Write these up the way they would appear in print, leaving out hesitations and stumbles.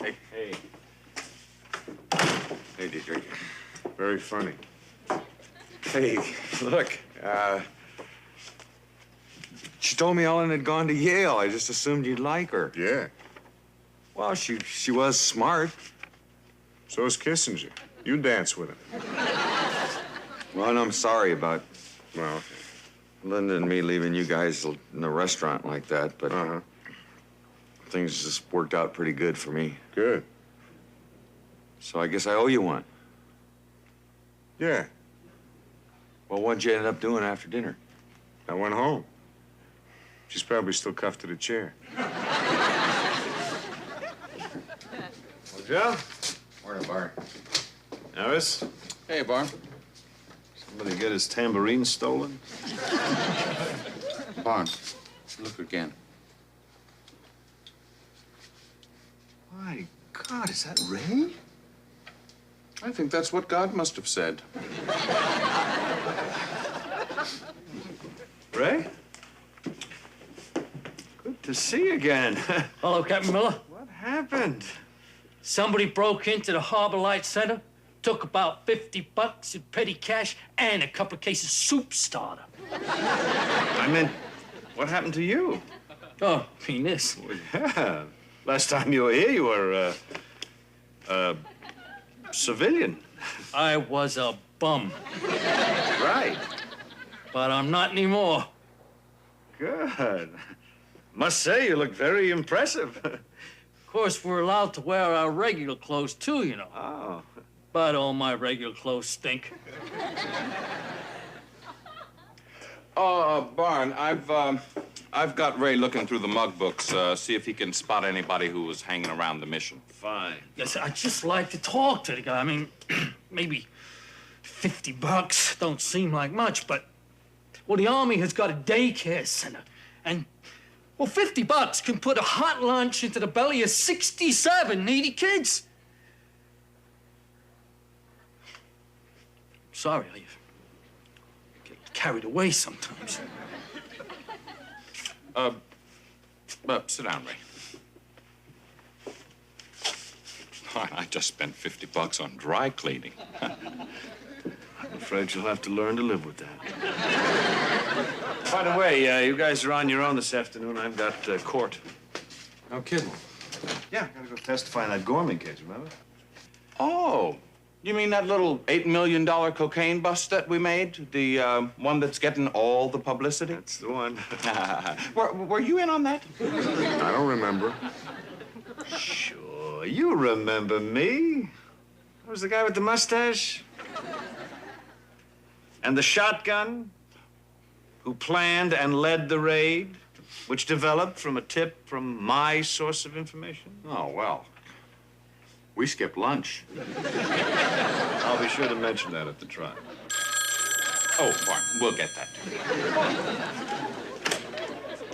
Hey. Hey. Hey, Dietrich. Very funny. Hey, look, she told me Ellen had gone to Yale. I just assumed you'd like her. Yeah. Well, she was smart. So is Kissinger. You dance with him. Well, and I'm sorry about Well, Linda and me leaving you guys in the restaurant like that, but things just worked out pretty good for me. good. So I guess I owe you one. Yeah. Well, what'd you end up doing after dinner? I went home. She's probably still cuffed to the chair. Well, Joe? Morning, Barney. Nervous? Hey, Barn. Somebody get his tambourine stolen? Barn, look again. My God, is that Ray? I think that's what God must have said. Ray? Good to see you again. Hello, Captain Miller. What happened? Somebody broke into the Harbor Light Center, took about $50 in petty cash and a couple of cases of soup starter. I meant, what happened to you? Oh, I mean this. Well, yeah. Last time you were here, you were, civilian. I was a bum, Right. but I'm not anymore. Good. Must say, you look very impressive. Of course, we're allowed to wear our regular clothes, too, you know. Oh. But all my regular clothes stink. Oh, Barn, I've got Ray looking through the mug books, see if he can spot anybody who was hanging around the mission. Fine. Yes, I'd just like to talk to the guy. I mean, maybe $50 don't seem like much, but, well, the Army has got a daycare center, and, well, $50 can put a hot lunch into the belly of 67 needy kids. Sorry, I get carried away sometimes. Sit down, Ray. I just spent $50 on dry cleaning. I'm afraid you'll have to learn to live with that. By the way, you guys are on your own this afternoon. I've got court. No kidding. Yeah, I gotta go testify in that Gorman case, remember? Oh, you mean that little $8 million cocaine bust that we made? The one that's getting all the publicity? That's the one. Were you in on that? I don't remember. Sure, you remember me. I was the guy with the mustache. And the shotgun, who planned and led the raid, which developed from a tip from my source of information. Oh, well. We skipped lunch. I'll be sure to mention that at the trial. Oh, Barn, we'll get that.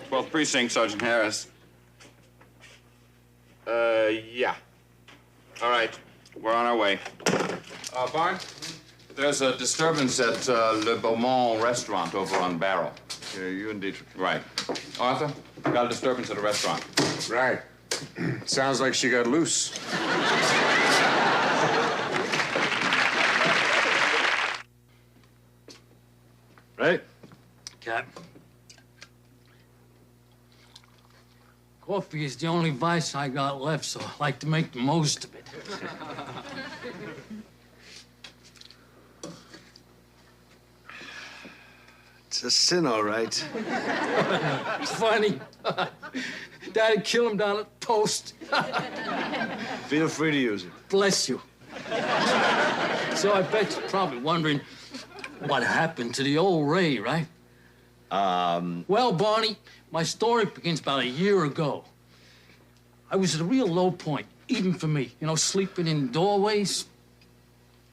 12th Precinct, Sergeant Harris. Yeah. All right, we're on our way. Barn, there's a disturbance at Le Beaumont restaurant over on Barrow. Yeah, you and Dietrich. Right. Arthur, got a disturbance at a restaurant. Right. Sounds like she got loose. Right? Cap. Coffee is the only vice I got left, so I like to make the most of it. It's a sin, all right. It's funny. Dad'd kill him down at the post. Feel free to use it. Bless you. So I bet you're probably wondering what happened to the old Ray, right? Well, Barney, my story begins about a year ago. I was at a real low point, even for me. You know, sleeping in doorways,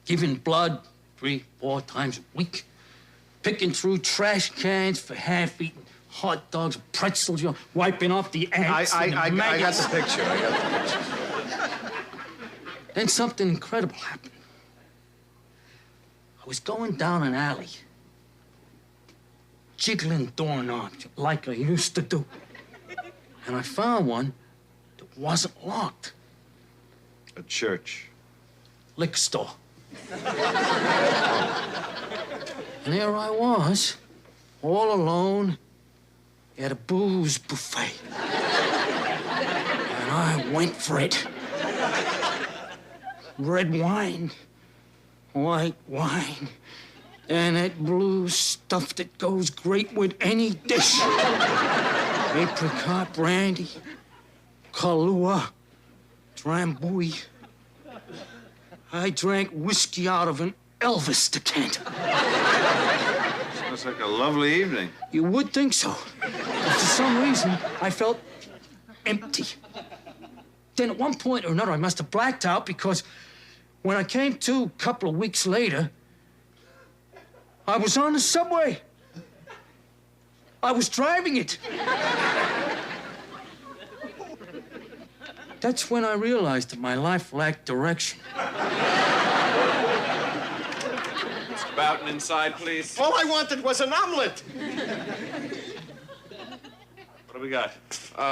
giving blood 3-4 times a week, picking through trash cans for half-eaten hot dogs, pretzels, you know, wiping off the ants and the I got maggots. the picture. I got the picture. Then something incredible happened. I was going down an alley, jiggling doorknobs like I used to do. And I found one that wasn't locked. A church. Liquor store. And there I was, all alone, at a booze buffet. And I went for it. Red wine, white wine, and that blue stuff that goes great with any dish. Apricot brandy, Kahlua, Drambuie. I drank whiskey out of an Elvis decanter. Sounds like a lovely evening. You would think so. But for some reason, I felt empty. Then at one point or another, I must have blacked out because when I came to a couple of weeks later, I was on the subway. I was driving it. That's when I realized that my life lacked direction. Mr. Boughton, inside, please. All I wanted was an omelet. What do we got?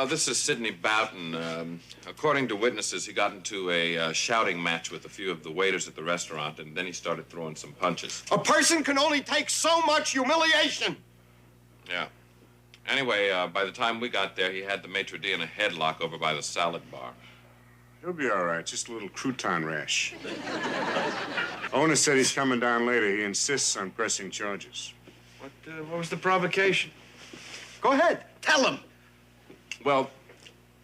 This is Sidney Boughton. According to witnesses, he got into a shouting match with a few of the waiters at the restaurant, and then he started throwing some punches. A person can only take so much humiliation. Yeah. Anyway, by the time we got there, he had the maitre d' in a headlock over by the salad bar. He'll be all right, just a little crouton rash. Owner said he's coming down later. He insists on pressing charges. What was the provocation? Go ahead, tell him. Well,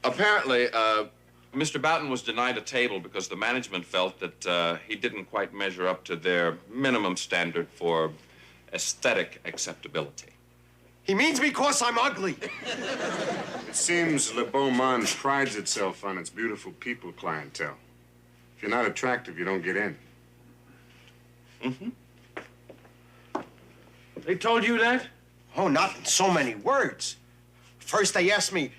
apparently, Mr. Boughton was denied a table because the management felt that he didn't quite measure up to their minimum standard for aesthetic acceptability. He means because I'm ugly. It seems Le Beau Monde prides itself on its beautiful people clientele. If you're not attractive, you don't get in. Mm-hmm. They told you that? Oh, not in so many words. First, they asked me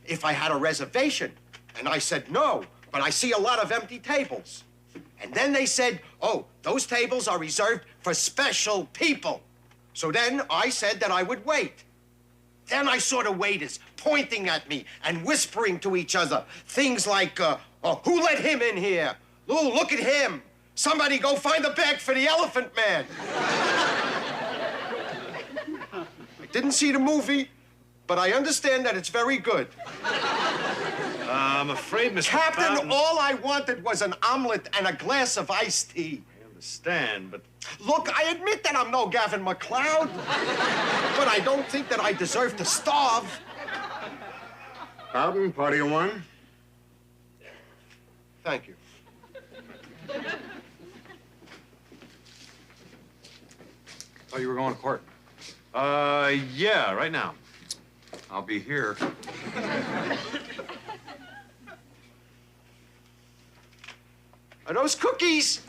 if I had a reservation, and I said no, but I see a lot of empty tables. And then they said, oh, those tables are reserved for special people. So then I said that I would wait. Then I saw the waiters pointing at me and whispering to each other things like, oh, who let him in here? Oh, look at him. Somebody go find a bag for the Elephant Man. I didn't see the movie, but I understand that it's very good. I'm afraid, Mr. Captain, Boughton... all I wanted was an omelet and a glass of iced tea. I understand, but... Look, I admit that I'm no Gavin McLeod, but I don't think that I deserve to starve. Boughton, party of one? Thank you. Thought you were going to court. Yeah, right now. I'll be here. Are those cookies?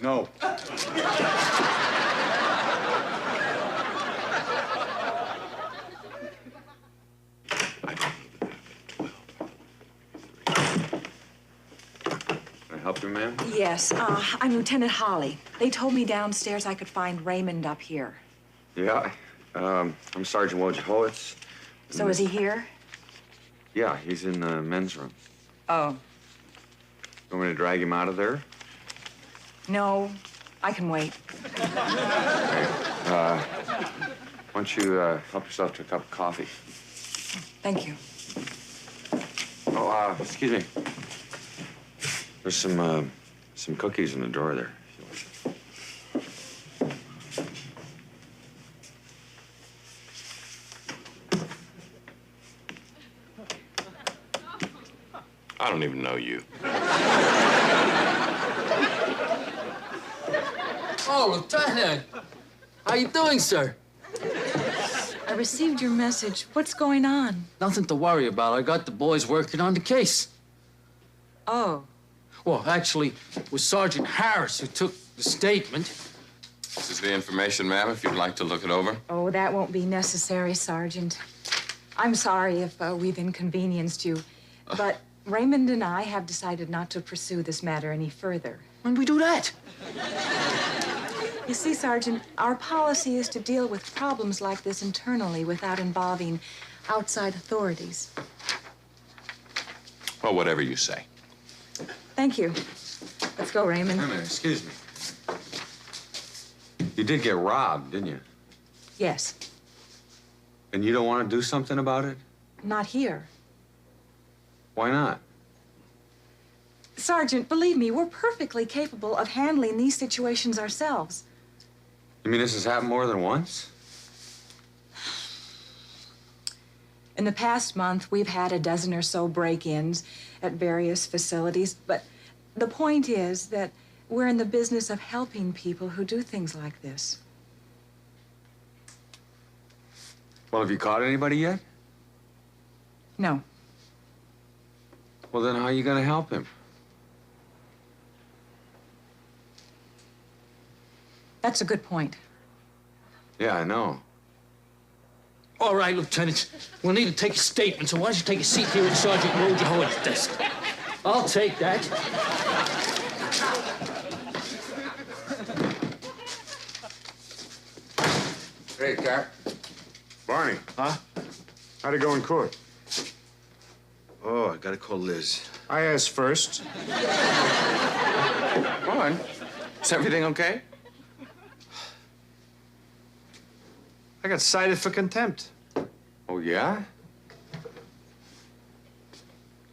No. Can I help you, ma'am? Yes, I'm Lieutenant Holly. They told me downstairs I could find Raymond up here. Yeah, I'm Sergeant Wojciechowicz. So is he here? Yeah, he's in the men's room. Oh, You want me to drag him out of there? no, I can wait. Why don't you help yourself to a cup of coffee? Thank you. Oh, excuse me. There's some cookies in the drawer there. I don't even know you. Oh, Lieutenant. How you doing, sir? I received your message. What's going on? Nothing to worry about. I got the boys working on the case. Oh, Well, actually, it was Sergeant Harris who took the statement. This is the information, ma'am, if you'd like to look it over. oh, that won't be necessary, Sergeant. I'm sorry if we've inconvenienced you, but Raymond and I have decided not to pursue this matter any further. When we do that? You see, Sergeant, our policy is to deal with problems like this internally without involving outside authorities. Well, whatever you say. Thank you. Let's go, Raymond. Wait a minute, excuse me. You did get robbed, didn't you? Yes. And you don't want to do something about it? Not here. Why not? Sergeant, believe me, we're perfectly capable of handling these situations ourselves. You mean this has happened more than once? In the past month, we've had a dozen or so break-ins at various facilities, but the point is that we're in the business of helping people who do things like this. Well, have you caught anybody yet? No. Well, then how are you going to help him? That's a good point. Yeah, I know. All right, Lieutenant. We'll need to take a statement, so why don't you take a seat here at Sergeant Roger Howard's desk? I'll take that. Hey, Cap. Barney. Huh? How'd it go in court? Oh, I gotta call Liz. I asked first. Warren, is everything okay? I got cited for contempt. Oh, yeah?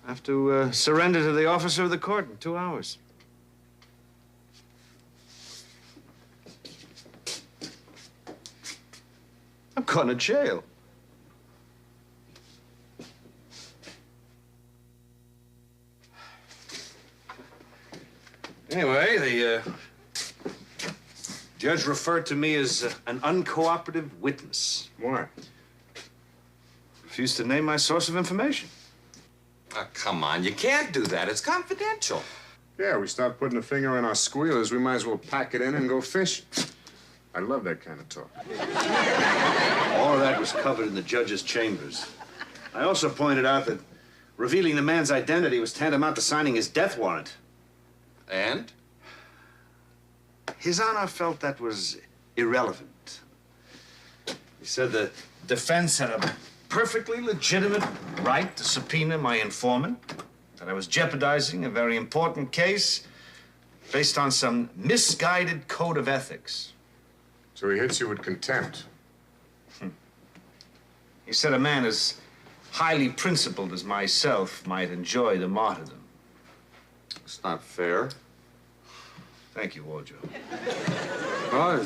I have to surrender to the officer of the court in 2 hours. I'm going to jail. Anyway, the judge referred to me as an uncooperative witness. Why? Refused to name my source of information. Come on, you can't do that. It's confidential. Yeah, we start putting a finger in our squealers, we might as well pack it in and go fishing. I love that kind of talk. All of that was covered in the judge's chambers. I also pointed out that revealing the man's identity was tantamount to signing his death warrant. And? His Honor felt that was irrelevant. He said the defense had a perfectly legitimate right to subpoena my informant, that I was jeopardizing a very important case based on some misguided code of ethics. So he hits you with contempt. He said a man as highly principled as myself might enjoy the martyrdom. It's not fair. Thank you, Wojo. Well,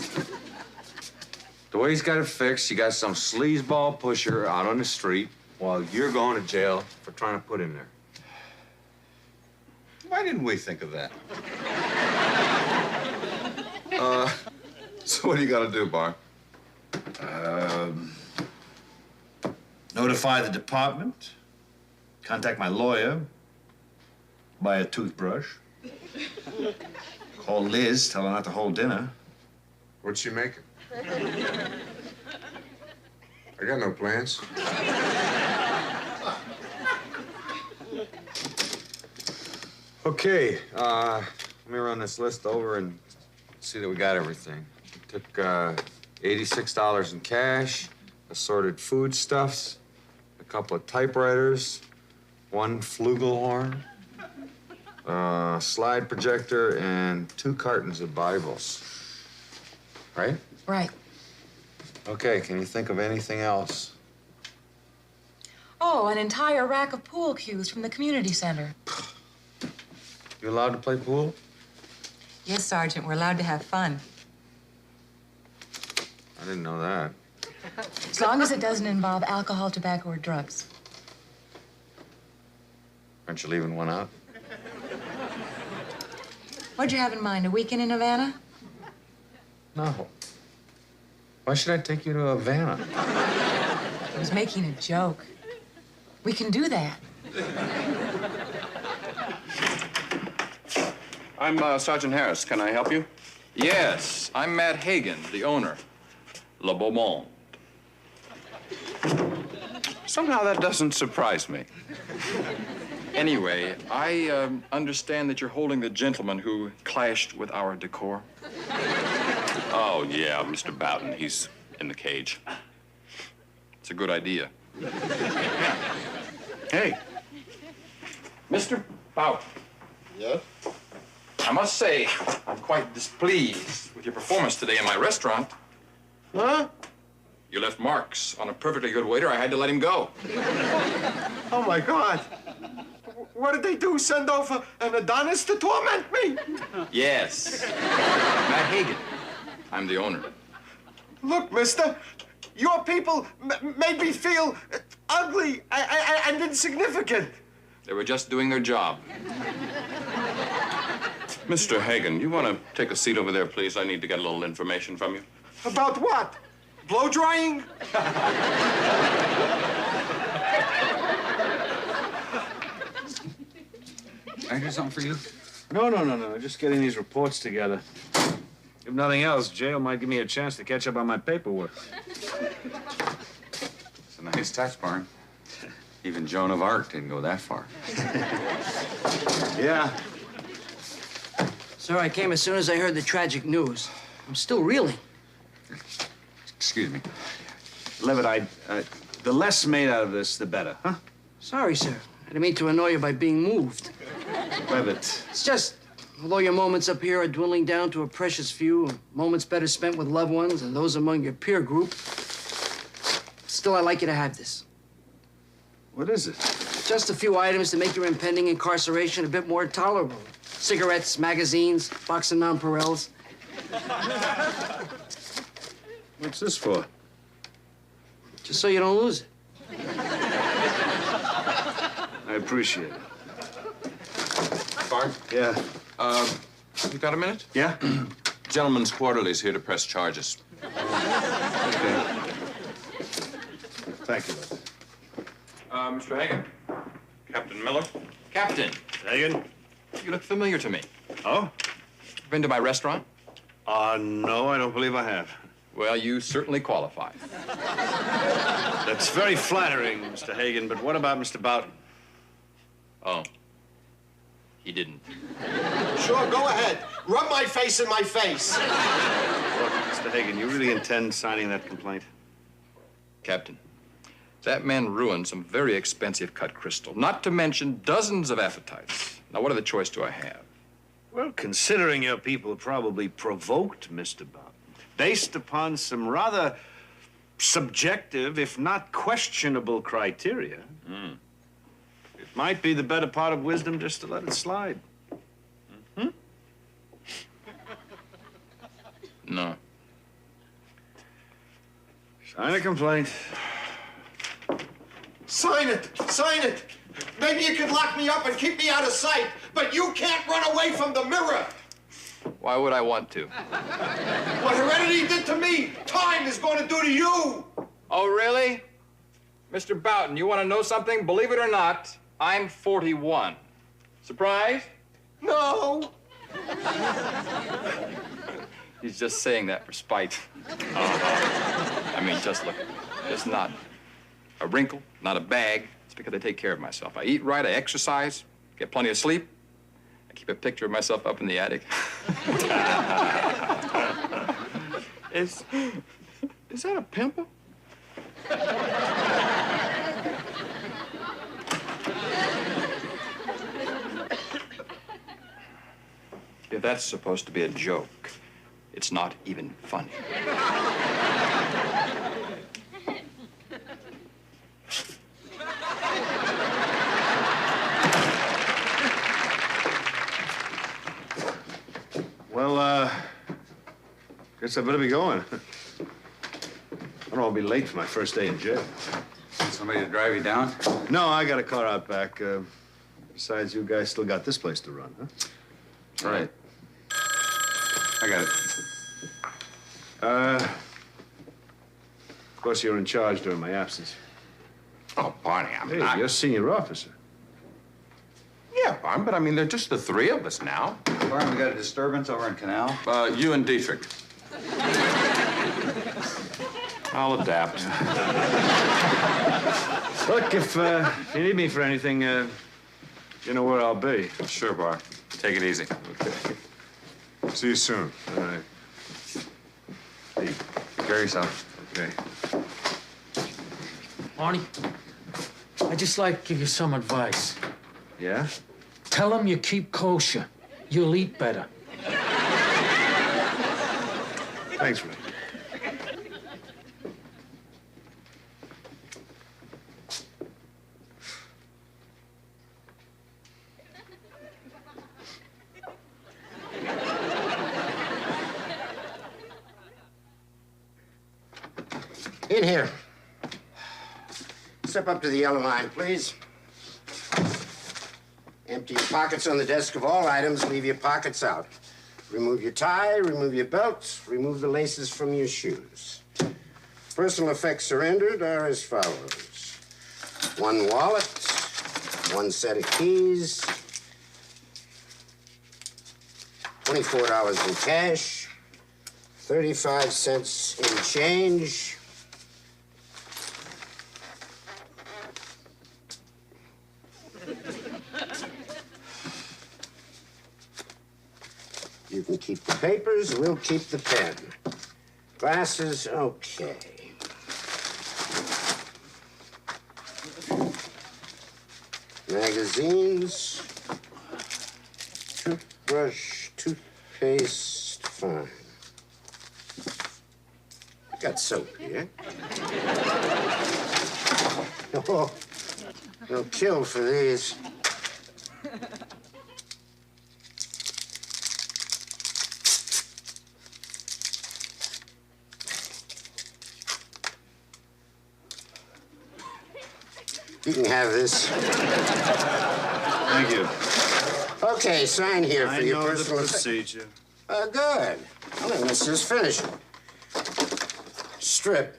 the way he's got it fixed, you got some sleazeball pusher out on the street while you're going to jail for trying to put him there. Why didn't we think of that? So what are you gonna do, Barn? Notify the department, contact my lawyer, buy a toothbrush, call Liz, tell her not to hold dinner. What's she making? I got no plans. Okay, let me run this list over and see that we got everything. We took $86 in cash, assorted foodstuffs, a couple of typewriters, one flugelhorn, a slide projector, and 2 cartons of Bibles. Right? Right. Okay, can you think of anything else? Oh, an entire rack of pool cues from the community center. You allowed to play pool? Yes, Sergeant, we're allowed to have fun. I didn't know that. As long as it doesn't involve alcohol, tobacco, or drugs. Aren't you leaving one out? What'd you have in mind, a weekend in Havana? No. Why should I take you to Havana? I was making a joke. We can do that. I'm Sergeant Harris. Can I help you? Yes, I'm Matt Hagen, the owner. Le Beaumont. Somehow that doesn't surprise me. Anyway, I understand that you're holding the gentleman who clashed with our decor. Oh, yeah, Mr. Bowden. He's in the cage. It's a good idea. Hey, Mr. Boughton, Yes? I must say I'm quite displeased with your performance today in my restaurant. Huh? You left marks on a perfectly good waiter. I had to let him go. Oh, my God. What did they do? Send over an Adonis to torment me? Yes. Matt Hagen. I'm the owner. Look, mister, your people made me feel ugly and insignificant. They were just doing their job. Mr. Hagen, you want to take a seat over there, please? I need to get a little information from you. About what? Blow drying? Can I do something for you? No. Just getting these reports together. If nothing else, jail might give me a chance to catch up on my paperwork. It's a nice touch, Barn. Even Joan of Arc didn't go that far. Yeah. Sir, I came as soon as I heard the tragic news. I'm still reeling. Excuse me. Levitt, the less made out of this, the better, huh? Sorry, sir. I didn't mean to annoy you by being moved. Levitt. It's just, although your moments up here are dwindling down to a precious few, moments better spent with loved ones and those among your peer group, still, I'd like you to have this. What is it? Just a few items to make your impending incarceration a bit more tolerable. Cigarettes, magazines, box of nonpareils. What's this for? Just so you don't lose it. I appreciate it. Barn, Yeah. you got a minute? Yeah? Gentleman's Quarterly's here to press charges. Okay. Thank you, Levitt. Mr. Hagen. Captain Miller. Captain, Hagen? you look familiar to me. Oh? Been to my restaurant? No, I don't believe I have. Well, you certainly qualify. That's very flattering, Mr. Hagen, but what about Mr. Boughton? Oh. He didn't. Sure, go ahead. Rub my face in my face. Look, Mr. Hagen, you really intend signing that complaint? Captain, that man ruined some very expensive cut crystal, not to mention dozens of appetites. Now, what other choice do I have? Well, considering your people probably provoked Mr. Boughton, based upon some rather subjective, if not questionable criteria, it might be the better part of wisdom just to let it slide. No. Sign a complaint. Sign it. Sign it. Maybe you could lock me up and keep me out of sight, but you can't run away from the mirror. Why would I want to? What heredity did to me, time is going to do to you. Oh, really? Mr. Boughton, you want to know something? Believe it or not, I'm 41. Surprised? No. He's just saying that for spite. I mean, just look, just not a wrinkle, not a bag. It's because I take care of myself. I eat right, I exercise, get plenty of sleep. I keep a picture of myself up in the attic. Is that a pimple? If that's supposed to be a joke, it's not even funny. Well, guess I better be going. I don't want to be late for my first day in jail. Somebody to drive you down? No, I got a car out back. Besides, you guys still got this place to run, huh? Right. I got it. Of course, you're in charge during my absence. Oh, Barney, Hey, you're a senior officer. Yeah, Barn, but I mean, they're just the three of us now. Barn, we got a disturbance over in Canal. You and Dietrich. I'll adapt. Look, if you need me for anything, you know where I'll be. Sure, Bar. Take it easy. Okay. See you soon. All right. Hey, take care of yourself. Okay. Barney, I'd just like to give you some advice. Yeah? Tell them you keep kosher. You'll eat better. Thanks, Ray. In here. Step up to the yellow line, please. Empty your pockets on the desk of all items. Leave your pockets out. Remove your tie, remove your belt, remove the laces from your shoes. Personal effects surrendered are as follows. 1 wallet, 1 set of keys, $24 in cash, 35 cents in change. You can keep the papers, we'll keep the pen. Glasses, okay. Magazines, toothbrush, toothpaste, fine. Got soap here. Oh, no kill for these. You can have this. Thank you. Okay, sign here for your personal procedure. Good. Well, then let's just finish it. Strip.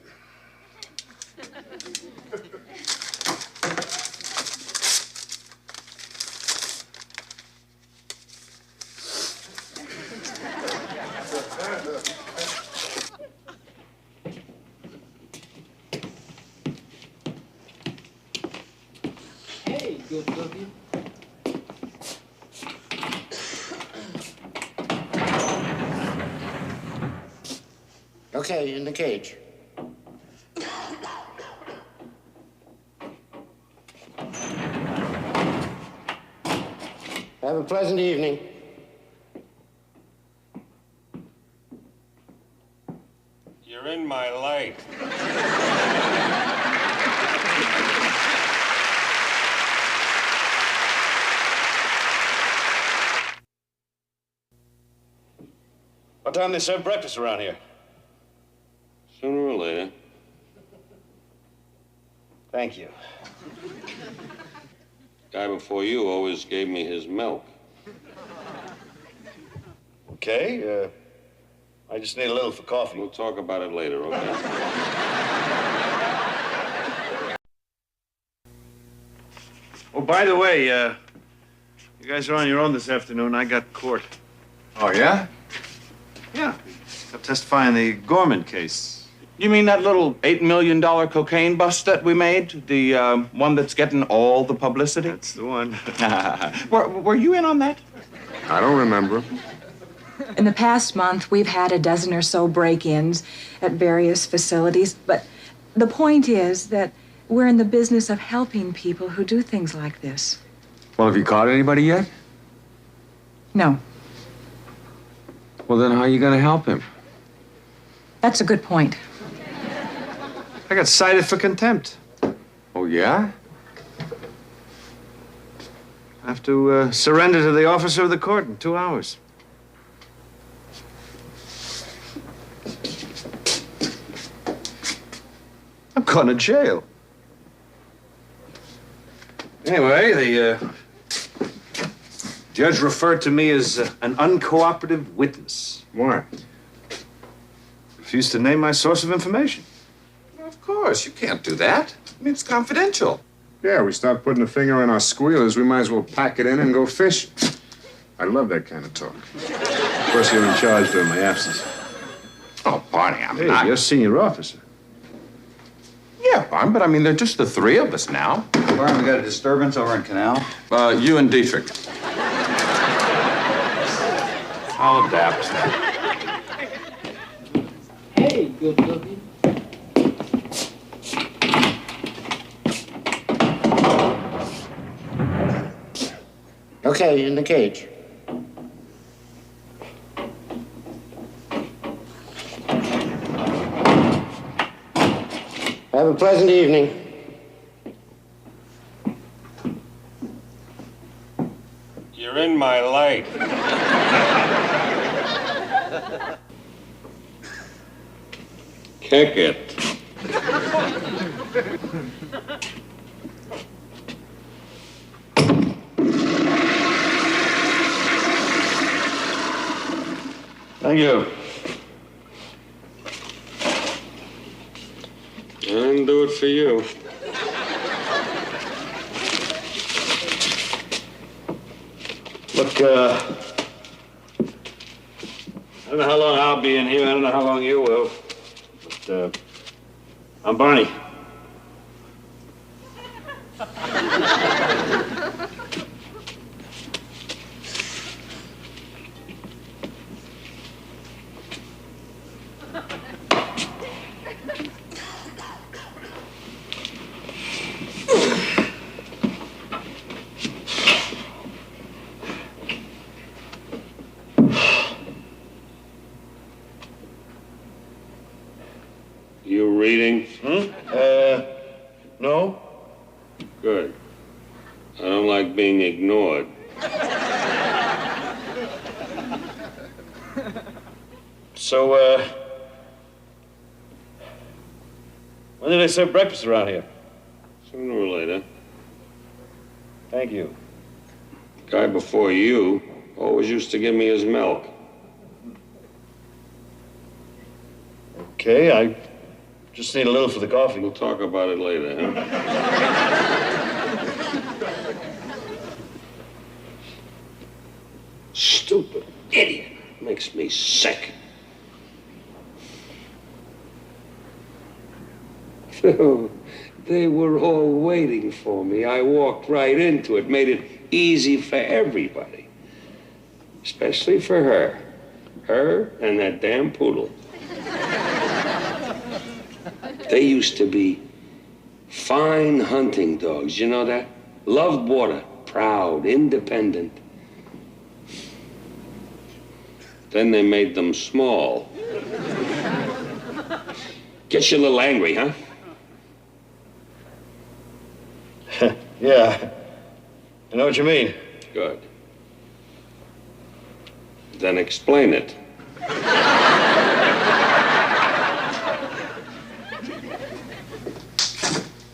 Hey, good looking. Okay, in the cage. Have a pleasant evening. You're in my life. What time they serve breakfast around here? Sooner or later. Thank you. Guy before you always gave me his milk. Okay, I just need a little for coffee. We'll talk about it later, okay? Oh, by the way, you guys are on your own this afternoon. I got court. Oh, yeah? Yeah. I'm testifying the Gorman case. You mean that little $8 million cocaine bust that we made? The one that's getting all the publicity? That's the one. Were you in on that? I don't remember. In the past month, we've had a dozen or so break-ins at various facilities, but the point is that we're in the business of helping people who do things like this. Well, have you caught anybody yet? No, Well, then how are you going to help him? that's a good point. I got cited for contempt. Oh, yeah? I have to surrender to the officer of the court in 2 hours. I'm going to jail. Anyway, the judge referred to me as an uncooperative witness. Why? Refused to name my source of information. Of course, you can't do that. I mean, it's confidential. Yeah, we start putting a finger in our squealers, we might as well pack it in and go fish. I love that kind of talk. Of course, you're in charge during my absence. Oh, Barney, I'm Hey, not. you're senior officer. Yeah, Barn, but I mean, they're just the three of us now. Barn, we got a disturbance over in Canal. You and Dietrich. I'll adapt. Hey, good looking. Okay, in the cage. Have a pleasant evening. You're in my life. Kick it. Thank you. And do it for you. Look, I don't know how long I'll be in here. I don't know how long you will. But, I'm Barney. You reading? No? Good. I don't like being ignored. So, when do they serve breakfast around here? Sooner or later. Thank you. The guy before you always used to give me his milk. Okay, I just need a little for the coffee. We'll talk about it later, huh? Stupid idiot. Makes me sick. So, they were all waiting for me. I walked right into it, made it easy for everybody. Especially for her. Her and that damn poodle. They used to be fine hunting dogs, you know that? Loved water, proud, independent. Then they made them small. Gets you a little angry, huh? Yeah, I know what you mean. Good. Then explain it.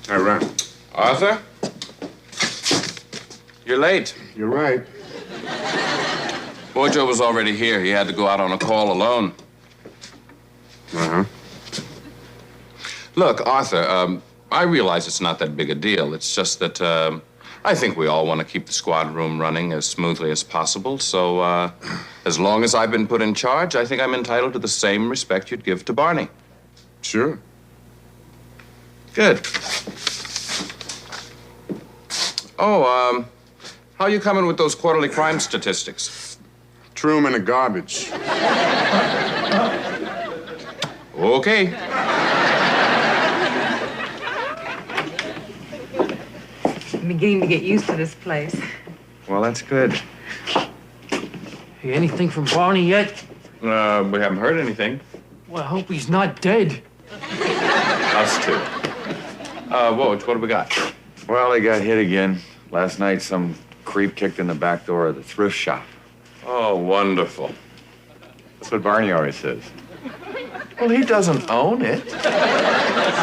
Hey, Ron. Arthur? You're late. You're right. Bojo was already here. He had to go out on a call alone. Uh-huh. Look, Arthur, I realize it's not that big a deal. It's just that I think we all want to keep the squad room running as smoothly as possible. So as long as I've been put in charge, I think I'm entitled to the same respect you'd give to Barney. Sure. Good. Oh, how you coming with those quarterly crime statistics? Threw 'em in the garbage. Okay. I'm beginning to get used to this place. Well, that's good. Hey, anything from Barney yet? We haven't heard anything. Well, I hope he's not dead. Us too. What do we got? Well, they got hit again. Last night, some creep kicked in the back door of the thrift shop. Oh, wonderful. That's what Barney always says. Well, he doesn't own it.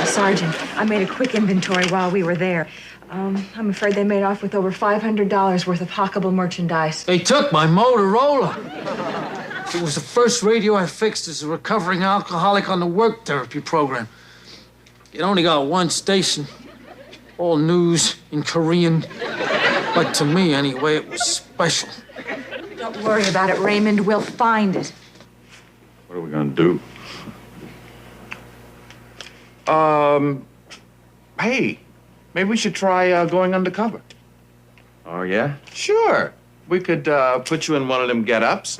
Sergeant, I made a quick inventory while we were there. I'm afraid they made off with over $500 worth of hockable merchandise. They took my Motorola. It was the first radio I fixed as a recovering alcoholic on the work therapy program. It only got one station. All news in Korean. But to me, anyway, it was special. Don't worry about it, Raymond. We'll find it. What are we gonna do? Hey, maybe we should try going undercover. Oh, yeah? Sure. We could put you in one of them get-ups.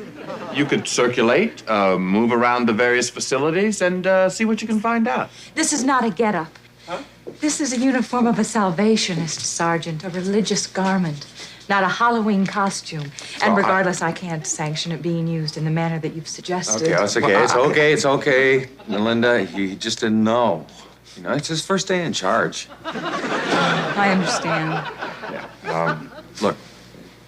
You could circulate, move around the various facilities, and see what you can find out. This is not a get-up. Huh? This is a uniform of a Salvationist, Sergeant, a religious garment. not a Halloween costume. And Well, regardless, I can't sanction it being used in the manner that you've suggested. Okay, it's okay. It's okay. It's okay. Melinda, he just didn't know. You know, it's his first day in charge. I understand. Look,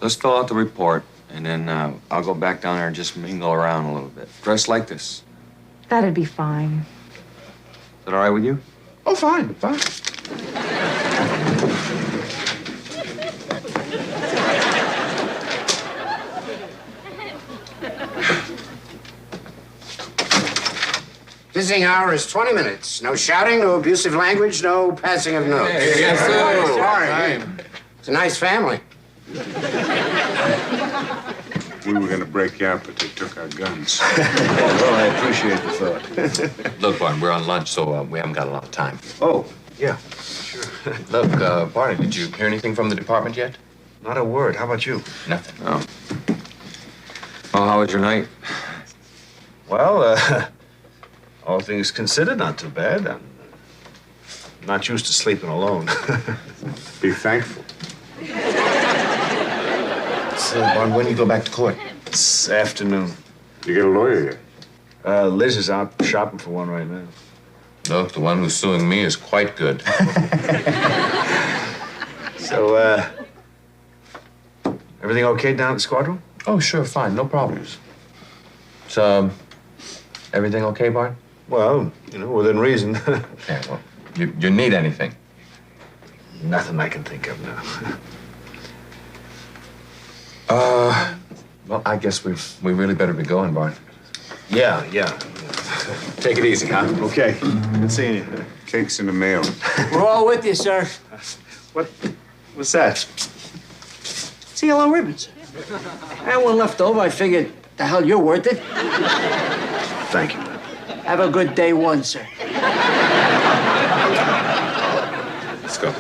let's fill out the report, and then I'll go back down there and just mingle around a little bit. Dress like this. That'd be fine. Is that all right with you? Oh, fine, fine. Visiting hour is 20 minutes. No shouting, no abusive language, no passing of notes. Yes, sir. Oh, all right. It's a nice family. We were gonna break you out, but they took our guns. Well, I appreciate the thought. Look, Barney, we're on lunch, so we haven't got a lot of time. Oh, yeah, sure. Look, Barney, did you hear anything from the department yet? Not a word. How about you? Nothing. Oh. Well, how was your night? Well, all things considered, not too bad. I'm not used to sleeping alone. Be thankful. So, Barney, when do you go back to court? This afternoon. You get a lawyer yet? Liz is out shopping for one right now. Look, the one who's suing me is quite good. So, everything okay down at the squadron? Oh, sure, fine, no problems. So, everything okay, Barney? Well, you know, within reason. Yeah, well, you need anything? Nothing I can think of now. Well, I guess we really better be going, Barney. Yeah. Take it easy, huh? Okay. Good seeing you. Cake's in the mail. We're all with you, sir. What's that? It's the yellow ribbons. I had one left over. I figured, the hell, you're worth it. Thank you, man. Have a good day one, sir. Let's go.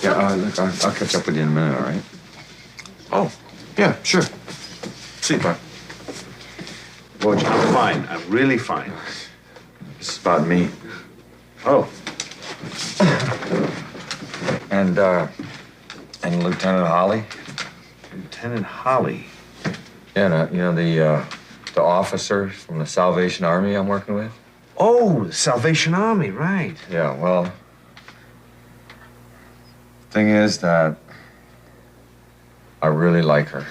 Yeah, look, I'll catch up with you in a minute, all right? Oh, yeah, sure. See you, Barney. Boy, I'm fine. I'm really fine. This is about me. Oh. And Lieutenant Holly? Lieutenant Holly. Yeah, you know, the officer from the Salvation Army I'm working with? Oh, the Salvation Army, right. Yeah, well, thing is that I really like her.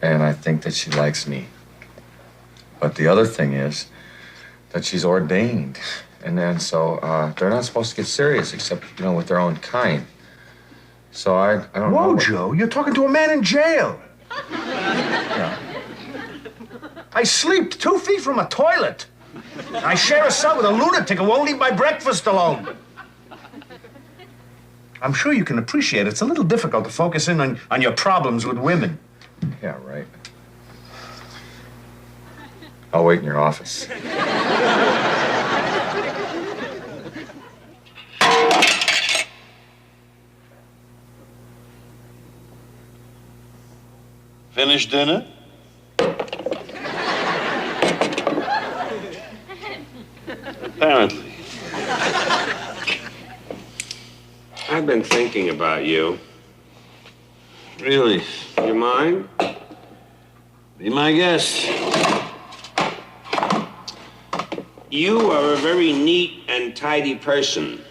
And I think that she likes me. But the other thing is that she's ordained. And then so they're not supposed to get serious except, you know, with their own kind. So I don't know. Whoa, Joe, you're talking to a man in jail. Yeah. I sleep 2 feet from a toilet. I share a cell with a lunatic who won't leave my breakfast alone. I'm sure you can appreciate it's a little difficult to focus in on your problems with women. Yeah, right. I'll wait in your office. Finished dinner? Apparently. I've been thinking about you. Really? You mind? Be my guest. You are a very neat and tidy person,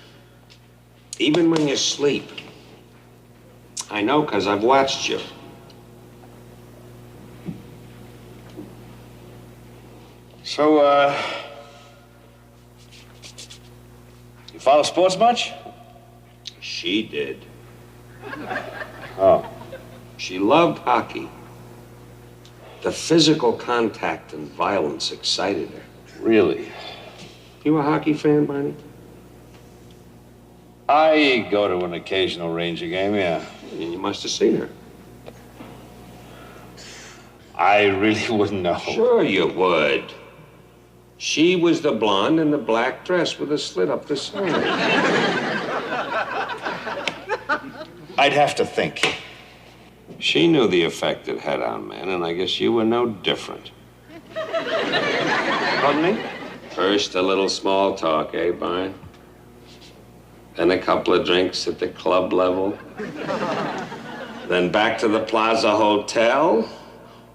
even when you sleep. I know, 'cause I've watched you. So, you follow sports much? She did. Oh. She loved hockey. The physical contact and violence excited her. Really? You a hockey fan, Barney? I go to an occasional Ranger game, yeah. You must have seen her. I really wouldn't know. Sure you would. She was the blonde in the black dress with a slit up the side. I'd have to think. She knew the effect it had on men, and I guess you were no different. Pardon me? First, a little small talk, eh, Barney? then a couple of drinks at the club level, then back to the Plaza Hotel,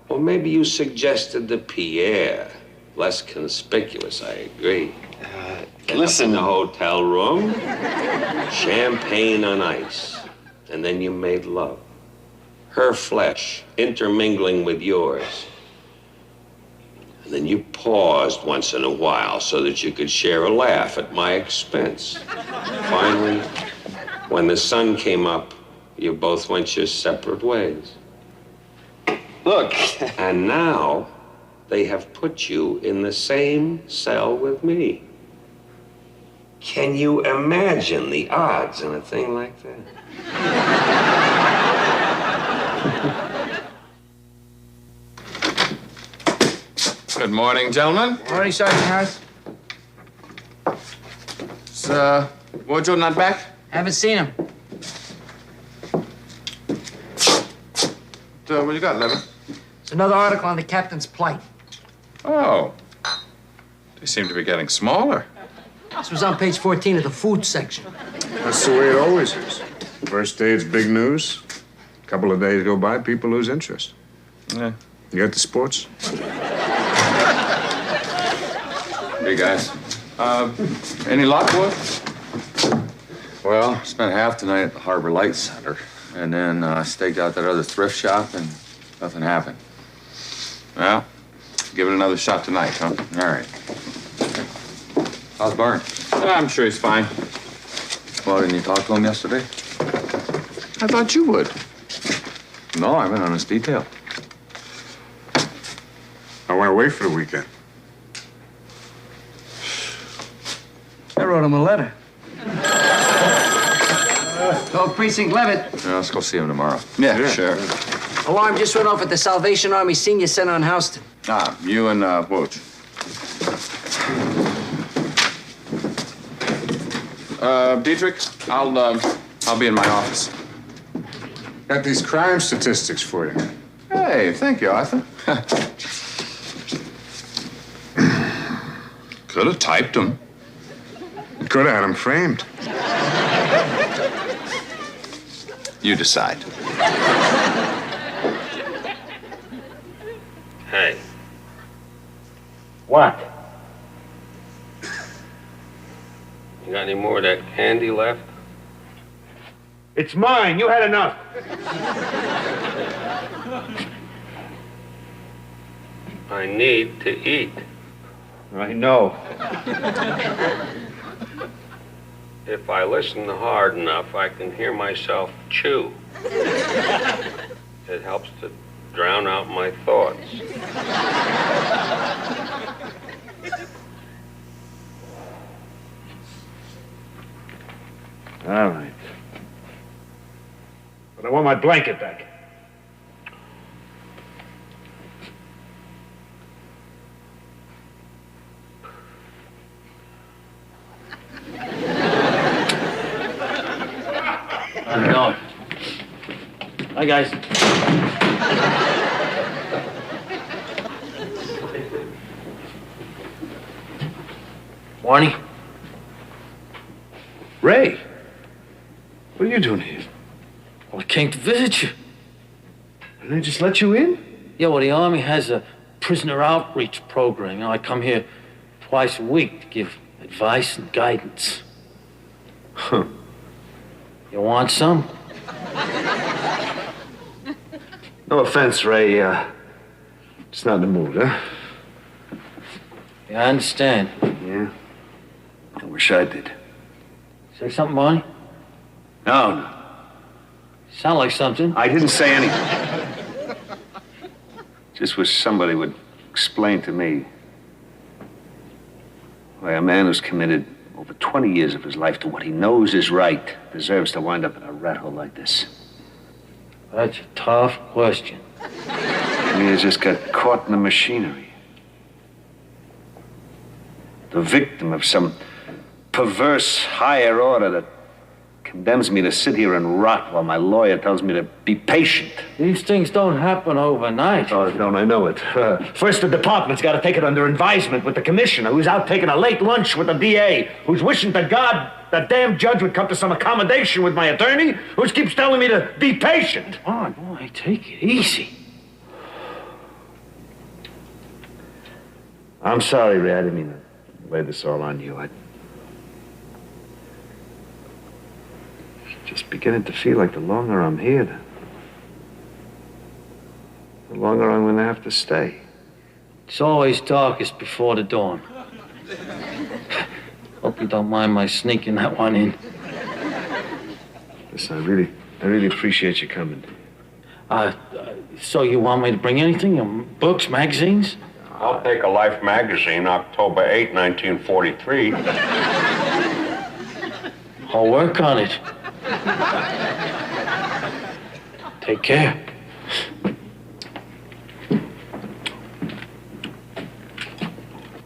or maybe you suggested the Pierre. Less conspicuous, I agree. Listen, the hotel room, champagne on ice, and then you made love. Her flesh intermingling with yours. And then you paused once in a while so that you could share a laugh at my expense. Finally, when the sun came up, you both went your separate ways. Look. And now, they have put you in the same cell with me. Can you imagine the odds in a thing like that? Good morning, gentlemen. Morning, Sergeant Harris. Is, Wojo not back? Haven't seen him. What you got, Levin? It's another article on the captain's plight. Oh. They seem to be getting smaller. This was on page 14 of the food section. That's the way it always is. First day, it's big news. A couple of days go by, people lose interest. Yeah. You got the sports? Hey, guys. Any luck, Wood? Well, spent half the night at the Harbor Light Center, and then staked out that other thrift shop, and nothing happened. Well, give it another shot tonight, huh? All right. How's Barney? I'm sure he's fine. Well, didn't you talk to him yesterday? I thought you would. No, I've been on his detail. I went away for the weekend. I wrote him a letter. Go Precinct Levitt. Yeah, let's go see him tomorrow. Yeah, sure. Alarm just went off at the Salvation Army Senior Center on Houston. Ah, you and Woj. Dietrich, I'll be in my office. Got these crime statistics for you. Hey, thank you, Arthur. Could have typed them. Could have had him framed. You decide. Hey. What? You got any more of that candy left? It's mine. You had enough. I need to eat. I know. If I listen hard enough, I can hear myself chew. It helps to drown out my thoughts. All right. But I want my blanket back. How's it going? Hi, guys. Barney? Ray, what are you doing here? Well, I came to visit you. And they just let you in? Yeah, well, the Army has a prisoner outreach program. You know, I come here twice a week to give advice and guidance. Huh. You want some? No offense, Ray. Just not in the mood, huh? Yeah, I understand. Yeah? I wish I did. Say something, Barney? No. Sound like something. I didn't say anything. Just wish somebody would explain to me why a man who's committed over 20 years of his life to what he knows is right deserves to wind up in a rat hole like this. That's a tough question. He has just got caught in the machinery. The victim of some perverse higher order that condemns me to sit here and rot while my lawyer tells me to be patient. These things don't happen overnight. Oh, don't I know it? First, the department's got to take it under advisement with the commissioner, who's out taking a late lunch with the DA, who's wishing to God that damn judge would come to some accommodation with my attorney, who keeps telling me to be patient. Come on, boy, take it easy. I'm sorry, Ray. I didn't mean to lay this all on you. I just beginning to feel like the longer I'm here, the longer I'm going to have to stay. It's always darkest before the dawn. Hope you don't mind my sneaking that one in. Listen, I really appreciate you coming. So you want me to bring anything? Books, magazines? I'll take a Life magazine, October 8, 1943. I'll work on it. Take care.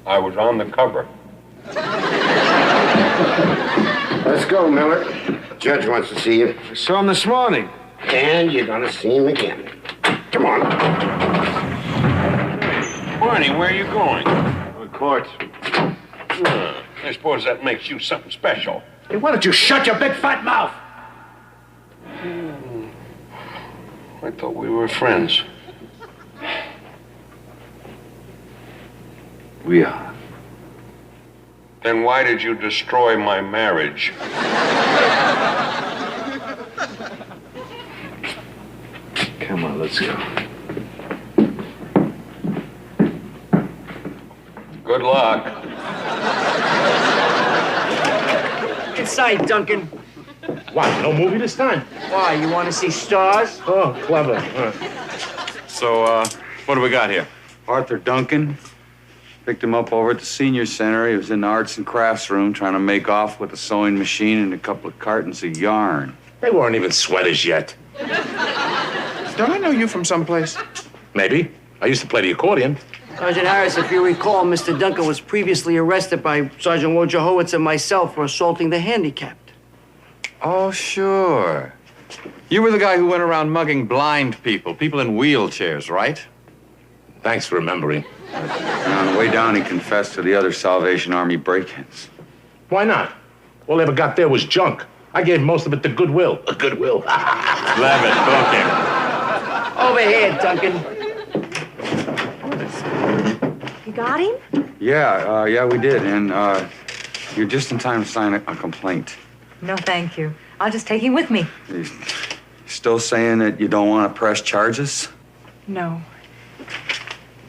I was on the cover. Let's go, Miller. Judge wants to see you. I saw him this morning. And you're gonna see him again. Come on. Barney, where are you going? The court. I suppose that makes you something special. Hey, why don't you shut your big fat mouth? I thought we were friends. We are. Then why did you destroy my marriage? Come on, let's go. Good luck. Inside, Duncan. What, no movie this time? Why, you want to see stars? Oh, clever. So, what do we got here? Arthur Duncan. Picked him up over at the senior center. He was in the arts and crafts room trying to make off with a sewing machine and a couple of cartons of yarn. They weren't even sweaters yet. Don't I know you from someplace? Maybe. I used to play the accordion. Sergeant Harris, if you recall, Mr. Duncan was previously arrested by Sergeant Wojciechowicz and myself for assaulting the handicapped. Oh, sure. You were the guy who went around mugging blind people in wheelchairs, right? Thanks for remembering. And on the way down, he confessed to the other Salvation Army break-ins. Why not? All they ever got there was junk. I gave most of it to Goodwill. Goodwill. Levitt, book him. Over here, Duncan. You got him? Yeah, we did. And you're just in time to sign a complaint. No, thank you. I'll just take him with me. You still saying that you don't want to press charges? No.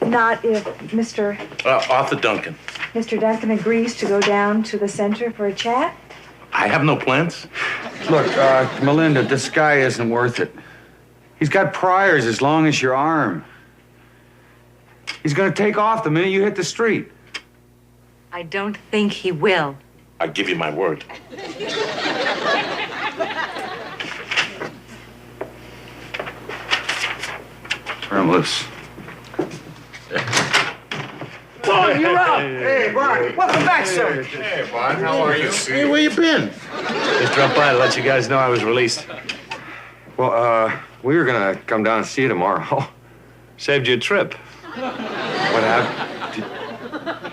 Not if Mr. Arthur Duncan. Mr. Duncan agrees to go down to the center for a chat. I have no plans. Look, Melinda, this guy isn't worth it. He's got priors as long as your arm. He's gonna take off the minute you hit the street. I don't think he will. I give you my word. Turn him loose. Oh, you're up. Hey, Barney. Welcome back, sir. Hey, Bud, how are you? Hey, where you been? Just dropped by to let you guys know I was released. Well, we were gonna come down and see you tomorrow. Saved you a trip. What happened?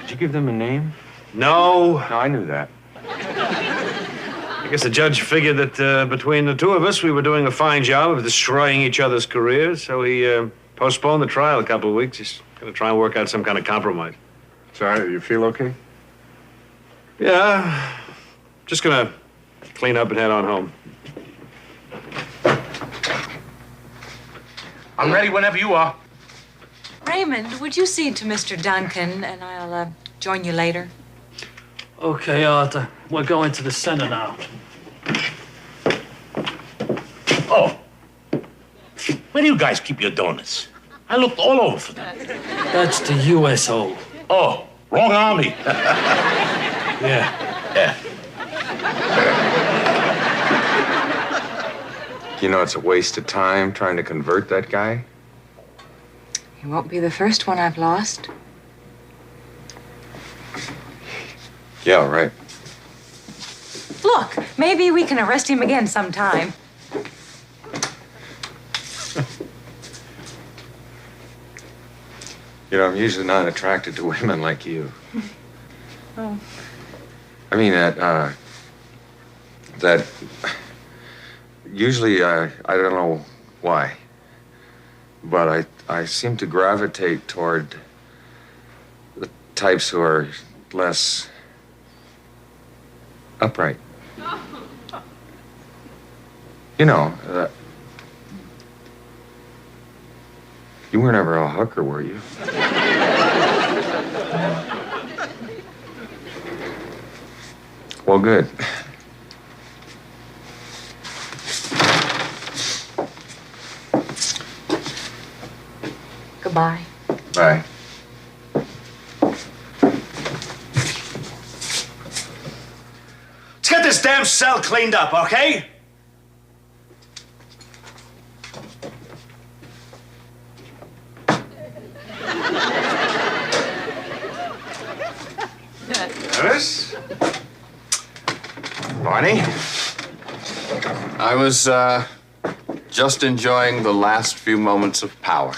Did you give them a name? No. No, I knew that. I guess the judge figured that between the two of us, we were doing a fine job of destroying each other's careers, so he postponed the trial a couple of weeks. He's gonna try and work out some kind of compromise. Sorry, you feel okay? Yeah, just gonna clean up and head on home. I'm ready whenever you are. Raymond, would you cede to Mr. Duncan, and I'll join you later? Okay, Arthur. We're going to the center now. Oh. Where do you guys keep your donuts? I looked all over for them. That's the USO. Oh, wrong army. Yeah. Yeah. You know, it's a waste of time trying to convert that guy. He won't be the first one I've lost. Yeah, right. Look, maybe we can arrest him again sometime. You know, I'm usually not attracted to women like you. Oh. I mean, that that usually I don't know why, but I seem to gravitate toward the types who are less upright. You know, you weren't ever a hooker, were you? Well, good. Goodbye. Bye. Let's get this damn cell cleaned up, okay? Alice? Barney? I was just enjoying the last few moments of power.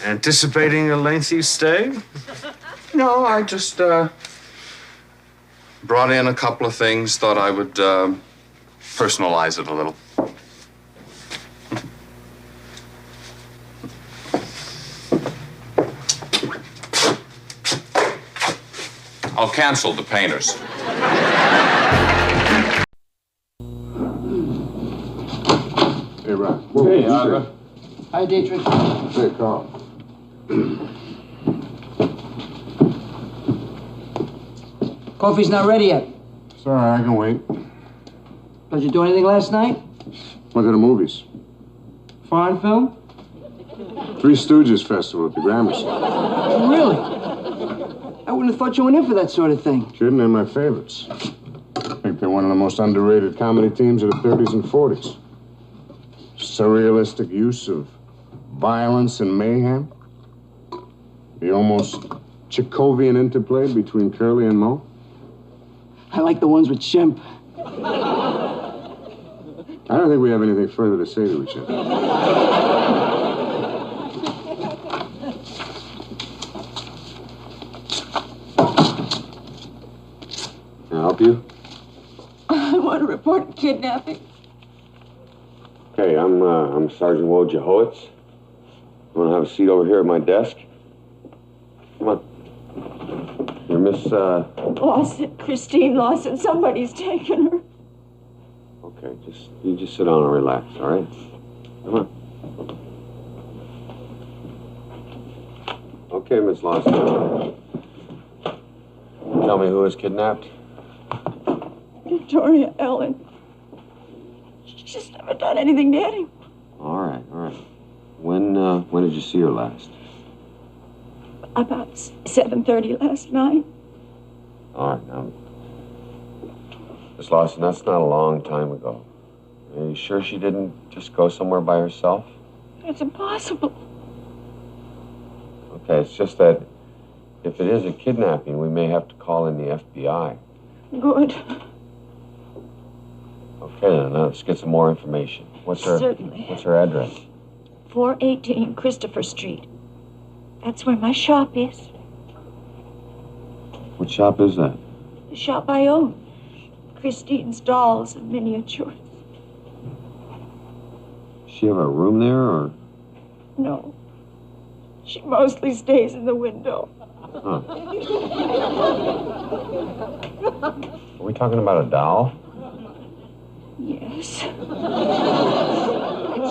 Anticipating a lengthy stay? No, I just brought in a couple of things, thought I would personalize it a little. I'll cancel the painters. Hey, Ron. Hey, Oliver. Hi, Dietrich. Hey, Carl. Coffee's not ready yet. Sorry, I can wait. Did you do anything last night? Went to the movies. Foreign film? Three Stooges Festival at the Gramercy. Really? I wouldn't have thought you went in for that sort of thing. Kidding, they're my favorites. I think they're one of the most underrated comedy teams of the 30s and 40s. Surrealistic use of violence and mayhem. The almost Chekhovian interplay between Curly and Moe. I like the ones with Shemp. I don't think we have anything further to say to each other. Can I help you? I want to report kidnapping. Okay, I'm Sergeant Wojciechowicz. You want to have a seat over here at my desk? Come on. You're Miss, Lawson, Christine Lawson. Somebody's taken her. Okay, you just sit down and relax, all right? Come on. Okay, Miss Lawson. Tell me who was kidnapped? Victoria Ellen. She's never done anything to anyone. All right, all right. When did you see her last? About 7:30 last night. All right, now. Miss Lawson, that's not a long time ago. Are you sure she didn't just go somewhere by herself? It's impossible. Okay, it's just that if it is a kidnapping, we may have to call in the FBI. Good. Okay, then, let's get some more information. What's her address? 418 Christopher Street. That's where my shop is. What shop is that? The shop I own. Christine's dolls and miniatures. Does she have a room there, or? No. She mostly stays in the window. Huh. Are we talking about a doll? Yes.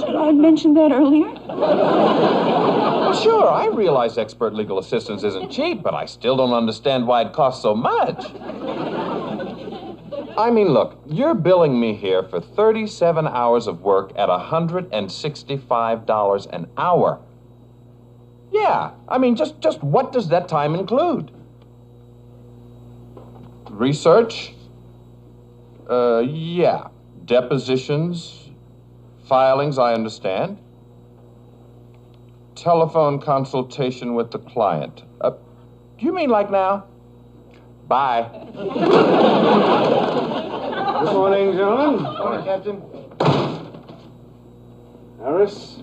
Should I have mentioned that earlier? Well, sure, I realize expert legal assistance isn't cheap, but I still don't understand why it costs so much. I mean, look, you're billing me here for 37 hours of work at $165 an hour. Yeah, I mean, just what does that time include? Research? Yeah. Depositions, filings, I understand. Telephone consultation with the client. Do you mean like now? Bye. Good morning, gentlemen. Morning, Captain. Harris?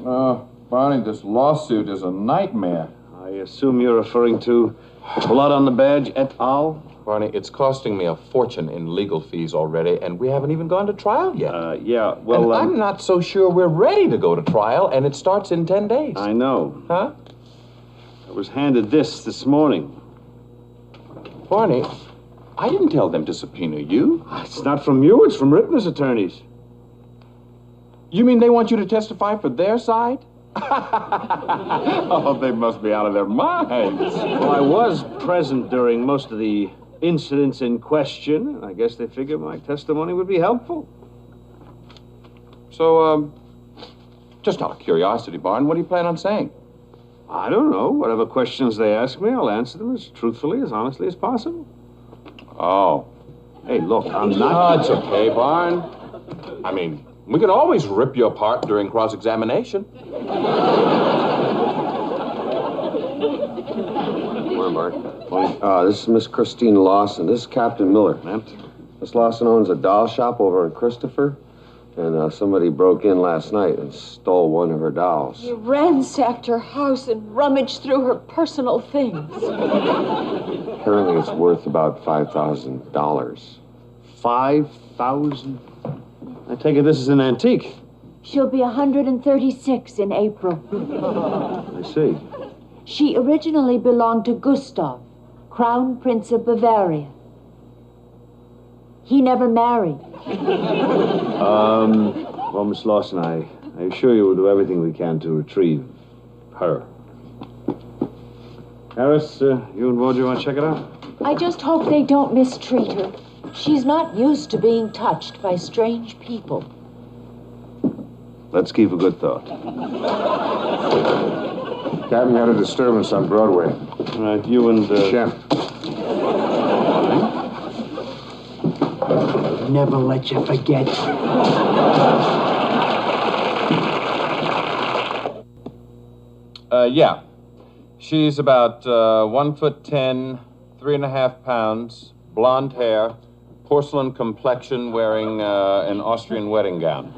Barney, this lawsuit is a nightmare. I assume you're referring to blood on the badge et al.? Barney, it's costing me a fortune in legal fees already, and we haven't even gone to trial yet. Yeah, well, and I'm not so sure we're ready to go to trial, and it starts in 10 days. I know. Huh? I was handed this morning. Barney, I didn't tell them to subpoena you. It's not from you, it's from Rittner's attorneys. You mean they want you to testify for their side? Oh, they must be out of their minds. Well, I was present during most of the incidents in question, and I guess they figured my testimony would be helpful. So, just out of curiosity, Barn, what do you plan on saying? I don't know. Whatever questions they ask me, I'll answer them as truthfully, as honestly as possible. Oh. Hey, look, I'm not... Oh, it's okay, Barn. I mean, we can always rip you apart during cross-examination. Come on, Bart. This is Miss Christine Lawson. This is Captain Miller. Miss Lawson owns a doll shop over on Christopher, and somebody broke in last night and stole one of her dolls. You ransacked her house and rummaged through her personal things. Apparently it's worth about $5,000. 5,000? I take it this is an antique. She'll be 136 in April. I see. She originally belonged to Gustav, Crown Prince of Bavaria. He never married. Well, Miss Lawson, I assure you we'll do everything we can to retrieve her. Harris, you and Roger want to check it out? I just hope they don't mistreat her. She's not used to being touched by strange people. Let's keep a good thought. Captain, we had a disturbance on Broadway. All right, you and... Chef. Never let you forget. Yeah. She's about 1'10", 3.5 pounds, blonde hair, porcelain complexion, wearing an Austrian wedding gown.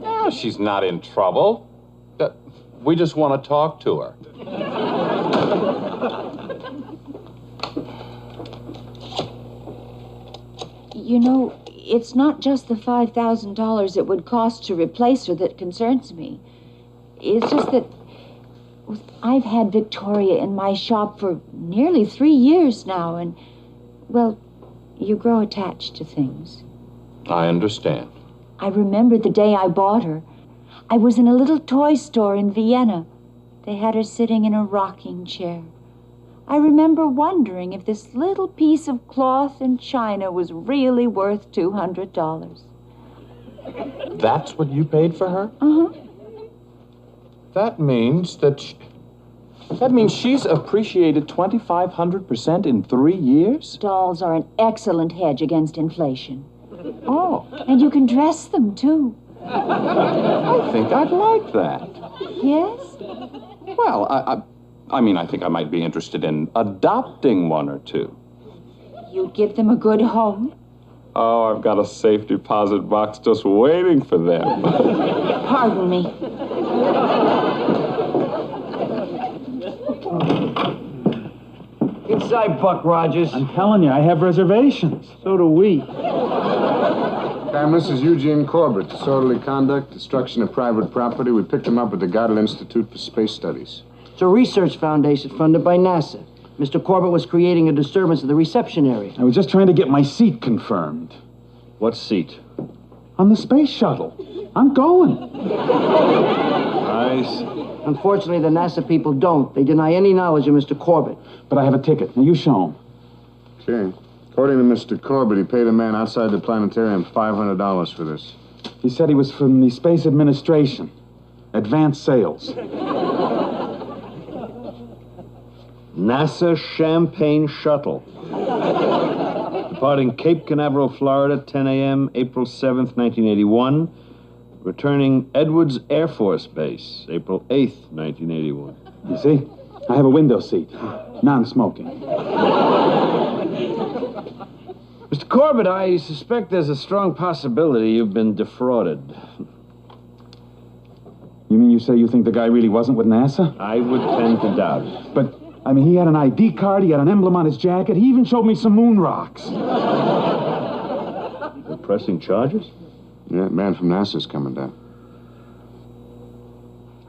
No, she's not in trouble. We just want to talk to her. You know, it's not just the $5,000 it would cost to replace her that concerns me. It's just that I've had Victoria in my shop for nearly 3 years now, and, well, you grow attached to things. I understand. I remember the day I bought her. I was in a little toy store in Vienna. They had her sitting in a rocking chair. I remember wondering if this little piece of cloth and china was really worth $200. That's what you paid for her? Uh-huh. That means she's appreciated 2,500% in 3 years? Dolls are an excellent hedge against inflation. Oh. And you can dress them, too. I think I'd like that. Yes? Well, I mean, I think I might be interested in adopting one or two. You'd give them a good home? Oh, I've got a safe deposit box just waiting for them. Pardon me. Inside, Buck Rogers. I'm telling you, I have reservations. So do we. Ma'am, this is Eugene Corbett. Disorderly conduct, destruction of private property. We picked him up at the Goddard Institute for Space Studies. It's a research foundation funded by NASA. Mr. Corbett was creating a disturbance in the reception area. I was just trying to get my seat confirmed. What seat? On the space shuttle. I'm going. Nice. Unfortunately, the NASA people don't. They deny any knowledge of Mr. Corbett. But I have a ticket. Now, you show him. Okay. According to Mr. Corbett, he paid a man outside the planetarium $500 for this. He said he was from the Space Administration. Advanced sales. NASA Champagne Shuttle. Departing Cape Canaveral, Florida, 10 a.m., April 7th, 1981. Returning Edwards Air Force Base, April 8th, 1981. You see? I have a window seat. Non-smoking. Mr. Corbett, I suspect there's a strong possibility you've been defrauded. You mean you say you think the guy really wasn't with NASA? I would tend to doubt it. But I mean, he had an ID card, he had an emblem on his jacket, he even showed me some moon rocks. They're pressing charges? Yeah, man from NASA's coming down.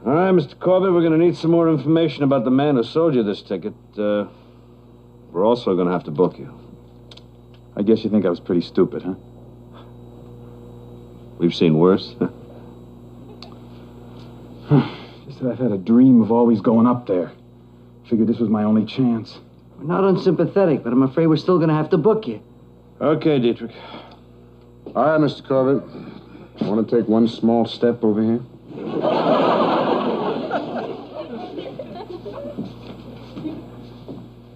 All right, Mr. Corbett, we're going to need some more information about the man who sold you this ticket. We're also going to have to book you. I guess you think I was pretty stupid, huh? We've seen worse. Just that I've had a dream of always going up there. Figured this was my only chance. We're not unsympathetic, but I'm afraid we're still going to have to book you. Okay, Dietrich. All right, Mr. Corbett. Want to take one small step over here?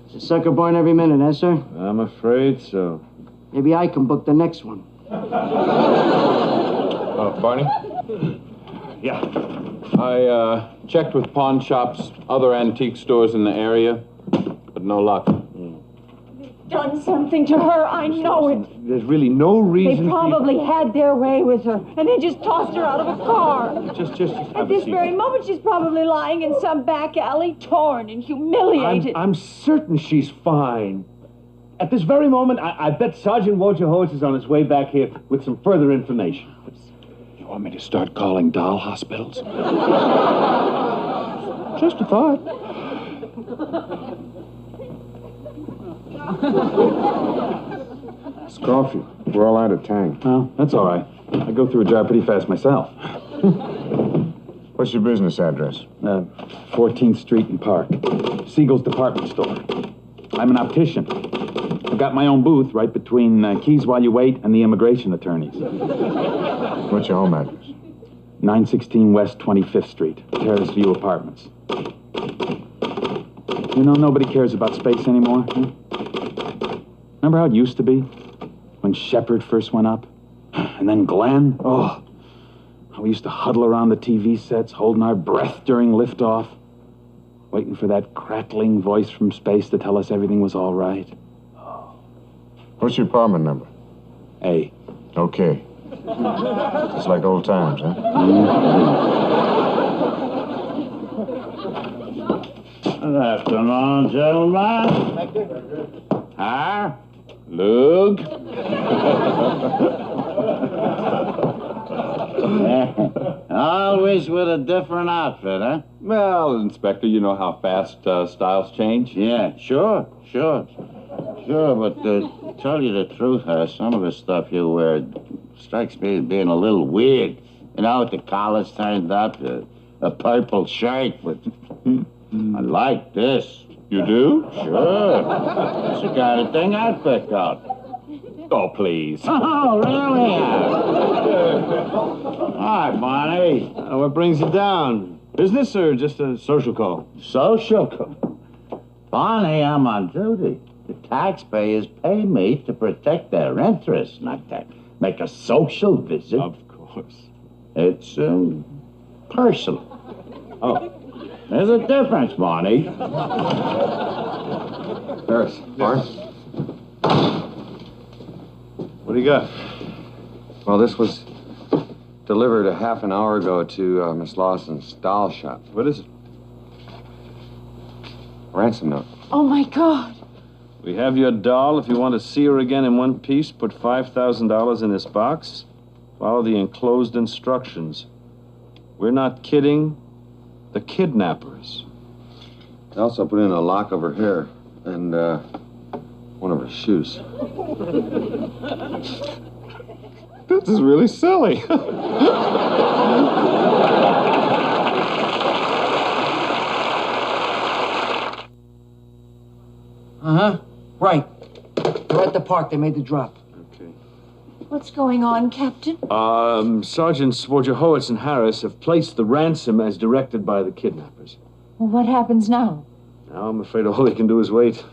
It's a sucker born every minute, eh, sir? I'm afraid so. Maybe I can book the next one. Barney? Yeah. I checked with pawn shops, other antique stores in the area, but no luck. Done something to her, I know it. There's really no reason. They probably had their way with her, and then just tossed her out of a car. Just At this very moment, she's probably lying in some back alley, torn and humiliated. I'm certain she's fine. At this very moment, I bet Sergeant Wojciechowicz is on his way back here with some further information. You want me to start calling doll hospitals? Just a thought. It's coffee. We're all out of tang. Oh, that's all right. I go through a jar pretty fast myself. What's your business address? 14th Street and Park. Siegel's department store. I'm an optician. I've got my own booth right between Keys While You Wait and the immigration attorneys. What's your home address? 916 West 25th Street, Terrace View Apartments. You know, nobody cares about space anymore. Huh? Remember how it used to be? When Shepard first went up? And then Glenn? Oh, how we used to huddle around the TV sets, holding our breath during liftoff, waiting for that crackling voice from space to tell us everything was all right. What's your apartment number? A. Okay. It's like old times, huh? Good afternoon, gentlemen. Huh? Luke? Always with a different outfit, huh? Well, Inspector, you know how fast styles change? Yeah, sure. Sure, but to tell you the truth, some of the stuff you wear strikes me as being a little weird. You know, with the collars turned up, a purple shirt with... I like this. You do? Sure. That's the kind of thing I'd pick out. Oh, please. Oh, really? All right, Barney. What brings you down? Business or just a social call? Social call? Barney, I'm on duty. The taxpayers pay me to protect their interests, not to make a social visit. Of course. It's, personal. Oh. There's a difference, Barney. Harris, Barn? What do you got? Well, this was delivered a half an hour ago to Miss Lawson's doll shop. What is it? Ransom note. Oh, my God. We have your doll. If you want to see her again in one piece, put $5,000 in this box. Follow the enclosed instructions. We're not kidding the kidnappers. I also put in a lock of her hair and one of her shoes. This is really silly. Uh-huh. Right. They're at the park. They made the drop. Okay. What's going on, Captain? Sergeants Wojciechowicz and Harris have placed the ransom as directed by the kidnappers. Well, what happens now? Now I'm afraid all they can do is wait.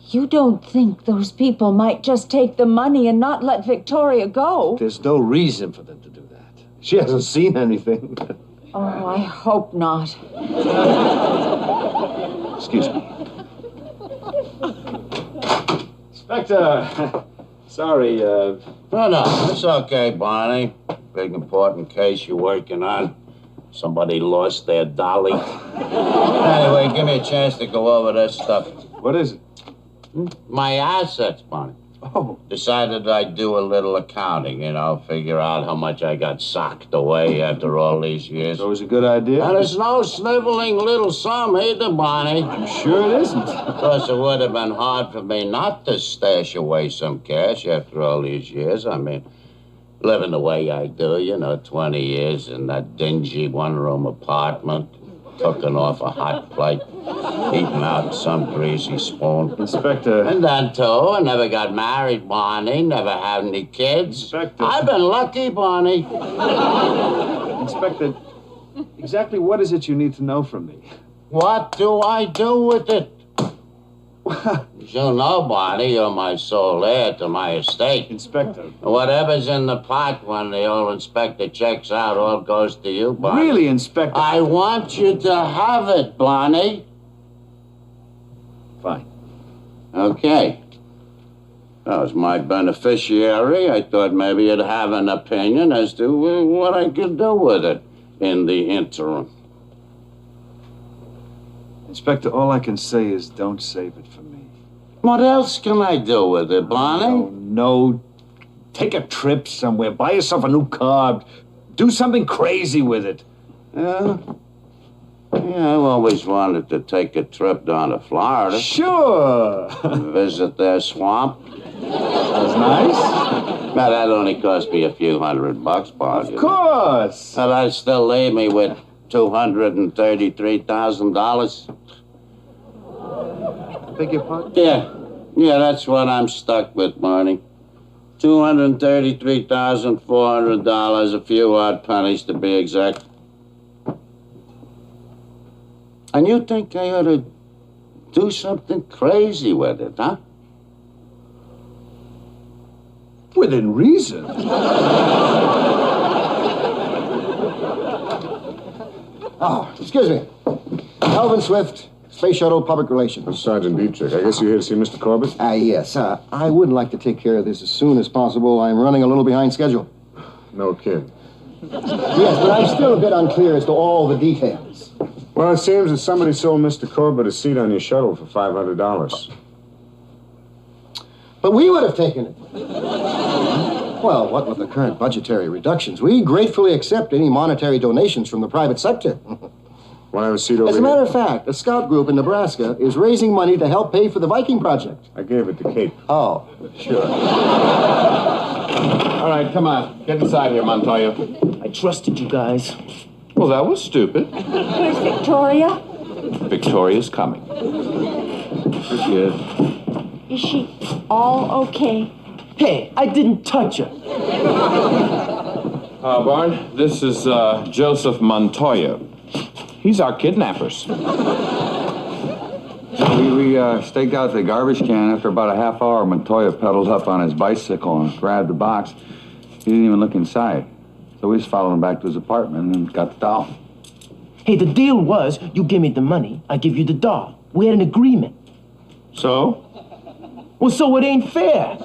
You don't think those people might just take the money and not let Victoria go? There's no reason for them to do that. She hasn't seen anything. Oh, I hope not. Excuse me. Inspector, sorry, No, it's okay, Barney. Big important case you're working on. Somebody lost their dolly. Anyway, give me a chance to go over this stuff. What is it? My assets, Barney. Oh. Decided I'd do a little accounting, figure out how much I got socked away after all these years. So it was a good idea? And it's no sniveling little sum either, Barney. I'm sure it isn't. Of course, it would have been hard for me not to stash away some cash after all these years. I mean, living the way I do, 20 years in that dingy one-room apartment, cooking off a hot plate, eating out some greasy spoon. Inspector. And then, too, I never got married, Barney, never had any kids. Inspector. I've been lucky, Barney. Inspector, exactly what is it you need to know from me? What do I do with it? You know, Barney, you're my sole heir to my estate. Inspector. Whatever's in the pot when the old inspector checks out all goes to you, Barney. Really, Inspector? I want you to have it, Barney. Fine. Okay. As my beneficiary, I thought maybe you'd have an opinion as to what I could do with it in the interim. Inspector, all I can say is don't save it for me. What else can I do with it, Barney? No. Take a trip somewhere. Buy yourself a new car. Do something crazy with it. Yeah? Yeah, I've always wanted to take a trip down to Florida. Sure. Visit their swamp. That's nice. Now, that only cost me a few $100, Barney. Of course. But that'd still leave me with $233,000. Beg your pardon? Yeah, that's what I'm stuck with, Barney. $233,400, a few odd pennies to be exact. And you think I ought to do something crazy with it, huh? Within reason. Oh, excuse me. Alvin Swift, Space Shuttle Public Relations. Sergeant Dietrich, I guess you're here to see Mr. Corbett? Yes. I would like to take care of this as soon as possible. I'm running a little behind schedule. No kid. Yes, but I'm still a bit unclear as to all the details. Well, it seems that somebody sold Mr. Corbett a seat on your shuttle for $500. But we would have taken it. Well, what with the current budgetary reductions, we gratefully accept any monetary donations from the private sector. Want to have a seat over here? As a matter of fact, a scout group in Nebraska is raising money to help pay for the Viking project. I gave it to Kate. Oh, sure. All right, come on. Get inside here, Montoya. I trusted you guys. Well, that was stupid. Where's Victoria? Victoria's coming. Is she all okay? Hey, I didn't touch her. Barn, this is Joseph Montoya. He's our kidnappers. We staked out the garbage can. After about a half hour, Montoya pedaled up on his bicycle and grabbed the box. He didn't even look inside. So we just followed him back to his apartment and got the doll. Hey, the deal was you give me the money, I give you the doll. We had an agreement. So? Well, so it ain't fair.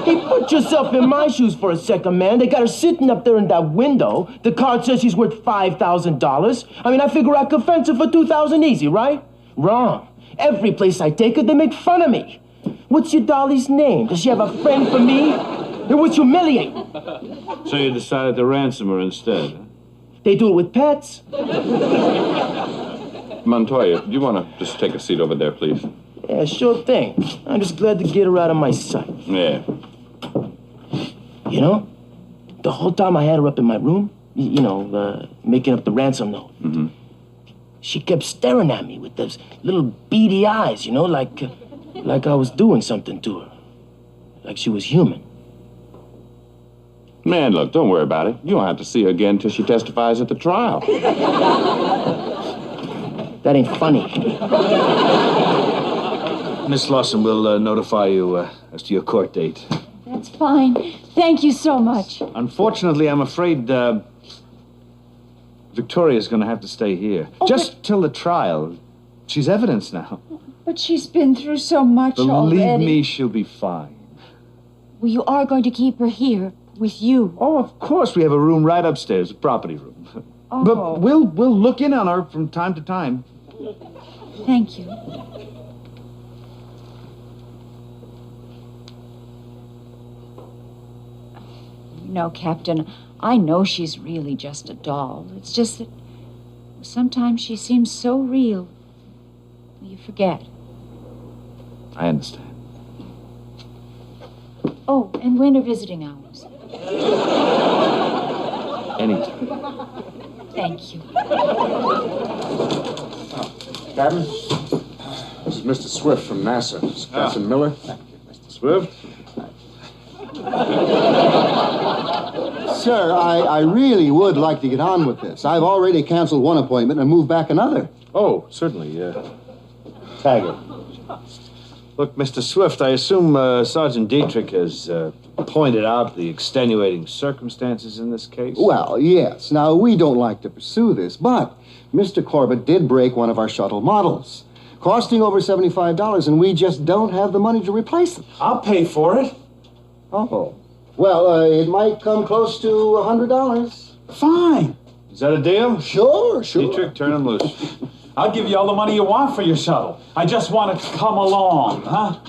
Hey, put yourself in my shoes for a second, man. They got her sitting up there in that window. The card says she's worth $5,000. I mean, I figure I could fence her for $2,000 easy, right? Wrong. Every place I take her, they make fun of me. What's your dolly's name? Does she have a friend for me? It was humiliating. So you decided to ransom her instead? Huh? They do it with pets. Montoya, do you want to just take a seat over there, please? Yeah, sure thing. I'm just glad to get her out of my sight. Yeah. You know, the whole time I had her up in my room, making up the ransom note, she kept staring at me with those little beady eyes, like I was doing something to her. Like she was human. Man, look, don't worry about it. You don't have to see her again until she testifies at the trial. That ain't funny. Miss Lawson will notify you as to your court date. That's fine. Thank you so much. Unfortunately, I'm afraid Victoria's going to have to stay here. Just till the trial. She's evidence now. But she's been through so much already. Believe me, she'll be fine. Well, you are going to keep her here with you. Oh, of course. We have a room right upstairs, a property room. Oh. But we'll look in on her from time to time. Thank you. No, Captain, I know she's really just a doll. It's just that sometimes she seems so real. You forget. I understand. Oh, and when are visiting hours? Anytime. Thank you. Captain, this is Mr. Swift from NASA. This is Captain Miller. Thank you, Mr. Swift. Sir, I really would like to get on with this. I've already canceled one appointment and moved back another. Oh, certainly. Taggart. Look, Mr. Swift, I assume Sergeant Dietrich has pointed out the extenuating circumstances in this case? Well, yes. Now, we don't like to pursue this, but Mr. Corbett did break one of our shuttle models, costing over $75, and we just don't have the money to replace them. I'll pay for it. Oh. Well, it might come close to $100. Fine. Is that a deal? Sure. Dietrich, turn him loose. I'll give you all the money you want for your shuttle. I just want it to come along, huh?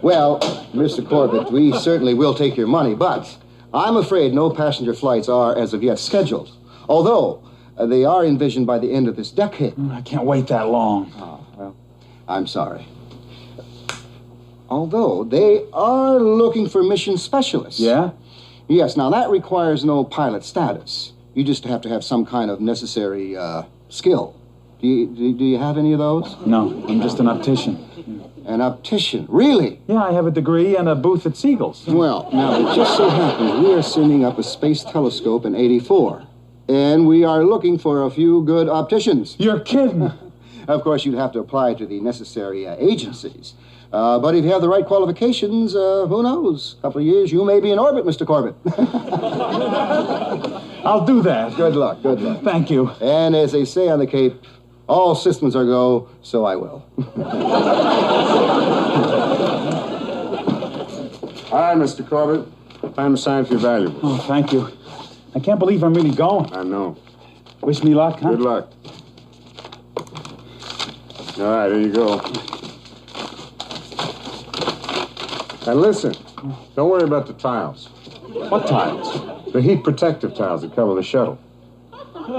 Well, Mr. Corbett, we certainly will take your money, but I'm afraid no passenger flights are, as of yet, scheduled. Although, they are envisioned by the end of this decade. I can't wait that long. Oh, well, I'm sorry. Although, they are looking for mission specialists. Yeah? Yes, now that requires no pilot status. You just have to have some kind of necessary skill. Do you have any of those? No, I'm just an optician. An optician? Really? Yeah, I have a degree and a booth at Siegel's. Well, now, it just so happens we are sending up a space telescope in '84. And we are looking for a few good opticians. You're kidding. Of course, you'd have to apply to the necessary agencies. But if you have the right qualifications, who knows? A couple of years, you may be in orbit, Mr. Corbett. I'll do that. Good luck, good luck. Thank you. And as they say on the Cape, all systems are go, so I will. All right, Mr. Corbett. Time to sign for your valuables. Oh, thank you. I can't believe I'm really going. I know. Wish me luck, huh? Good luck. All right, here you go. And listen, don't worry about the tiles. What tiles? The heat protective tiles that cover the shuttle.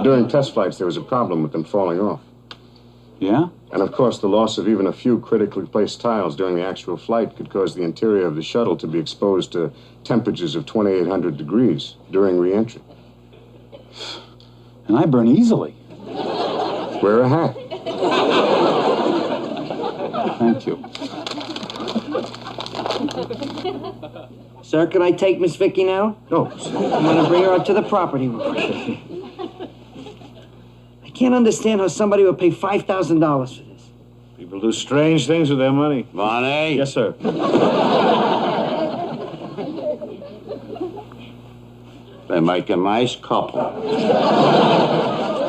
During test flights, there was a problem with them falling off. Yeah? And of course, the loss of even a few critically placed tiles during the actual flight could cause the interior of the shuttle to be exposed to temperatures of 2,800 degrees during re-entry. And I burn easily. Wear a hat. Thank you. Sir, could I take Miss Vicky now? No. I'm gonna bring her up to the property room. I can't understand how somebody would pay $5,000 for this. People do strange things with their money. Barney? Yes, sir. They make a nice couple.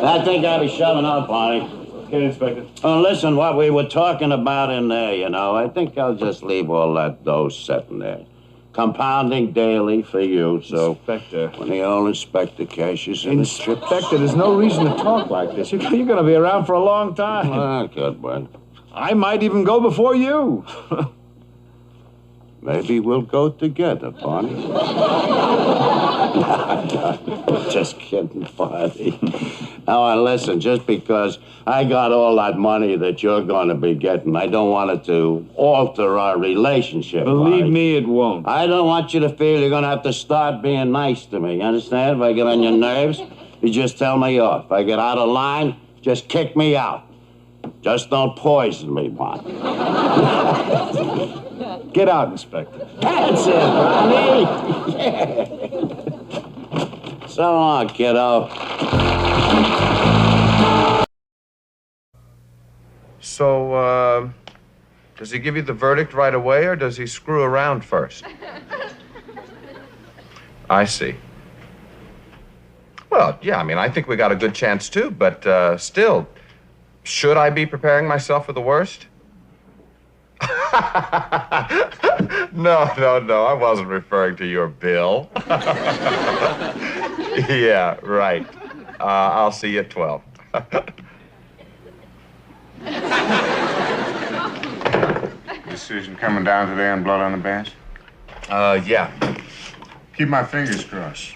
I think I'll be shoving out, Barney. Okay, Inspector. Oh, listen, what we were talking about in there, you know, I think I'll just leave all that dough sitting there. Compounding daily for you, so... Inspector. When the old inspector cashes in the chips... Inspector, there's no reason to talk like this. You're going to be around for a long time. Ah, good one. I might even go before you. Maybe we'll go together, Barney. Just kidding, Barney. Now, listen, just because I got all that money that you're going to be getting, I don't want it to alter our relationship. Believe Barney. me, it won't. I don't want you to feel you're going to have to start being nice to me. You understand? If I get on your nerves, you just tell me off. If I get out of line, just kick me out. Just don't poison me, Barney. Get out, Inspector. That's it, Barney. Yeah. So long, kiddo. So, does he give you the verdict right away, or does he screw around first? I see. Well, yeah, I mean, I think we got a good chance, too, but still, should I be preparing myself for the worst? No, I wasn't referring to your bill. Yeah, right. I'll see you at 12. Decision coming down today on blood on the bench? Yeah. Keep my fingers crossed.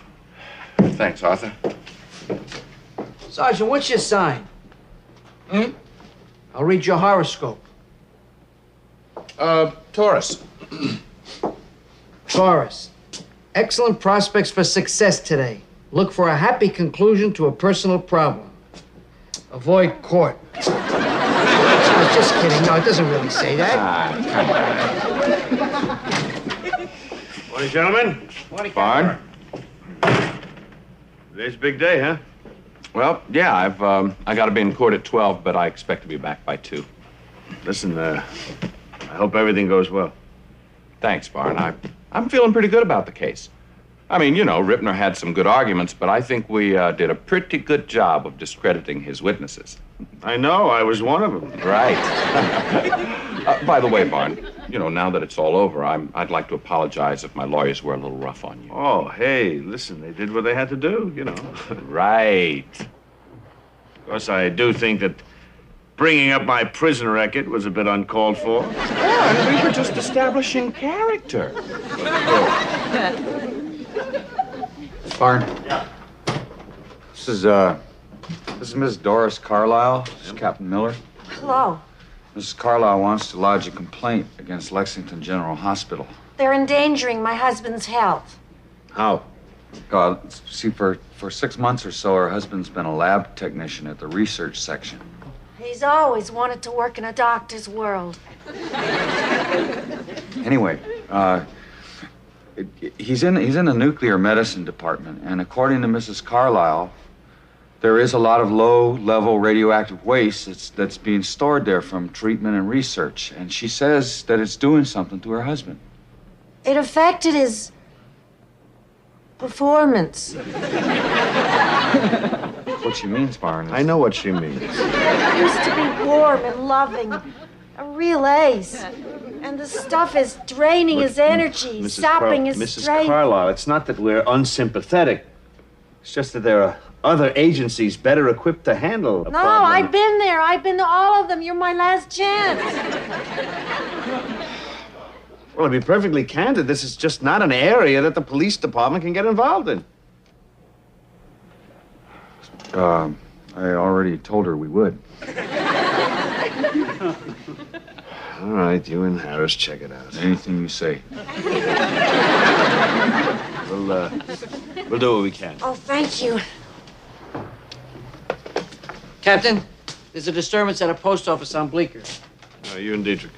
Thanks, Arthur. Sergeant, what's your sign? I'll read your horoscope. Taurus. Taurus. Excellent prospects for success today. Look for a happy conclusion to a personal problem. Avoid court. I was just kidding. No, it doesn't really say that. Morning, gentlemen. Morning, Barn. Today's a big day, huh? Well, yeah, I got to be in court at 12, but I expect to be back by 2. Listen, I hope everything goes well. Thanks, Barn. I'm feeling pretty good about the case. I mean, you know, Ripner had some good arguments, but I think we did a pretty good job of discrediting his witnesses. I know. I was one of them. Right. By the way, Barn, you know, now that it's all over, I'd like to apologize if my lawyers were a little rough on you. Oh, hey, listen, they did what they had to do, you know. Right. Of course, I do think that bringing up my prison record was a bit uncalled for. Yeah, and we were just establishing character. Barn. Yeah. This is Miss Doris Carlisle. This is Captain Miller. Hello. Mrs. Carlisle wants to lodge a complaint against Lexington General Hospital. They're endangering my husband's health. How? See, for 6 months or so, her husband's been a lab technician at the research section. He's always wanted to work in a doctor's world. Anyway, he's in the nuclear medicine department, and according to Mrs. Carlisle, there is a lot of low-level radioactive waste that's being stored there from treatment and research, and she says that it's doing something to her husband. It affected his performance. What she means, Barney. I know what she means. He used to be warm and loving, a real ace. And the stuff is draining his energy, sapping his Mrs. strength. Carlisle, it's not that we're unsympathetic. It's just that there are other agencies better equipped to handle a No, problem. I've been there. I've been to all of them. You're my last chance. Well, to be perfectly candid, this is just not an area that the police department can get involved in. I already told her we would. All right, you and Harris check it out. Anything you say. We'll do what we can. Oh, thank you. Captain, there's a disturbance at a post office on Bleecker. You and Dietrich.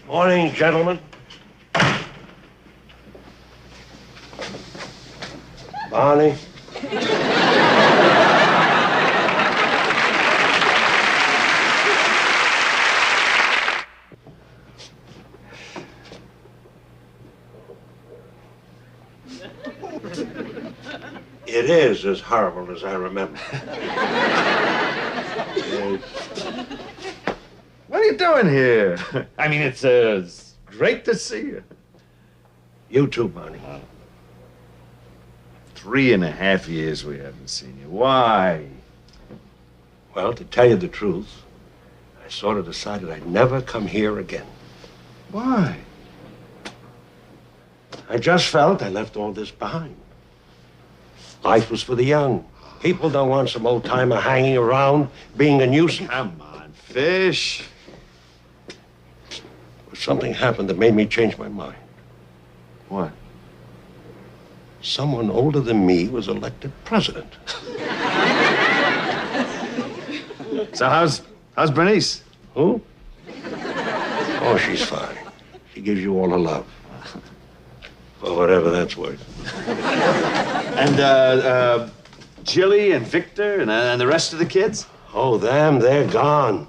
Morning, gentlemen. Barney. It is as horrible as I remember. What are you doing here? I mean, it's great to see you. You too, Barney. 3.5 years we haven't seen you. Why? Well, to tell you the truth, I sort of decided I'd never come here again. Why? I just felt I left all this behind. Life was for the young. People don't want some old-timer hanging around, being a nuisance. Come on, Fish. But something happened that made me change my mind. What? Someone older than me was elected president. So how's Bernice? Who? Oh, she's fine. She gives you all her love. For whatever that's worth. And, Jilly and Victor and the rest of the kids? Oh, them, they're gone.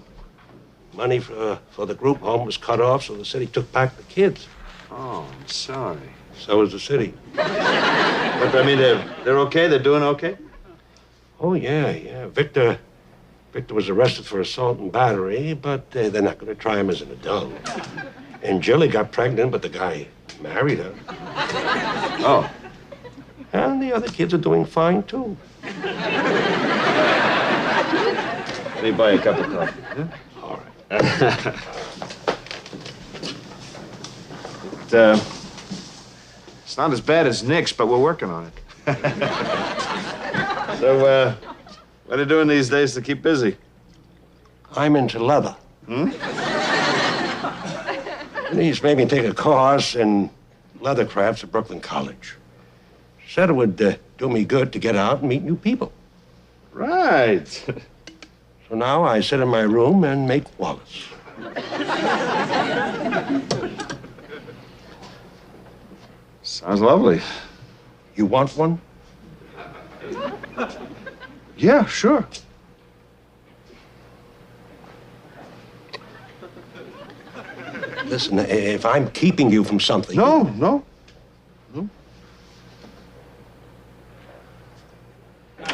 Money for the group home was cut off, so the city took back the kids. Oh, I'm sorry. So is the city. But, I mean, they're okay? They're doing okay? Oh, yeah. Victor was arrested for assault and battery, but they're not going to try him as an adult. And Jilly got pregnant, but the guy married her. Oh. And the other kids are doing fine, too. Let me buy you a cup of coffee. Huh? All right. It's not as bad as Nick's, but we're working on it. So, what are you doing these days to keep busy? I'm into leather. Denise made me take a course in leather crafts at Brooklyn College. Said it would do me good to get out and meet new people. Right. So now I sit in my room and make wallets. Sounds lovely. You want one? Yeah, sure. Listen, if I'm keeping you from something... No.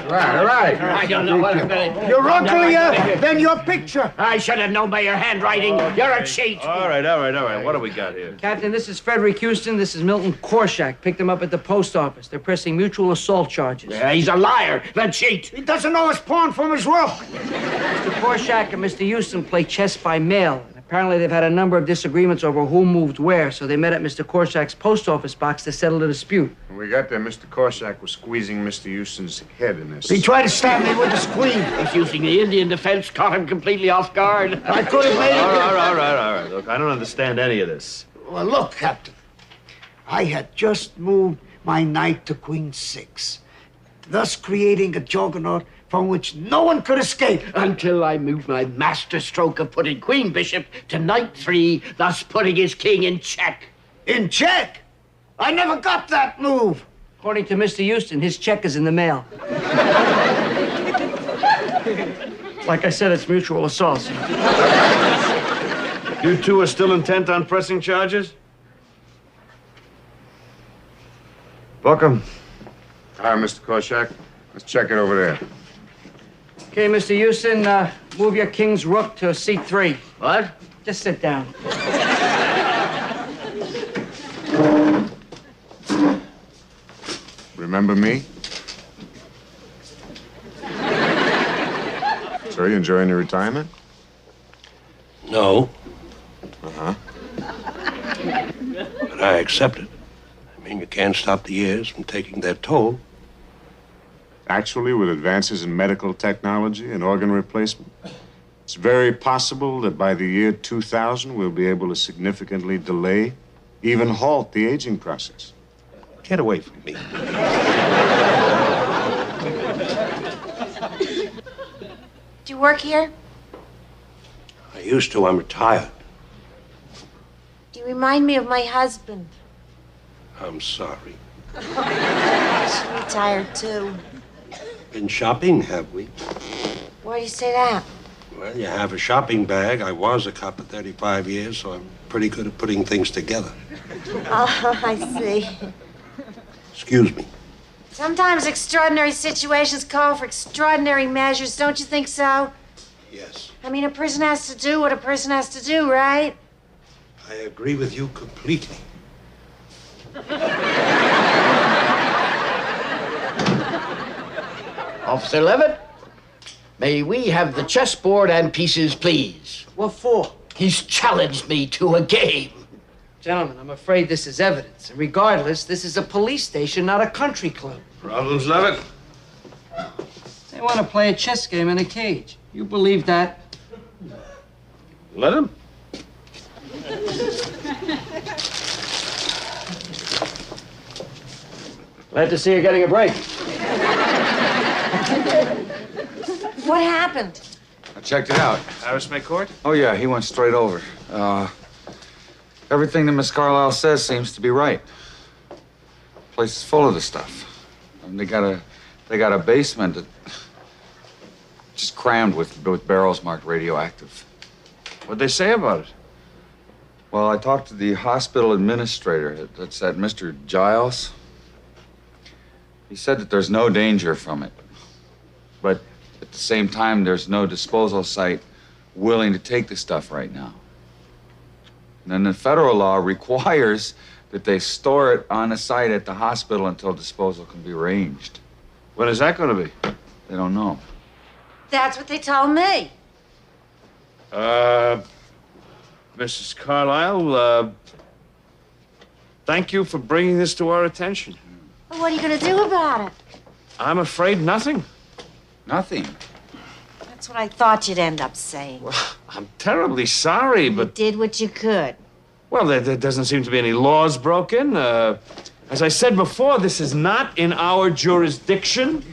All right. I don't know what I'm gonna do. You're uglier than your picture. I should have known by your handwriting. You're a cheat. All right. What do we got here? Captain, this is Frederick Houston. This is Milton Korshak. Picked him up at the post office. They're pressing mutual assault charges. Yeah, he's a liar, the cheat. He doesn't know his pawn from his rook. Mr. Korshak and Mr. Houston play chess by mail. And apparently, they've had a number of disagreements over who moved where, so they met at Mr. Korshak's post office box to settle the dispute. When we got there, Mr. Korshak was squeezing Mr. Houston's head in this. He tried to stab me with the squeeze. He's using the Indian defense, caught him completely off guard. I could have made it. All right. Look, I don't understand any of this. Well, look, Captain. I had just moved my knight to Queen 6, thus creating a juggernaut from which no one could escape. Until I moved my master stroke of putting Queen Bishop to Knight 3, thus putting his king in check. In check? I never got that move. According to Mr. Houston, his check is in the mail. Like I said, it's mutual assault. You two are still intent on pressing charges? Book 'em. All right, Mr. Korshak. Let's check it over there. Okay, Mr. Houston, move your king's rook to seat 3. What? Just sit down. Remember me? So you enjoying your retirement? No, Uh-huh. but I accept it. I mean, you can't stop the years from taking their toll. Actually, with advances in medical technology and organ replacement, it's very possible that by the year 2000, we'll be able to significantly delay, even halt the aging process. Get away from me. Do you work here? I used to. I'm retired. You remind me of my husband. I'm sorry. He's retired, too. Been shopping, have we? Why do you say that? Well, you have a shopping bag. I was a cop for 35 years, so I'm pretty good at putting things together. Oh, I see. Excuse me. Sometimes extraordinary situations call for extraordinary measures, don't you think so? Yes. I mean, a person has to do what a person has to do, right? I agree with you completely. Officer Levitt, may we have the chessboard and pieces, please? What for? He's challenged me to a game. Gentlemen, I'm afraid this is evidence. And regardless, this is a police station, not a country club. Problems, Levitt? They want to play a chess game in a cage. You believe that? Let him. Glad to see you're getting a break. What happened? I checked it out. Harris McCourt? Oh, yeah, he went straight over. Everything that Miss Carlisle says seems to be right. The place is full of the stuff. And they got a basement that just crammed with barrels marked radioactive. What'd they say about it? Well, I talked to the hospital administrator. That's that Mr. Giles. He said that there's no danger from it. But at the same time, there's no disposal site willing to take the stuff right now. And then the federal law requires that they store it on the site at the hospital until disposal can be arranged. When is that going to be? They don't know. That's what they told me. Mrs. Carlyle, thank you for bringing this to our attention. Well, what are you going to do about it? I'm afraid nothing. Nothing? That's what I thought you'd end up saying. Well, I'm terribly sorry, but... You did what you could. Well, there doesn't seem to be any laws broken. As I said before, this is not in our jurisdiction.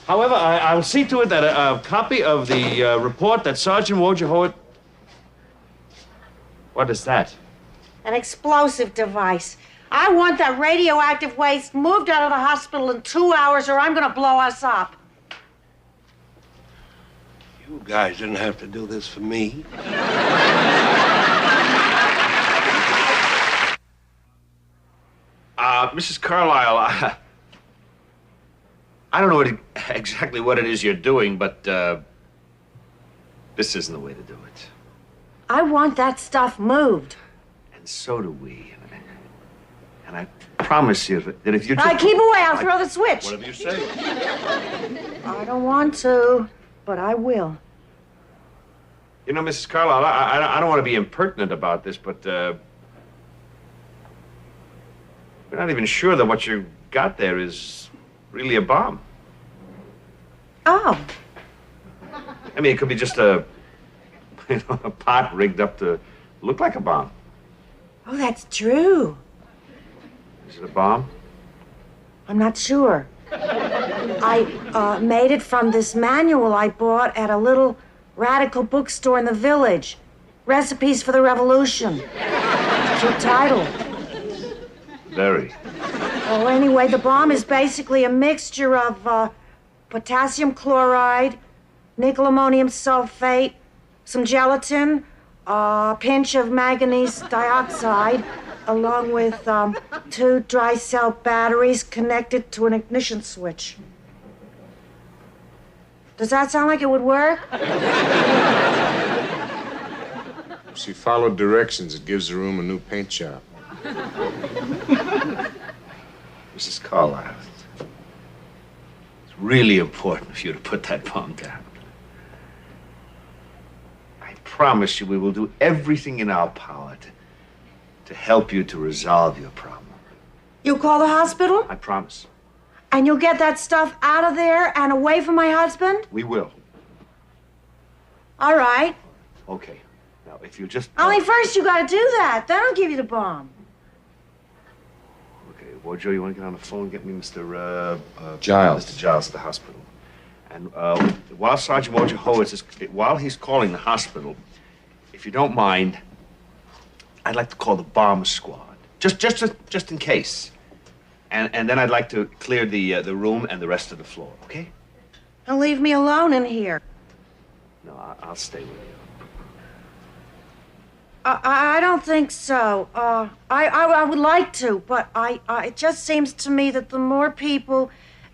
However, I'll see to it that a copy of the report that Sergeant Wojciechowicz... What is that? An explosive device. I want that radioactive waste moved out of the hospital in 2 hours or I'm going to blow us up. You guys didn't have to do this for me. Mrs. Carlyle, I don't know exactly what it is you're doing, but this isn't the way to do it. I want that stuff moved. And so do we. And I promise you that if you All right, keep away. I'll throw the switch. Whatever you say. I don't want to, but I will. You know, Mrs. Carlyle, I don't want to be impertinent about this, but we're not even sure that what you got there is really a bomb. Oh. I mean, it could be just a pot rigged up to look like a bomb. Oh, that's true. Is it a bomb? I'm not sure. I made it from this manual I bought at a little radical bookstore in the village. Recipes for the Revolution. Cute title. Very. Well, anyway, the bomb is basically a mixture of potassium chloride, nickel ammonium sulfate, some gelatin, a pinch of manganese dioxide, along with 2 dry cell batteries connected to an ignition switch. Does that sound like it would work? If she followed directions, it gives the room a new paint job. Mrs. Carlyle, it's really important for you to put that bomb down. I promise you we will do everything in our power to help you to resolve your problem. You call the hospital? I promise. And you'll get that stuff out of there and away from my husband? We will. All right. Okay. Now, if you just... Only first you gotta do that. Then I'll give you the bomb. Okay, Wojo, you want to get on the phone and get me Mr. Giles. Mr. Giles at the hospital. And while Sergeant Wojciechowicz is... While he's calling the hospital, if you don't mind, I'd like to call the bomb squad. Just in case. And then I'd like to clear the room and the rest of the floor, okay? And leave me alone in here. No, I'll stay with you. I don't think so. I would like to, but it just seems to me that the more people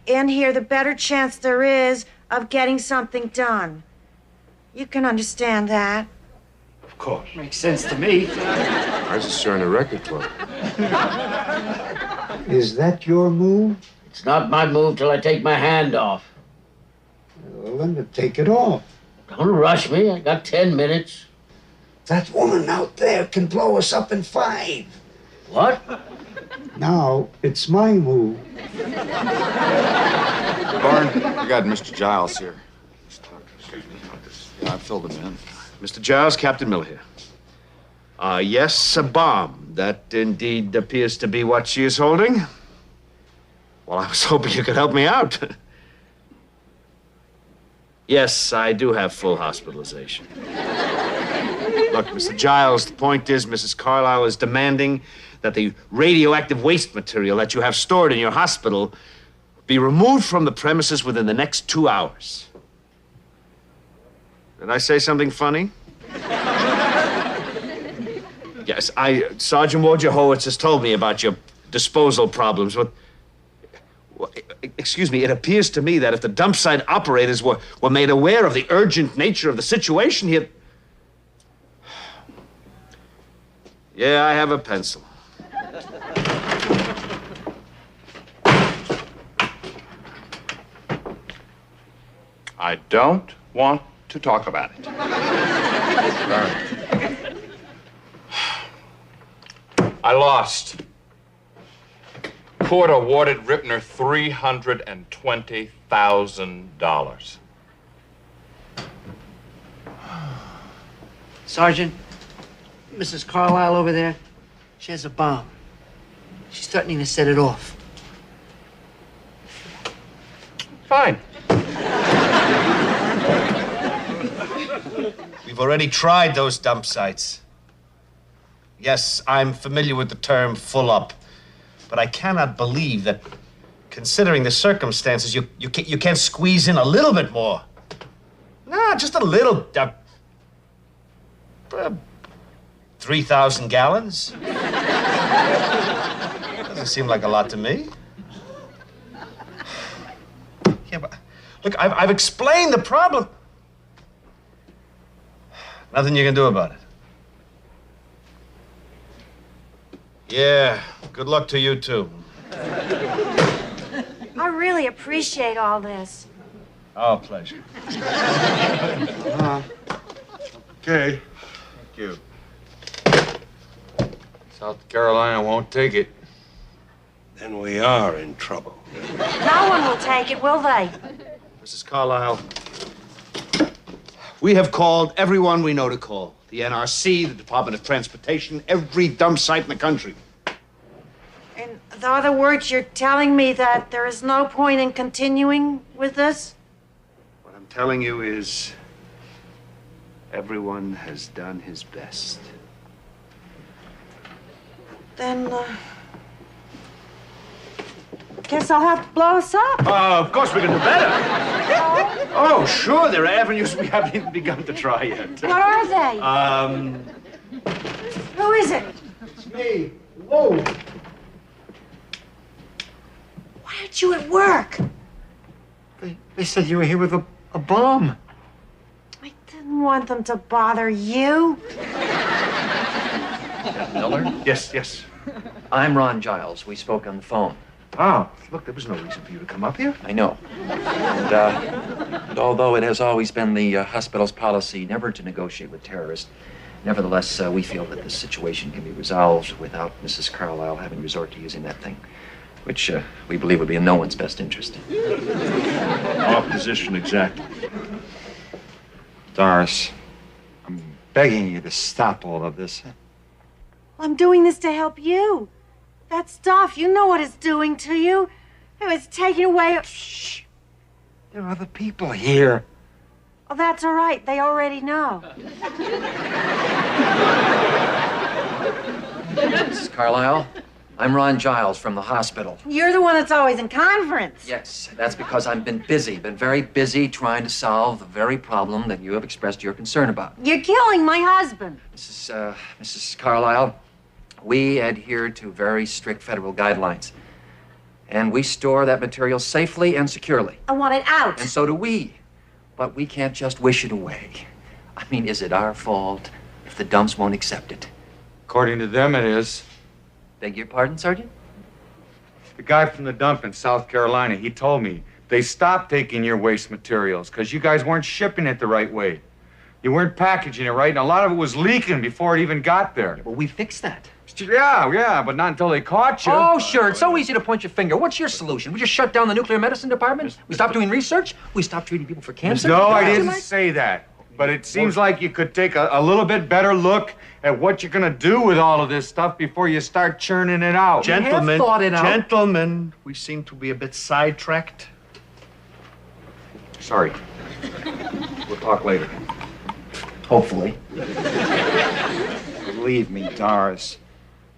in here, the better chance there is of getting something done. You can understand that. Of course. Makes sense to me. I was just trying to record club. Is that your move? It's not my move till I take my hand off. Well, then take it off. Don't rush me. I got 10 minutes. That woman out there can blow us up in 5. What? Now, it's my move. Barn, you got Mr. Giles here. Let's talk. Yeah, I filled him in. Mr. Giles, Captain Miller here. Yes, a bomb. That indeed appears to be what she is holding. Well, I was hoping you could help me out. Yes, I do have full hospitalization. Look, Mr. Giles, the point is Mrs. Carlyle is demanding that the radioactive waste material that you have stored in your hospital be removed from the premises within the next 2 hours. Did I say something funny? Yes, Sergeant Wojciechowicz has told me about your disposal problems. But, excuse me, it appears to me that if the dump site operators were made aware of the urgent nature of the situation here... Yeah, I have a pencil. I don't want to talk about it. I lost. Court awarded Ripner $320,000. Sergeant, Mrs. Carlisle over there, she has a bomb. She's threatening to set it off. Fine. We've already tried those dump sites. Yes, I'm familiar with the term full up, but I cannot believe that, considering the circumstances, you can't squeeze in a little bit more. Nah, just a little. 3,000 gallons? Doesn't seem like a lot to me. Yeah, but look, I've explained the problem. Nothing you can do about it. Yeah, good luck to you, too. I really appreciate all this. Our pleasure. Okay. Thank you. South Carolina won't take it. Then we are in trouble. No one will take it, will they? Mrs. Carlisle, we have called everyone we know to call. The NRC, the Department of Transportation, every dump site in the country. In other words, you're telling me that there is no point in continuing with this? What I'm telling you is everyone has done his best. Then, guess I'll have to blow us up. Of course we can do better. Oh, sure, there are avenues we haven't even begun to try yet. What are they? Who is it? It's me. Whoa. Why aren't you at work? They said you were here with a bomb. I didn't want them to bother you. Miller? Yes. I'm Ron Giles. We spoke on the phone. Oh, look, there was no reason for you to come up here. I know. And although it has always been the hospital's policy never to negotiate with terrorists, nevertheless, we feel that this situation can be resolved without Mrs. Carlisle having resort to using that thing, which we believe would be in no one's best interest. Our position exactly. Doris, I'm begging you to stop all of this. I'm doing this to help you. That stuff, you know what it's doing to you. It's taking away... Shh. There are other people here. Oh, that's all right. They already know. Mrs. Carlisle, I'm Ron Giles from the hospital. You're the one that's always in conference. Yes, that's because I've been very busy trying to solve the very problem that you have expressed your concern about. You're killing my husband. Mrs. Carlisle, we adhere to very strict federal guidelines. And we store that material safely and securely. I want it out. And so do we. But we can't just wish it away. I mean, is it our fault if the dumps won't accept it? According to them, it is. Beg your pardon, Sergeant? The guy from the dump in South Carolina, he told me they stopped taking your waste materials because you guys weren't shipping it the right way. You weren't packaging it right, and a lot of it was leaking before it even got there. Well, we fixed that. Yeah, but not until they caught you. Oh, sure. It's so easy to point your finger. What's your solution? We just shut down the nuclear medicine department? We stop doing research? We stop treating people for cancer? No, I didn't say that. But it seems like you could take a little bit better look at what you're gonna do with all of this stuff before you start churning it out. Gentlemen, we seem to be a bit sidetracked. Sorry. We'll talk later. Hopefully. Believe me, Doris.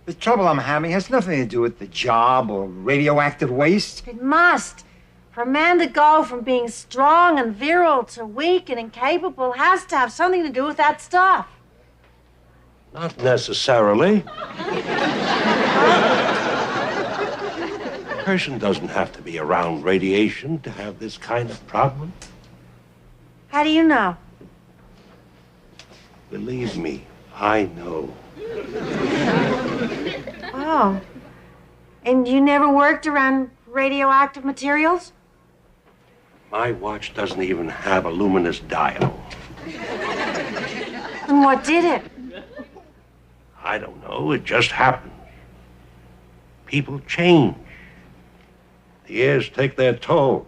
The trouble I'm having has nothing to do with the job or radioactive waste. It must. For a man to go from being strong and virile to weak and incapable has to have something to do with that stuff. Not necessarily. A person doesn't have to be around radiation to have this kind of problem. How do you know? Believe me, I know. Oh. And you never worked around radioactive materials? My watch doesn't even have a luminous dial. And what did it? I don't know. It just happened. People change. The years take their toll.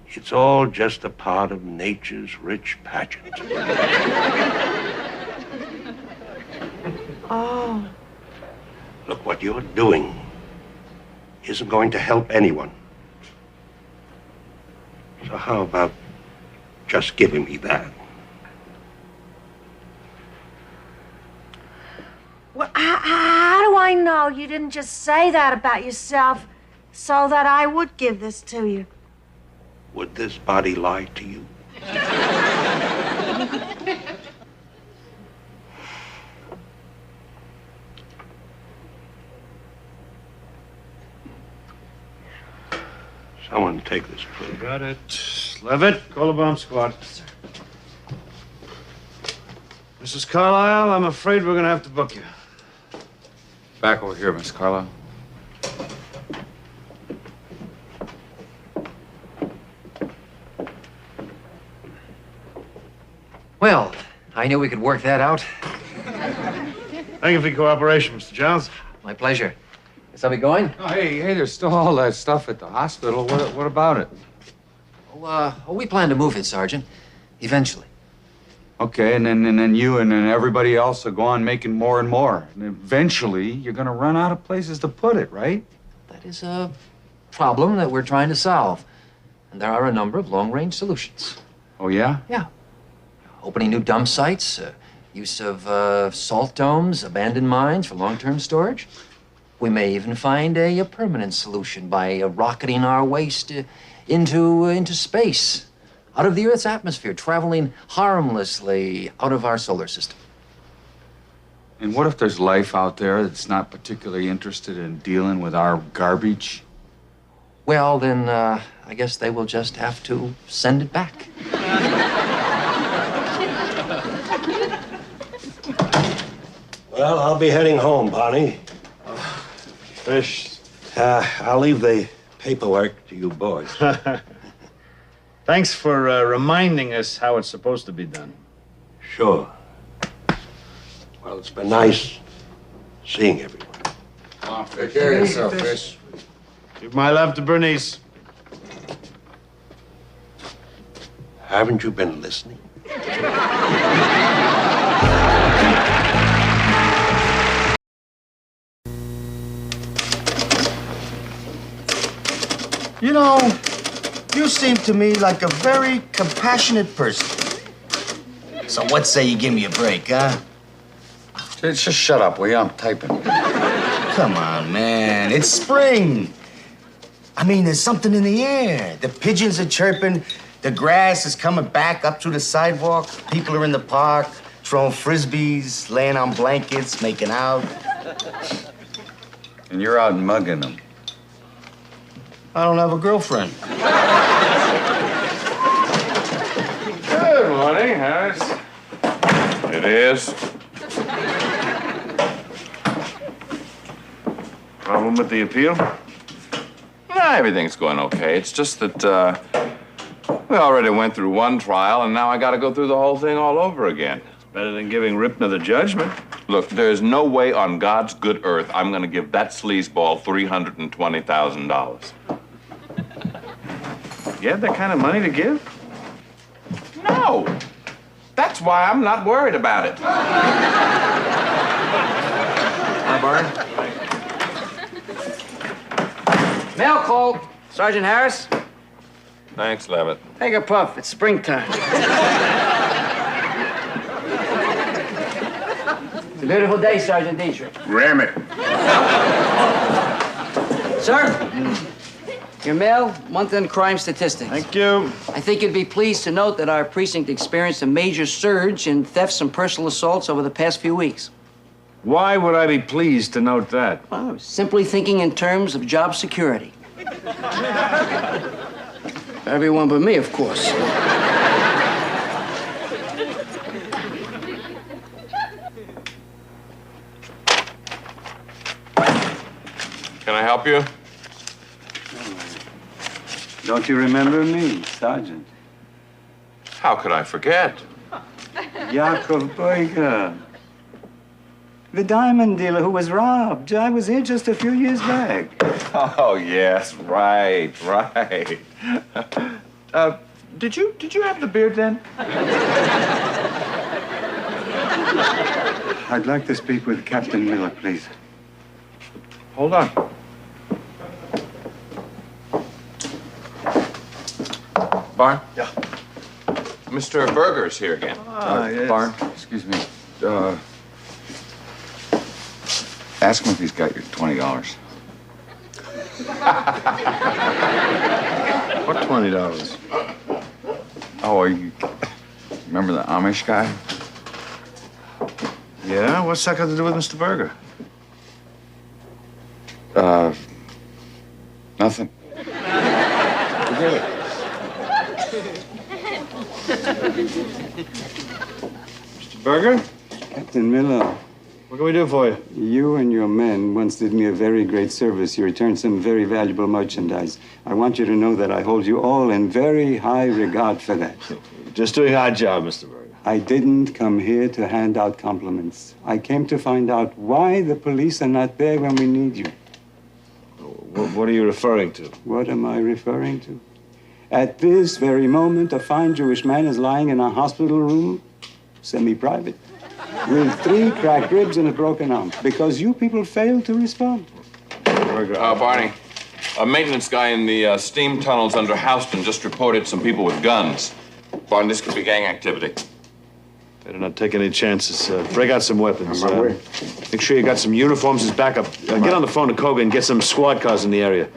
It's all just a part of nature's rich pageant. Oh. Look, what you're doing isn't going to help anyone. So how about just giving me that? Well, how do I know you didn't just say that about yourself so that I would give this to you? Would this body lie to you? Someone take this, please. Got it. Levitt, call the bomb squad. Mrs. Carlisle, I'm afraid we're gonna have to book you. Back over here, Miss Carlisle. Well, I knew we could work that out. Thank you for your cooperation, Mr. Giles. My pleasure. Guess I'll be going? Oh, hey, there's still all that stuff at the hospital. What about it? We plan to move it, Sergeant. Eventually. Okay, and then you and then everybody else will go on making more and more. And eventually, you're gonna run out of places to put it, right? That is a problem that we're trying to solve. And there are a number of long-range solutions. Oh, yeah? Yeah. Opening new dump sites, use of salt domes, abandoned mines for long-term storage. We may even find a permanent solution by rocketing our waste into space, out of the Earth's atmosphere, traveling harmlessly out of our solar system. And what if there's life out there that's not particularly interested in dealing with our garbage? Well, then, I guess they will just have to send it back. Well, I'll be heading home, Barney. Fish. I'll leave the paperwork to you boys. Thanks for reminding us how it's supposed to be done. Sure. Well, it's been nice seeing everyone. Take care of yourself, Fish. Give my love to Bernice. Haven't you been listening? You know, you seem to me like a very compassionate person. So what say you give me a break, huh? Just shut up, will you? I'm typing. Come on, man. It's spring. I mean, there's something in the air. The pigeons are chirping. The grass is coming back up to the sidewalk. People are in the park, throwing frisbees, laying on blankets, making out. And you're out mugging them. I don't have a girlfriend. Good morning, Harris. It is. Problem with the appeal? No, everything's going okay. It's just that we already went through one trial, and now I got to go through the whole thing all over again. It's better than giving Ripner the judgment. Look, there's no way on God's good earth I'm going to give that sleazeball $320,000. You have that kind of money to give? No. That's why I'm not worried about it. Hi, Barney. Mail call. Sergeant Harris. Thanks, Levitt. Take a puff. It's springtime. It's a beautiful day, Sergeant Dietrich. Ram it. Sir, your mail, month-end crime statistics. Thank you. I think you'd be pleased to note that our precinct experienced a major surge in thefts and personal assaults over the past few weeks. Why would I be pleased to note that? Well, I was simply thinking in terms of job security. For everyone but me, of course. Can I help you? Don't you remember me, Sergeant? How could I forget? Yakov Boyga. The diamond dealer who was robbed. I was here just a few years back. Oh, yes, right. Did you have the beard then? I'd like to speak with Captain Miller, please. Hold on. Barn? Yeah. Mr. Berger's here again. Yes. Barn, excuse me. Ask him if he's got your $20. What $20? Oh, you remember the Amish guy? Yeah? What's that got to do with Mr. Berger? Nothing. Forget it. Mr. Berger? Captain Miller. What can we do for you? You and your men once did me a very great service. You returned some very valuable merchandise. I want you to know that I hold you all in very high regard for that. Just doing our job, Mr. Berger. I didn't come here to hand out compliments. I came to find out why the police are not there when we need you. What are you referring to? What am I referring to? At this very moment, a fine Jewish man is lying in a hospital room, semi-private, with 3 cracked ribs and a broken arm, because you people failed to respond. Barney, a maintenance guy in the steam tunnels under Houston just reported some people with guns. Barney, this could be gang activity. Better not take any chances. Break out some weapons. On my way. Make sure you got some uniforms as backup. Get on the phone to Koga and get some squad cars in the area.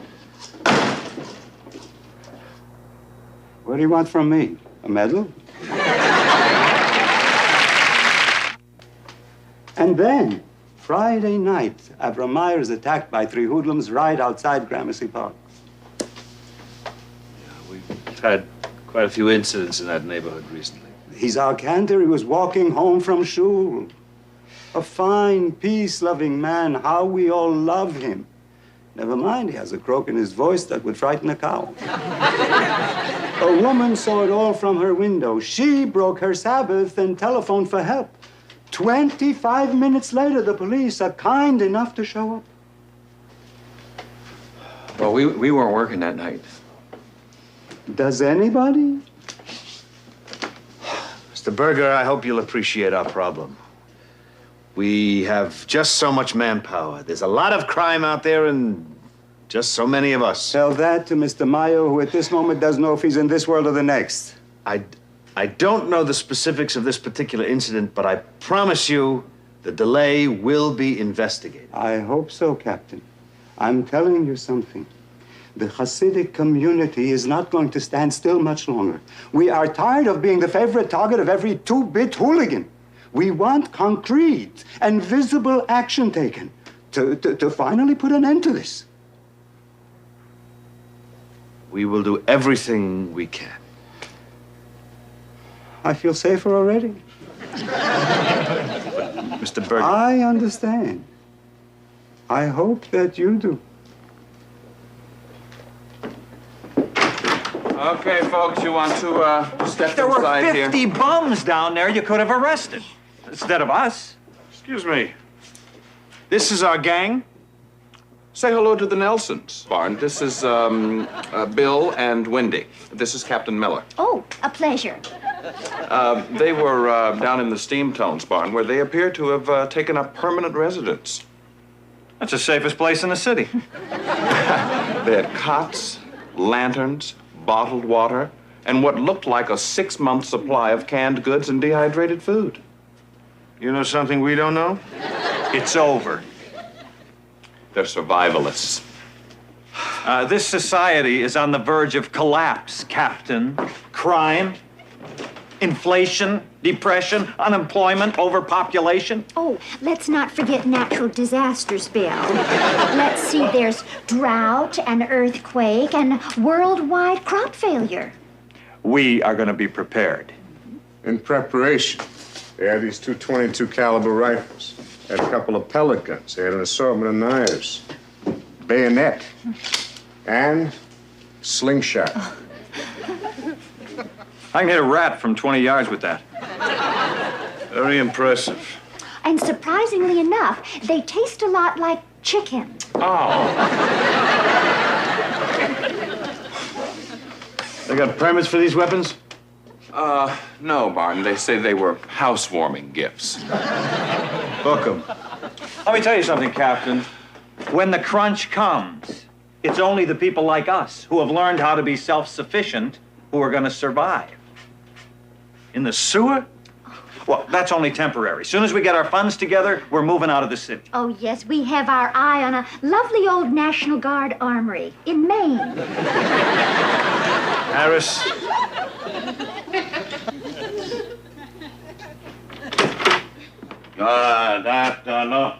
What do you want from me? A medal? And then, Friday night, Avram Meyer is attacked by 3 hoodlums right outside Gramercy Park. We've had quite a few incidents in that neighborhood recently. He's our cantor. He was walking home from shul. A fine, peace-loving man. How we all love him. Never mind, he has a croak in his voice that would frighten a cow. A woman saw it all from her window. She broke her Sabbath and telephoned for help. 25 minutes later, the police are kind enough to show up. Well, we weren't working that night. Does anybody? Mr. Berger, I hope you'll appreciate our problem. We have just so much manpower. There's a lot of crime out there and just so many of us. Tell that to Mr. Mayo, who at this moment doesn't know if he's in this world or the next. I don't know the specifics of this particular incident, but I promise you the delay will be investigated. I hope so, Captain. I'm telling you something. The Hasidic community is not going to stand still much longer. We are tired of being the favorite target of every 2-bit hooligan. We want concrete and visible action taken to finally put an end to this. We will do everything we can. I feel safer already. Mr. Berger. I understand. I hope that you do. Okay, folks, you want to step There were inside here? 50 bums down there you could have arrested instead of us. Excuse me. This is our gang? Say hello to the Nelsons, Barn. This is Bill and Wendy. This is Captain Miller. Oh, a pleasure. They were down in the steam tunnels, Barn, where they appear to have taken up permanent residence. That's the safest place in the city. They had cots, lanterns, bottled water, and what looked like a 6-month supply of canned goods and dehydrated food. You know something we don't know? It's over. They're survivalists. This society is on the verge of collapse, Captain. Crime, inflation, depression, unemployment, overpopulation. Oh, let's not forget natural disasters, Bill. Let's see, there's drought and earthquake and worldwide crop failure. We are going to be prepared. In preparation, they had these 2 22 caliber rifles. They had a couple of pellet guns. They had an assortment of knives. bayonet, and slingshot. I can hit a rat from 20 yards with that. Very impressive. And surprisingly enough, they taste a lot like chicken. They got permits for these weapons? No, Barney. They say they were housewarming gifts. Book 'em. Let me tell you something, Captain. When the crunch comes, it's only the people like us who have learned how to be self-sufficient who are going to survive. In the sewer? Well, that's only temporary. As soon as we get our funds together, we're moving out of the city. Oh, yes, we have our eye on a lovely old National Guard armory in Maine. Harris. Good afternoon.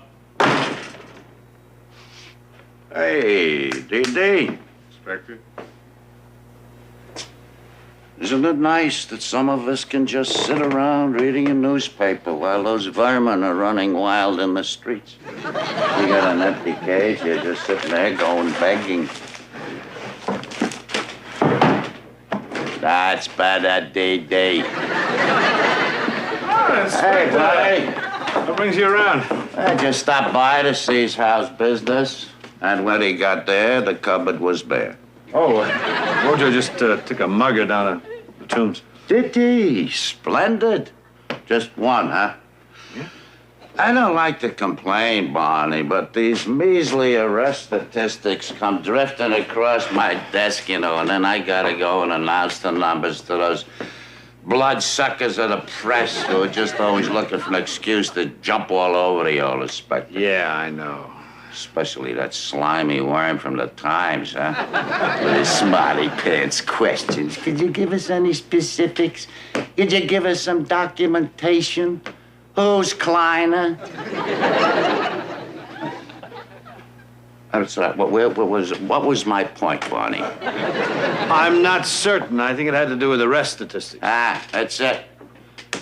Hey, D.D. Inspector. Isn't it nice that some of us can just sit around reading a newspaper while those vermin are running wild in the streets? You got an empty cage, you're just sitting there going begging. That's better, D.D. Hey, buddy. What brings you around? I just stopped by to see his house business. And when he got there, the cupboard was bare. Oh, Rojo just took a mugger down the tombs. Did he? Splendid. Just one, huh? Yeah. I don't like to complain, Barney, but these measly arrest statistics come drifting across my desk, you know, and then I gotta go and announce the numbers to those bloodsuckers of the press who are just always looking for an excuse to jump all over the old inspector. Yeah, I know. Especially that slimy worm from the Times, huh? With his smarty pants questions. Could you give us any specifics? Could you give us some documentation? Who's Kleiner? That's right. What was my point, Barney? I'm not certain. I think it had to do with arrest statistics. Ah, that's it.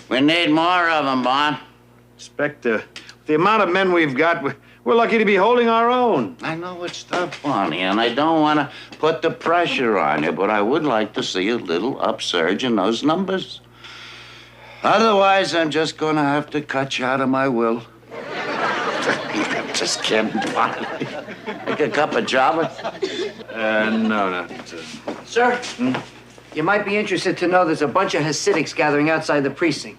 We need more of them, Bon. Inspector, the amount of men we've got, we're lucky to be holding our own. I know it's tough, Barney, and I don't want to put the pressure on you, but I would like to see a little upsurge in those numbers. Otherwise, I'm just going to have to cut you out of my will. Just kidding, Barney. Like a cup of java? No. Sir, you might be interested to know there's a bunch of Hasidics gathering outside the precinct.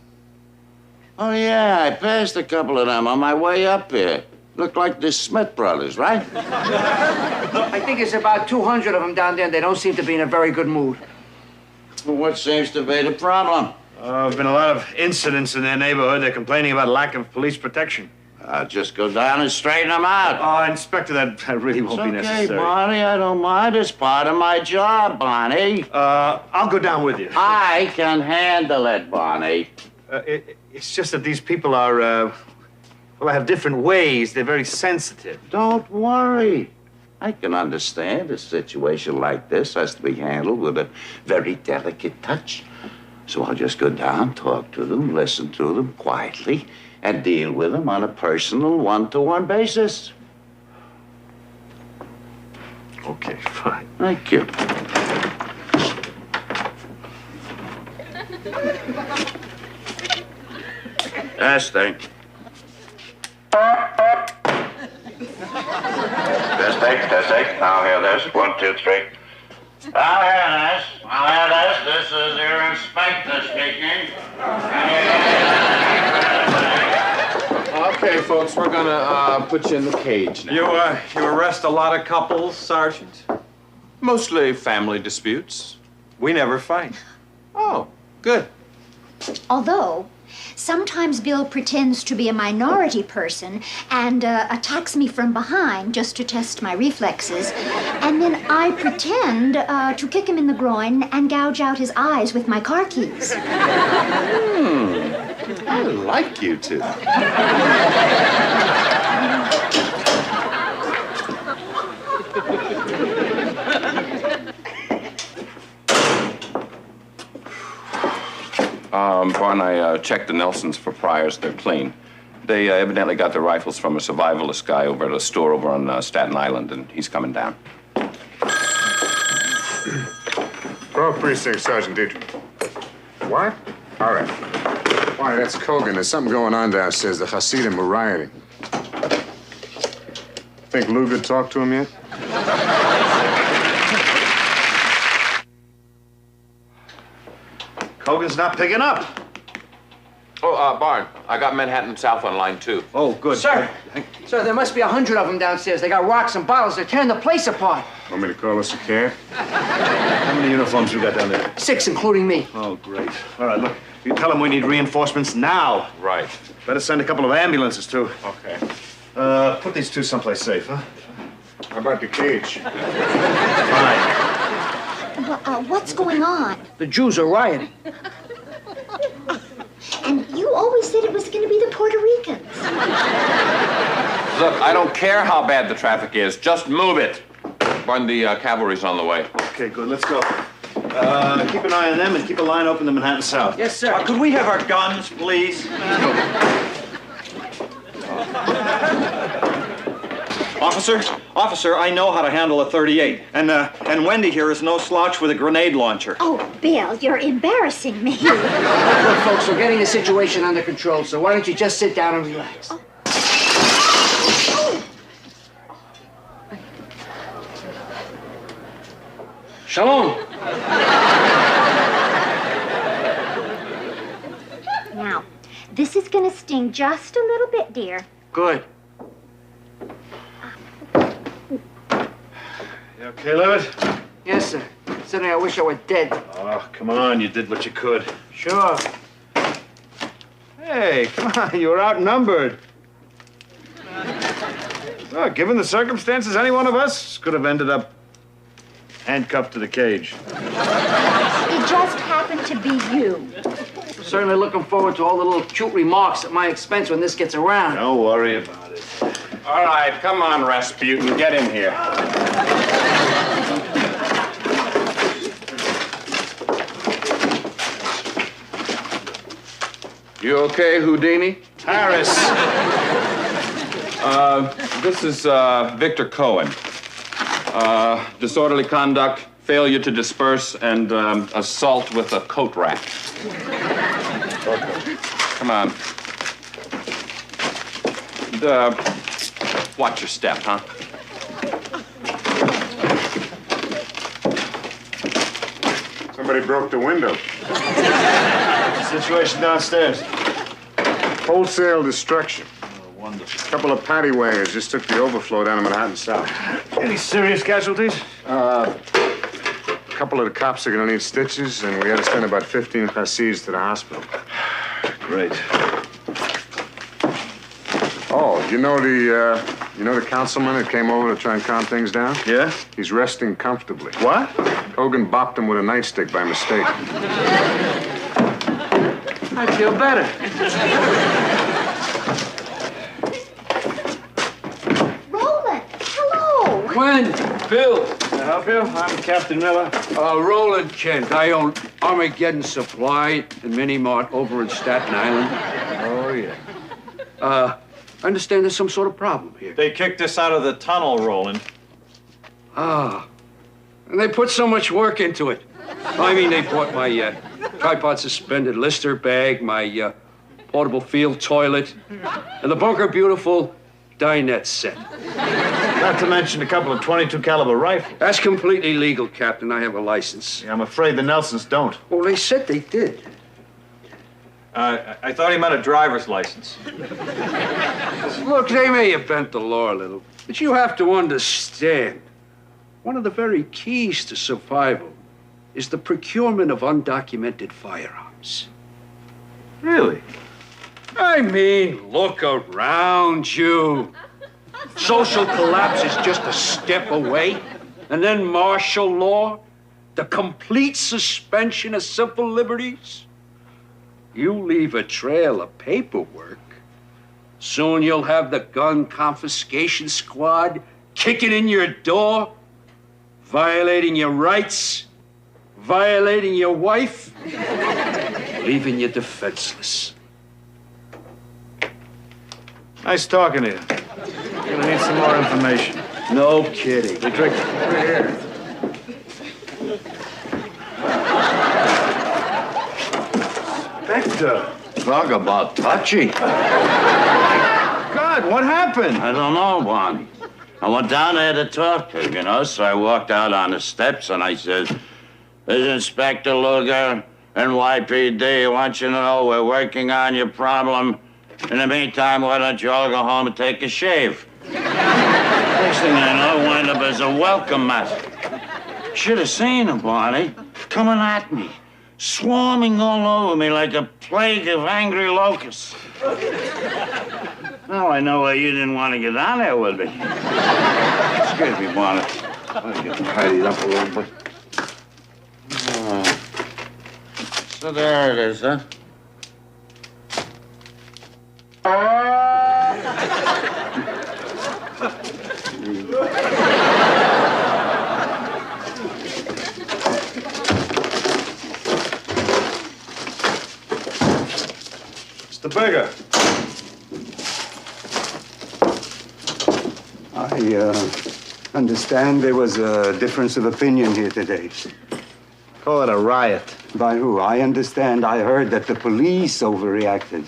Oh, yeah, I passed a couple of them on my way up here. Look like the Smith brothers, right? I think there's about 200 of them down there, and they don't seem to be in a very good mood. Well, what seems to be the problem? There's been a lot of incidents in their neighborhood. They're complaining about lack of police protection. I'll just go down and straighten them out. Oh, Inspector, that really won't be necessary. Okay, Barney, I don't mind. It's part of my job, Barney. I'll go down with you. I can handle it, Barney. It's just that these people are, well, have different ways. They're very sensitive. Don't worry. I can understand a situation like this has to be handled with a very delicate touch. So I'll just go down, talk to them, listen to them quietly, and deal with them on a personal one-to-one basis. Okay, fine. Thank you. Testing. Testing. Now hear this. 1, 2, 3. Now hear this. This is your inspector speaking. Okay, folks, we're gonna put you in the cage now. You arrest a lot of couples, Sergeant? Mostly family disputes. We never fight. Oh, good. Although, sometimes Bill pretends to be a minority person and attacks me from behind just to test my reflexes. And then I pretend to kick him in the groin and gouge out his eyes with my car keys. I like you two. Barn, I checked the Nelsons for priors. They're clean. They evidently got the rifles from a survivalist guy over at a store over on Staten Island, and he's coming down. 12th Precinct, Sergeant Dietrich. What? All right. Why, that's Kogan. There's something going on downstairs. The Hasidim were rioting. Think Luger talked to him yet? Kogan's not picking up. Oh, Barn, I got Manhattan South on line 2. Oh, good. Sir, there must be 100 of them downstairs. They got rocks and bottles. They're tearing the place apart. Want me to call us a cab? How many uniforms we got down there? 6, including me. Oh, great. All right, look, you tell them we need reinforcements now. Right. Better send a couple of ambulances, too. Okay. Put these two someplace safe, huh? How about the cage? Fine. Well, what's going on? The Jews are rioting. And you always said it was going to be the Puerto Ricans. Look, I don't care how bad the traffic is. Just move it. Barn, the cavalry's on the way. Okay, good. Let's go. Keep an eye on them and keep a line open to Manhattan South. Yes, sir. Could we have our guns, please? Officer, I know how to handle a .38. And Wendy here is no slouch with a grenade launcher. Oh, Bill, you're embarrassing me. Look, folks, we're getting the situation under control, so why don't you just sit down and relax? Oh. Shalom. Now, this is going to sting just a little bit, dear. Good. You okay, Levitt? Yes, sir. Suddenly I wish I were dead. Oh, come on. You did what you could. Sure. Hey, come on. You were outnumbered. Well, given the circumstances, any one of us could have ended up handcuffed to the cage. It just happened to be you. Certainly looking forward to all the little cute remarks at my expense when this gets around. Don't worry about it. All right, come on, Rasputin. Get in here. You okay, Houdini? Harris. This is Victor Cohen. Disorderly conduct, failure to disperse, and assault with a coat rack. Come on. And, watch your step, huh? Somebody broke the window. Situation downstairs. Wholesale destruction. Oh, wonderful. A couple of paddy wagons just took the overflow down to Manhattan South. Any serious casualties? A couple of the cops are gonna need stitches, and we had to send about 15 Hassids to the hospital. Great. Oh, you know the councilman that came over to try and calm things down? Yeah? He's resting comfortably. What? Hogan bopped him with a nightstick by mistake. I feel better. Roland, hello. Gwen, Bill. Can I help you? I'm Captain Miller. Roland Kent. I own Armageddon Supply and Mini Mart over in Staten Island. Oh, yeah. I understand there's some sort of problem here. They kicked us out of the tunnel, Roland. Ah. And they put so much work into it. I mean, they bought my tripod suspended Lister bag, my portable field toilet, and the Bunker Beautiful dinette set. Not to mention a couple of .22 caliber rifles. That's completely legal, Captain. I have a license. Yeah, I'm afraid the Nelsons don't. Well, they said they did. I thought he meant a driver's license. Look, they may have bent the law a little, but you have to understand, one of the very keys to survival is the procurement of undocumented firearms. Really? I mean, look around you. Social collapse is just a step away, and then martial law, the complete suspension of civil liberties. You leave a trail of paperwork, soon you'll have the gun confiscation squad kicking in your door, violating your rights, violating your wife, leaving you defenseless. Nice talking to you. You're gonna need some more information. No kidding. They drink over here. Inspector. Talk about touchy. God, what happened? I don't know, Barney. I went down there to talk to him, so I walked out on the steps and I said, "This is Inspector Luger, NYPD. I want you to know we're working on your problem. In the meantime, why don't you all go home and take a shave?" Next thing I know, I wind up as a welcome mat. Should have seen him, Barney, coming at me, swarming all over me like a plague of angry locusts. Now I know why you didn't want to get down there with me. Excuse me, Barney. I'll get tidied up a little bit. So there it is, huh? Mr. Berger. I understand there was a difference of opinion here today. Call it a riot. By who? I understand. I heard that the police overreacted.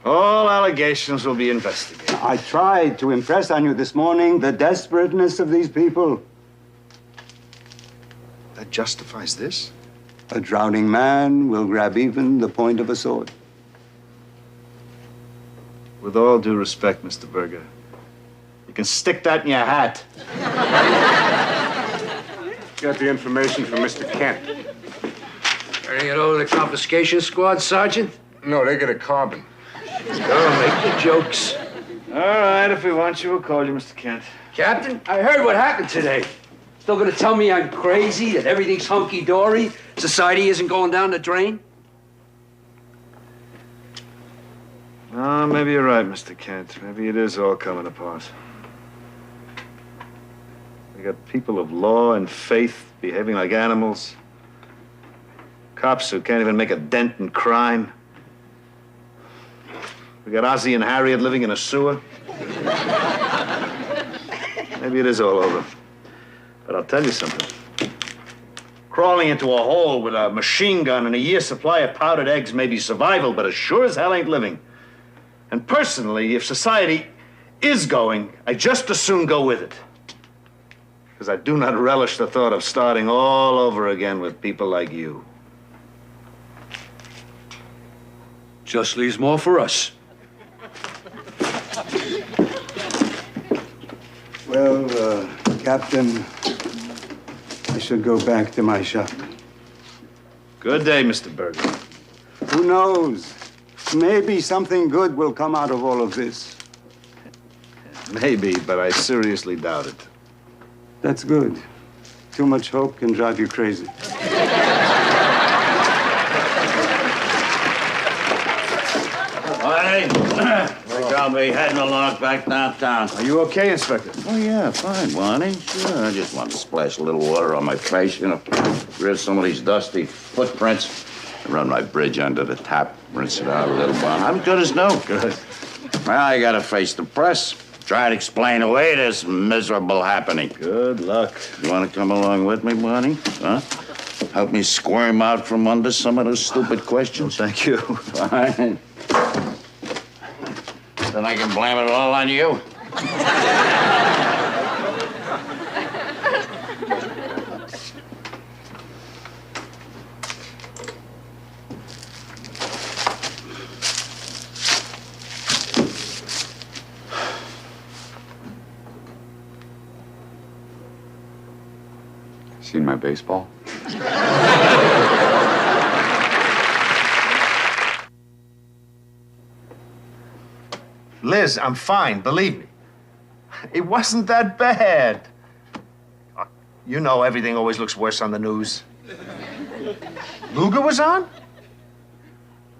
All allegations will be investigated. I tried to impress on you this morning the desperateness of these people. That justifies this? A drowning man will grab even the point of a sword. With all due respect, Mr. Berger, you can stick that in your hat. Got the information from Mr. Kent. Turning it over to the confiscation squad, Sergeant? No, they get a carbon. Don't make the jokes. All right, if we want you, we'll call you Mr. Kent. Captain, I heard what happened today. Still gonna tell me I'm crazy, that everything's hunky-dory, society isn't going down the drain? Oh, maybe you're right, Mr. Kent. Maybe it is all coming apart. We got people of law and faith behaving like animals. Cops who can't even make a dent in crime. We got Ozzie and Harriet living in a sewer. Maybe it is all over. But I'll tell you something. Crawling into a hole with a machine gun and a year's supply of powdered eggs may be survival, but as sure as hell ain't living. And personally, if society is going, I just as soon go with it. Because I do not relish the thought of starting all over again with people like you. Just leaves more for us. Well, Captain, I should go back to my shop. Good day, Mr. Berger. Who knows? Maybe something good will come out of all of this. Maybe, but I seriously doubt it. That's good. Too much hope can drive you crazy. Hey, think I'll be heading along back downtown. Are you okay, Inspector? Oh, yeah, fine, Barney. Sure, I just want to splash a little water on my face, rid some of these dusty footprints. Run my bridge under the tap, rinse it out a little, Barney. I'm good as new. Good. Well, I gotta face the press. Try to explain away this miserable happening. Good luck. You want to come along with me, Barney? Huh? Help me squirm out from under some of those stupid questions? Thank you. Fine. Then I can blame it all on you. Seen my baseball? Liz, I'm fine, believe me. It wasn't that bad. You know everything always looks worse on the news. Luger was on?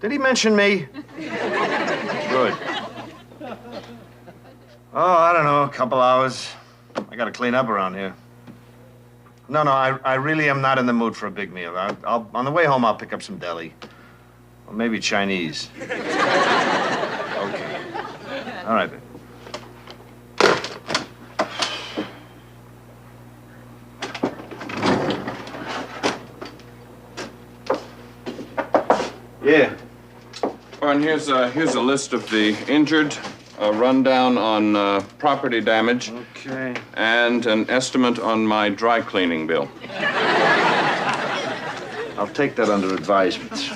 Did he mention me? Good. Oh, I don't know, a couple hours. I gotta clean up around here. No, I really am not in the mood for a big meal. On the way home, I'll pick up some deli. Or maybe Chinese. Okay. All right, then. Yeah. Barn, here's a list of the injured, a rundown on property damage. Okay. And an estimate on my dry cleaning bill. I'll take that under advisement.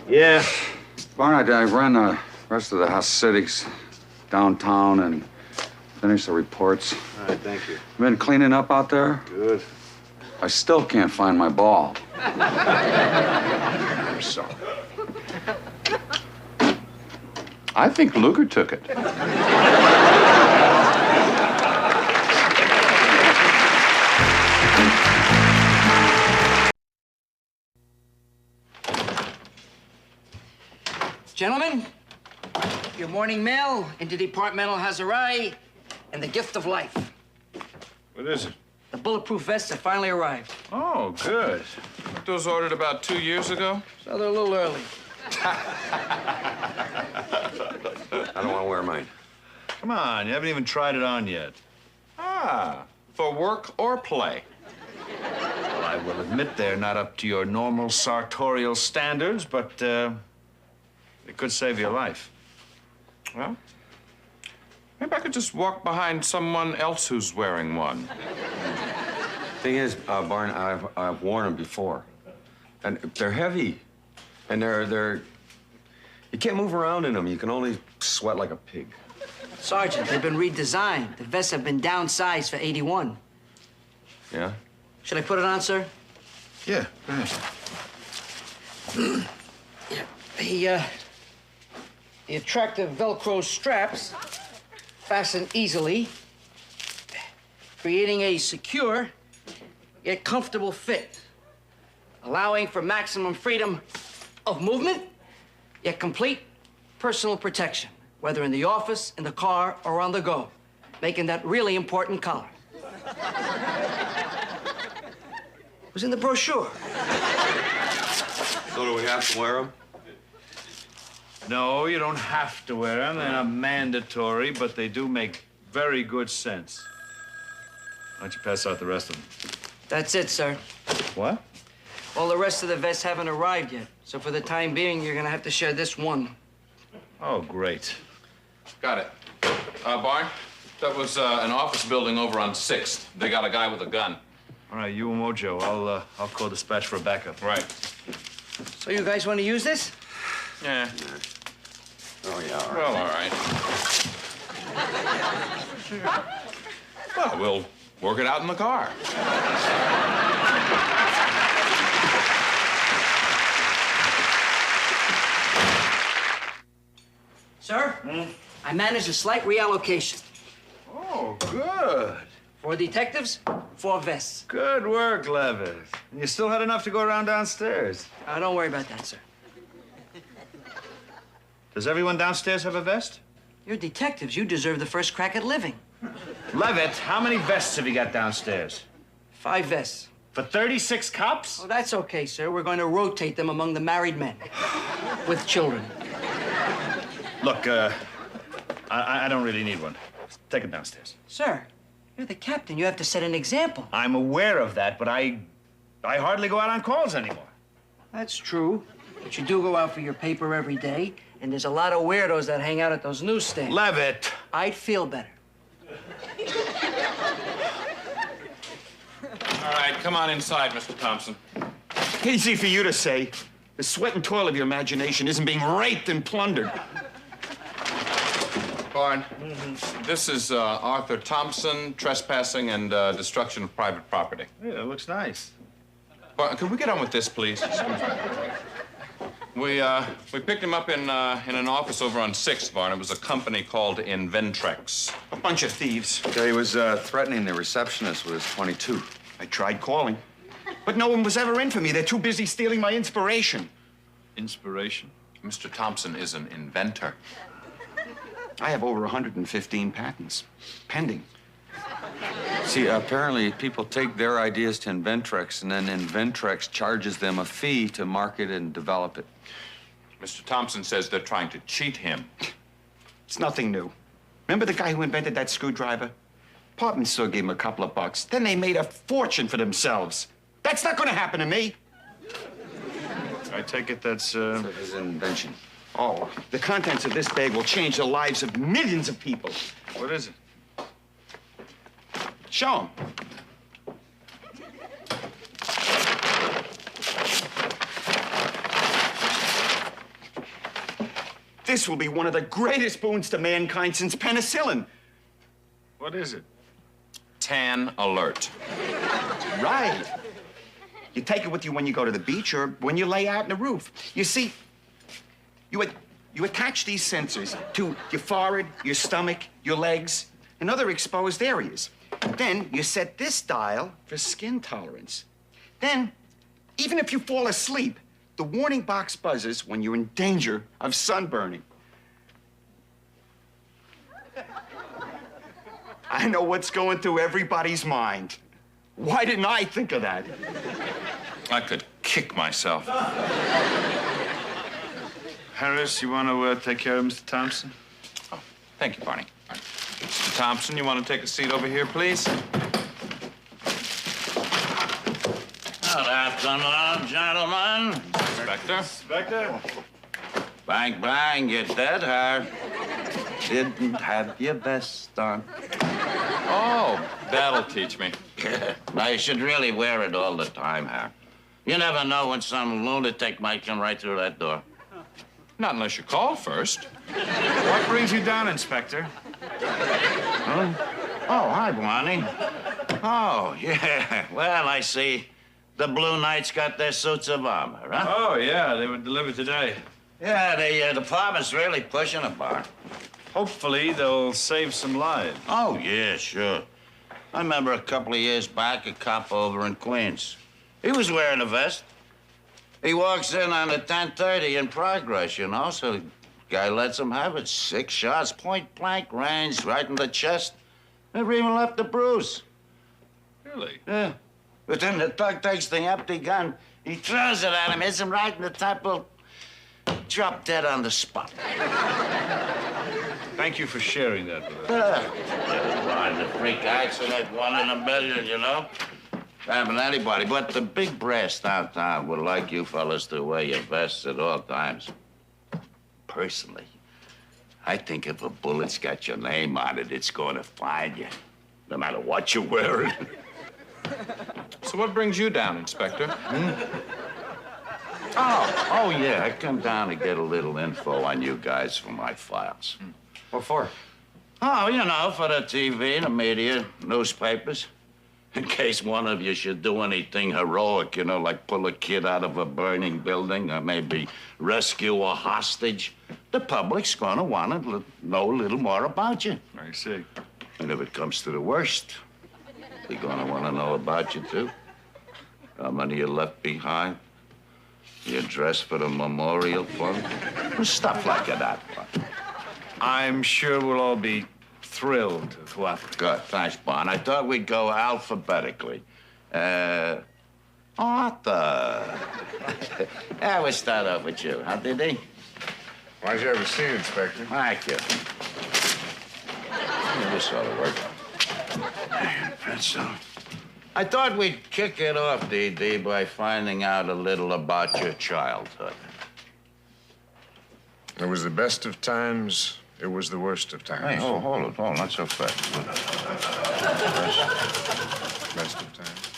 Yeah. Barney, I ran the rest of the Hasidics downtown and finished the reports. All right, thank you. Been cleaning up out there? Good. I still can't find my ball. I'm sorry. I think Luger took it. Gentlemen, your morning mail, interdepartmental has arrived, and the gift of life. What is it? The bulletproof vests have finally arrived. Oh, good. Weren't those ordered about 2 years ago? So they're a little early. I don't want to wear mine. Come on, you haven't even tried it on yet. Ah, for work or play? Well, I will admit they're not up to your normal sartorial standards, but it could save your life. Well, maybe I could just walk behind someone else who's wearing one. Thing is, Barn, I've worn them before, and they're heavy, and they're you can't move around in them. You can only sweat like a pig. Sergeant, they've been redesigned. The vests have been downsized for 81. Yeah. Should I put it on, sir? Yeah, go ahead. The attractive Velcro straps fasten easily, creating a secure yet comfortable fit, allowing for maximum freedom of movement, yet complete personal protection, whether in the office, in the car, or on the go, making that really important collar. It was in the brochure. So do we have to wear them? No, you don't have to wear them. They're not mandatory, but they do make very good sense. Why don't you pass out the rest of them? That's it, sir. What? All the rest of the vests haven't arrived yet, so for the time being, you're gonna have to share this one. Oh, great. Got it. Barn, that was an office building over on 6th. They got a guy with a gun. All right, you and Mojo. I'll call dispatch for a backup. Right. So you guys want to use this? Yeah. Oh, yeah, all right. Well, all right. Well, we'll work it out in the car. Sir, I managed a slight reallocation. Oh, good. 4 detectives, 4 vests. Good work, Levitt. And you still had enough to go around downstairs. Don't worry about that, sir. Does everyone downstairs have a vest? You're detectives. You deserve the first crack at living. Levitt, how many vests have you got downstairs? 5 vests. For 36 cops? Oh, that's okay, sir. We're going to rotate them among the married men with children. Look, I don't really need one. Take it downstairs. Sir, you're the captain. You have to set an example. I'm aware of that, but I hardly go out on calls anymore. That's true. But you do go out for your paper every day, and there's a lot of weirdos that hang out at those newsstands. Levitt! I'd feel better. All right, come on inside, Mr. Thompson. Easy for you to say. The sweat and toil of your imagination isn't being raped and plundered. Barn, this is Arthur Thompson, trespassing and destruction of private property. Yeah, it looks nice. Barn, can we get on with this, please? We picked him up in an office over on 6th, Barn. It was a company called Inventrex. A bunch of thieves. Yeah, he was threatening the receptionist with his .22. I tried calling, but no one was ever in for me. They're too busy stealing my inspiration. Inspiration? Mr. Thompson is an inventor. I have over 115 patents pending. See, apparently people take their ideas to Inventrex, and then Inventrex charges them a fee to market and develop it. Mr. Thompson says they're trying to cheat him. It's nothing new. Remember the guy who invented that screwdriver? Department store gave him a couple of bucks. Then they made a fortune for themselves. That's not going to happen to me. I take it that's, his invention. Oh, the contents of this bag will change the lives of millions of people. What is it? Show 'em. This will be one of the greatest boons to mankind since penicillin. What is it? Tan alert. Right. You take it with you when you go to the beach or when you lay out in the roof. You see, you attach these sensors to your forehead, your stomach, your legs, and other exposed areas. Then you set this dial for skin tolerance. Then, even if you fall asleep, the warning box buzzes when you're in danger of sunburning. I know what's going through everybody's mind. Why didn't I think of that? I could kick myself. Harris, you want to take care of Mr. Thompson? Oh, thank you, Barney. Mr. Thompson, you want to take a seat over here, please? Good afternoon, gentlemen. Inspector? Inspector? Bang, bang, you dead, huh? Didn't have your vest on. Oh, that'll teach me. Now, you should really wear it all the time, huh? You never know when some lunatic might come right through that door. Not unless you call first. What brings you down, Inspector? Huh? Oh, hi, Barney. Oh, yeah. Well, I see the Blue Knights got their suits of armor, huh? Oh, yeah, they were delivered today. Yeah, the department's really pushing a bar. Hopefully, they'll save some lives. Oh, yeah, sure. I remember a couple of years back, a cop over in Queens. He was wearing a vest. He walks in on a 10:30 in progress, you know, so the guy lets him have it. 6 shots, point blank range, right in the chest. Never even left a bruise. Really? Yeah. But then the thug takes the empty gun, he throws it at him, hits him right in the temple, drop dead on the spot. Thank you for sharing that with us. A freak accident, 1 in a million, you know? Happen to anybody, but the big brass downtown would like you fellas to wear your vests at all times. Personally, I think if a bullet's got your name on it, it's going to find you, no matter what you're wearing. So what brings you down, Inspector? Oh, yeah, I come down to get a little info on you guys for my files. What for? Oh, you know, for the TV, the media, newspapers. In case one of you should do anything heroic, you know, like pull a kid out of a burning building or maybe rescue a hostage, the public's gonna want to know a little more about you. I see. And if it comes to the worst, they're gonna want to know about you, too. How many you left behind? The address for the memorial fund? Stuff like that. I'm sure we'll all be thrilled to cooperate. Good, thanks, Bon. I thought we'd go alphabetically. Arthur. Yeah, we'll start off with you, huh, Diddy? Why'd you have a seat, Inspector? Thank you. This ought to work. Pencil. I thought we'd kick it off, D.D., by finding out a little about your childhood. It was the best of times. It was the worst of times. Hey, hold it, not so fast. Best of times.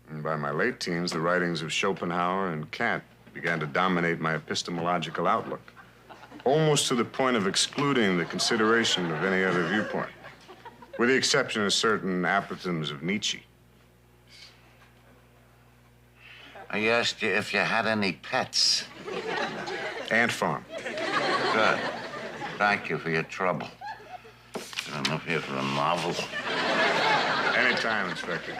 And by my late teens, the writings of Schopenhauer and Kant began to dominate my epistemological outlook, almost to the point of excluding the consideration of any other viewpoint, with the exception of certain apothegms of Nietzsche. I asked you if you had any pets. Ant farm. Good. Thank you for your trouble. I'm up here for a novel. Anytime, Inspector.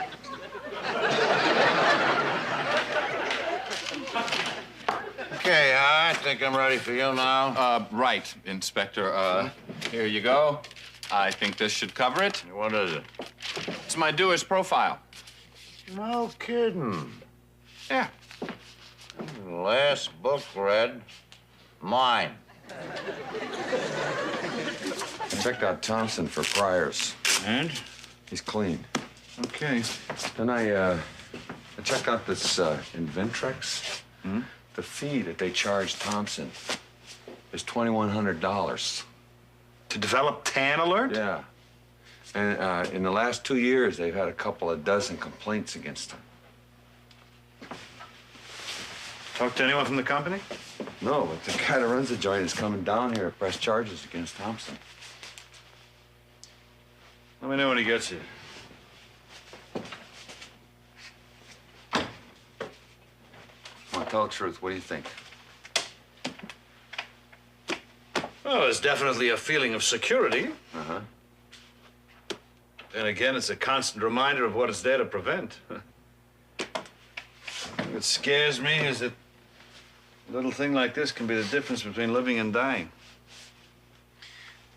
Okay, I think I'm ready for you now. Right, Inspector. Here you go. I think this should cover it. What is it? It's my doer's profile. No kidding. Yeah. Last book read, mine. checked out Thompson for priors. And? He's clean. Okay. Then I checked out this Inventrex. Hmm? The fee that they charged Thompson is $2,100. To develop Tan Alert? Yeah. And in the last 2 years, they've had a couple of dozen complaints against him. Talk to anyone from the company? No, but the guy that runs the joint is coming down here to press charges against Thompson. Let me know when he gets here. Well, tell the truth. What do you think? Well, there's definitely a feeling of security. Uh-huh. Then again, it's a constant reminder of what it's there to prevent. What scares me is that a little thing like this can be the difference between living and dying.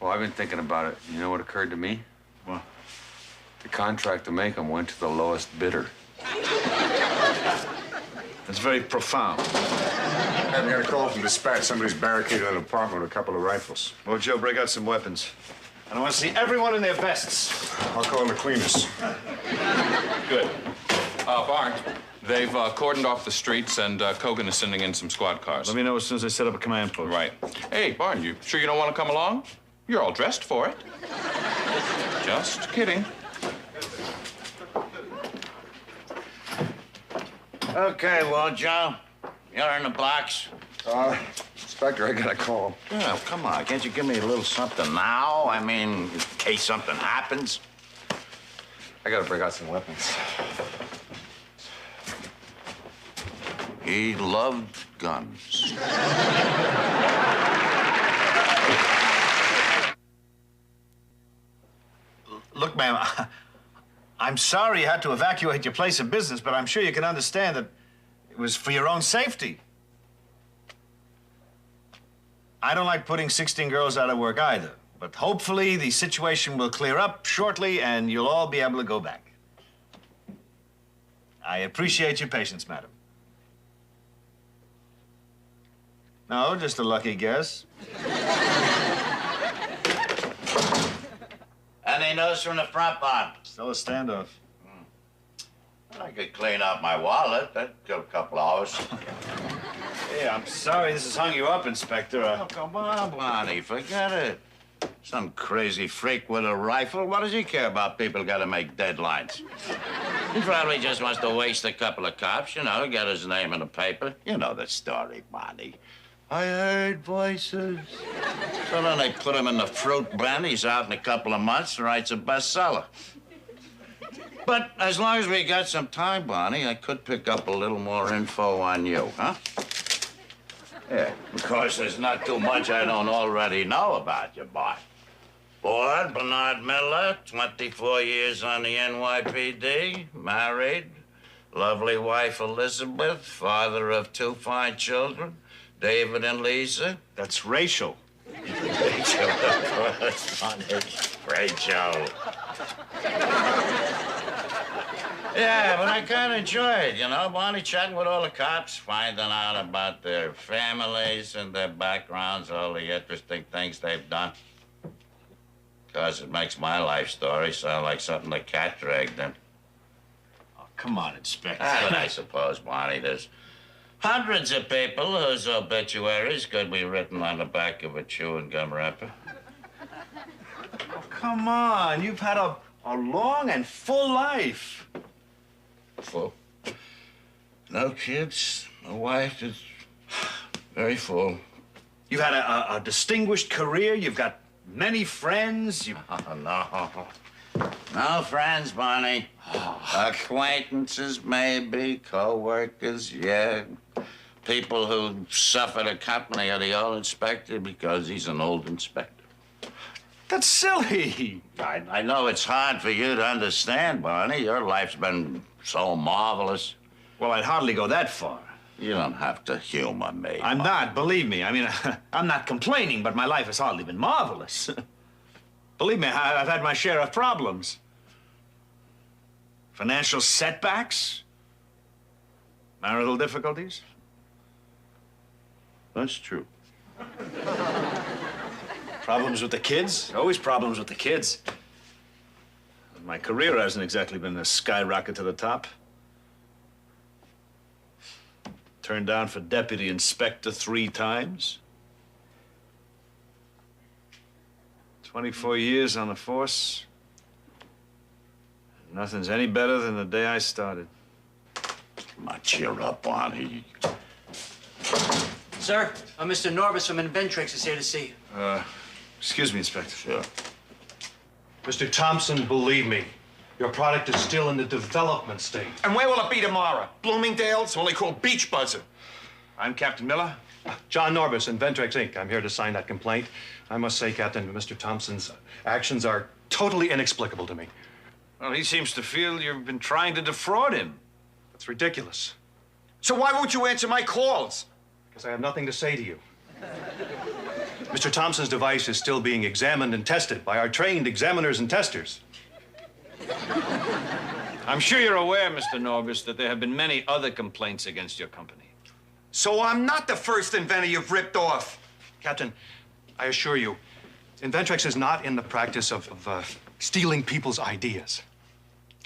Well, I've been thinking about it. You know what occurred to me? What? The contract to make them went to the lowest bidder. That's very profound. Hey, we got a call from dispatch. Somebody's barricaded an apartment with a couple of rifles. Well, Joe, break out some weapons. And I want to see everyone in their vests. I'll call the cleaners. Good. Barnes, they've cordoned off the streets, and Kogan is sending in some squad cars. Let me know as soon as I set up a command post. Right. Hey, Barnes, you sure you don't want to come along? You're all dressed for it. Just kidding. Okay, well, Joe, you're in the box. Inspector, I got a call. Yeah, come on. Can't you give me a little something now? I mean, in case something happens. I gotta break out some weapons. He loved guns. Look, ma'am, I'm sorry you had to evacuate your place of business, but I'm sure you can understand that it was for your own safety. I don't like putting 16 girls out of work either, but hopefully the situation will clear up shortly and you'll all be able to go back. I appreciate your patience, madam. No, just a lucky guess. Any news from the front, Bob? Still a standoff. I could clean out my wallet. That'd kill a couple hours. Hey, I'm sorry this has hung you up, Inspector. Oh, come on, Barney, forget it. Some crazy freak with a rifle. What does he care about people gotta make deadlines? He probably just wants to waste a couple of cops, you know, get his name in the paper. You know the story, Barney. I heard voices. So then they put him in the fruit bin. He's out in a couple of months and writes a bestseller. But as long as we got some time, Barney, I could pick up a little more info on you, huh? Yeah, because there's not too much I don't already know about you, boy. Born Bernard Miller, 24 years on the NYPD, married, lovely wife Elizabeth, father of 2 fine children, David and Lisa. That's Rachel. Rachel, of course, honey. Rachel. Yeah, but I kind of enjoy it, you know, Barney, chatting with all the cops, finding out about their families and their backgrounds, all the interesting things they've done. Because it makes my life story sound like something the cat dragged in. Oh, come on, Inspector. But I suppose, Barney, there's hundreds of people whose obituaries could be written on the back of a chewing gum wrapper. Oh, come on. You've had a long and full life. Full. No kids, no wife, just very full. You've had a distinguished career. You've got many friends. Oh, no. No friends, Barney. Acquaintances, maybe. Co-workers, yeah. People who suffer the company of the old inspector because he's an old inspector. That's silly. I know it's hard for you to understand, Barney. Your life's been so marvelous. Well, I'd hardly go that far. You don't have to humor me. I'm not, believe me. I mean, I'm not complaining, but my life has hardly been marvelous. Believe me, I've had my share of problems. Financial setbacks, marital difficulties. That's true. Problems with the kids? Always problems with the kids. My career hasn't exactly been a skyrocket to the top. Turned down for deputy inspector 3 times. 24 years on the force. Nothing's any better than the day I started. Come on, cheer up, Barney. Sir, Mr. Norbis from Inventrix is here to see you. Excuse me, Inspector. Sure. Mr. Thompson, believe me, your product is still in the development stage. And where will it be tomorrow? Bloomingdale's, only called Beach Buzzer. I'm Captain Miller. John Norbis, Inventrix, Inc. I'm here to sign that complaint. I must say, Captain, Mr. Thompson's actions are totally inexplicable to me. Well, he seems to feel you've been trying to defraud him. That's ridiculous. So why won't you answer my calls? Because I have nothing to say to you. Mr. Thompson's device is still being examined and tested by our trained examiners and testers. I'm sure you're aware, Mr. Norbis, that there have been many other complaints against your company. So I'm not the first inventor you've ripped off. Captain, I assure you, Inventrix is not in the practice of stealing people's ideas.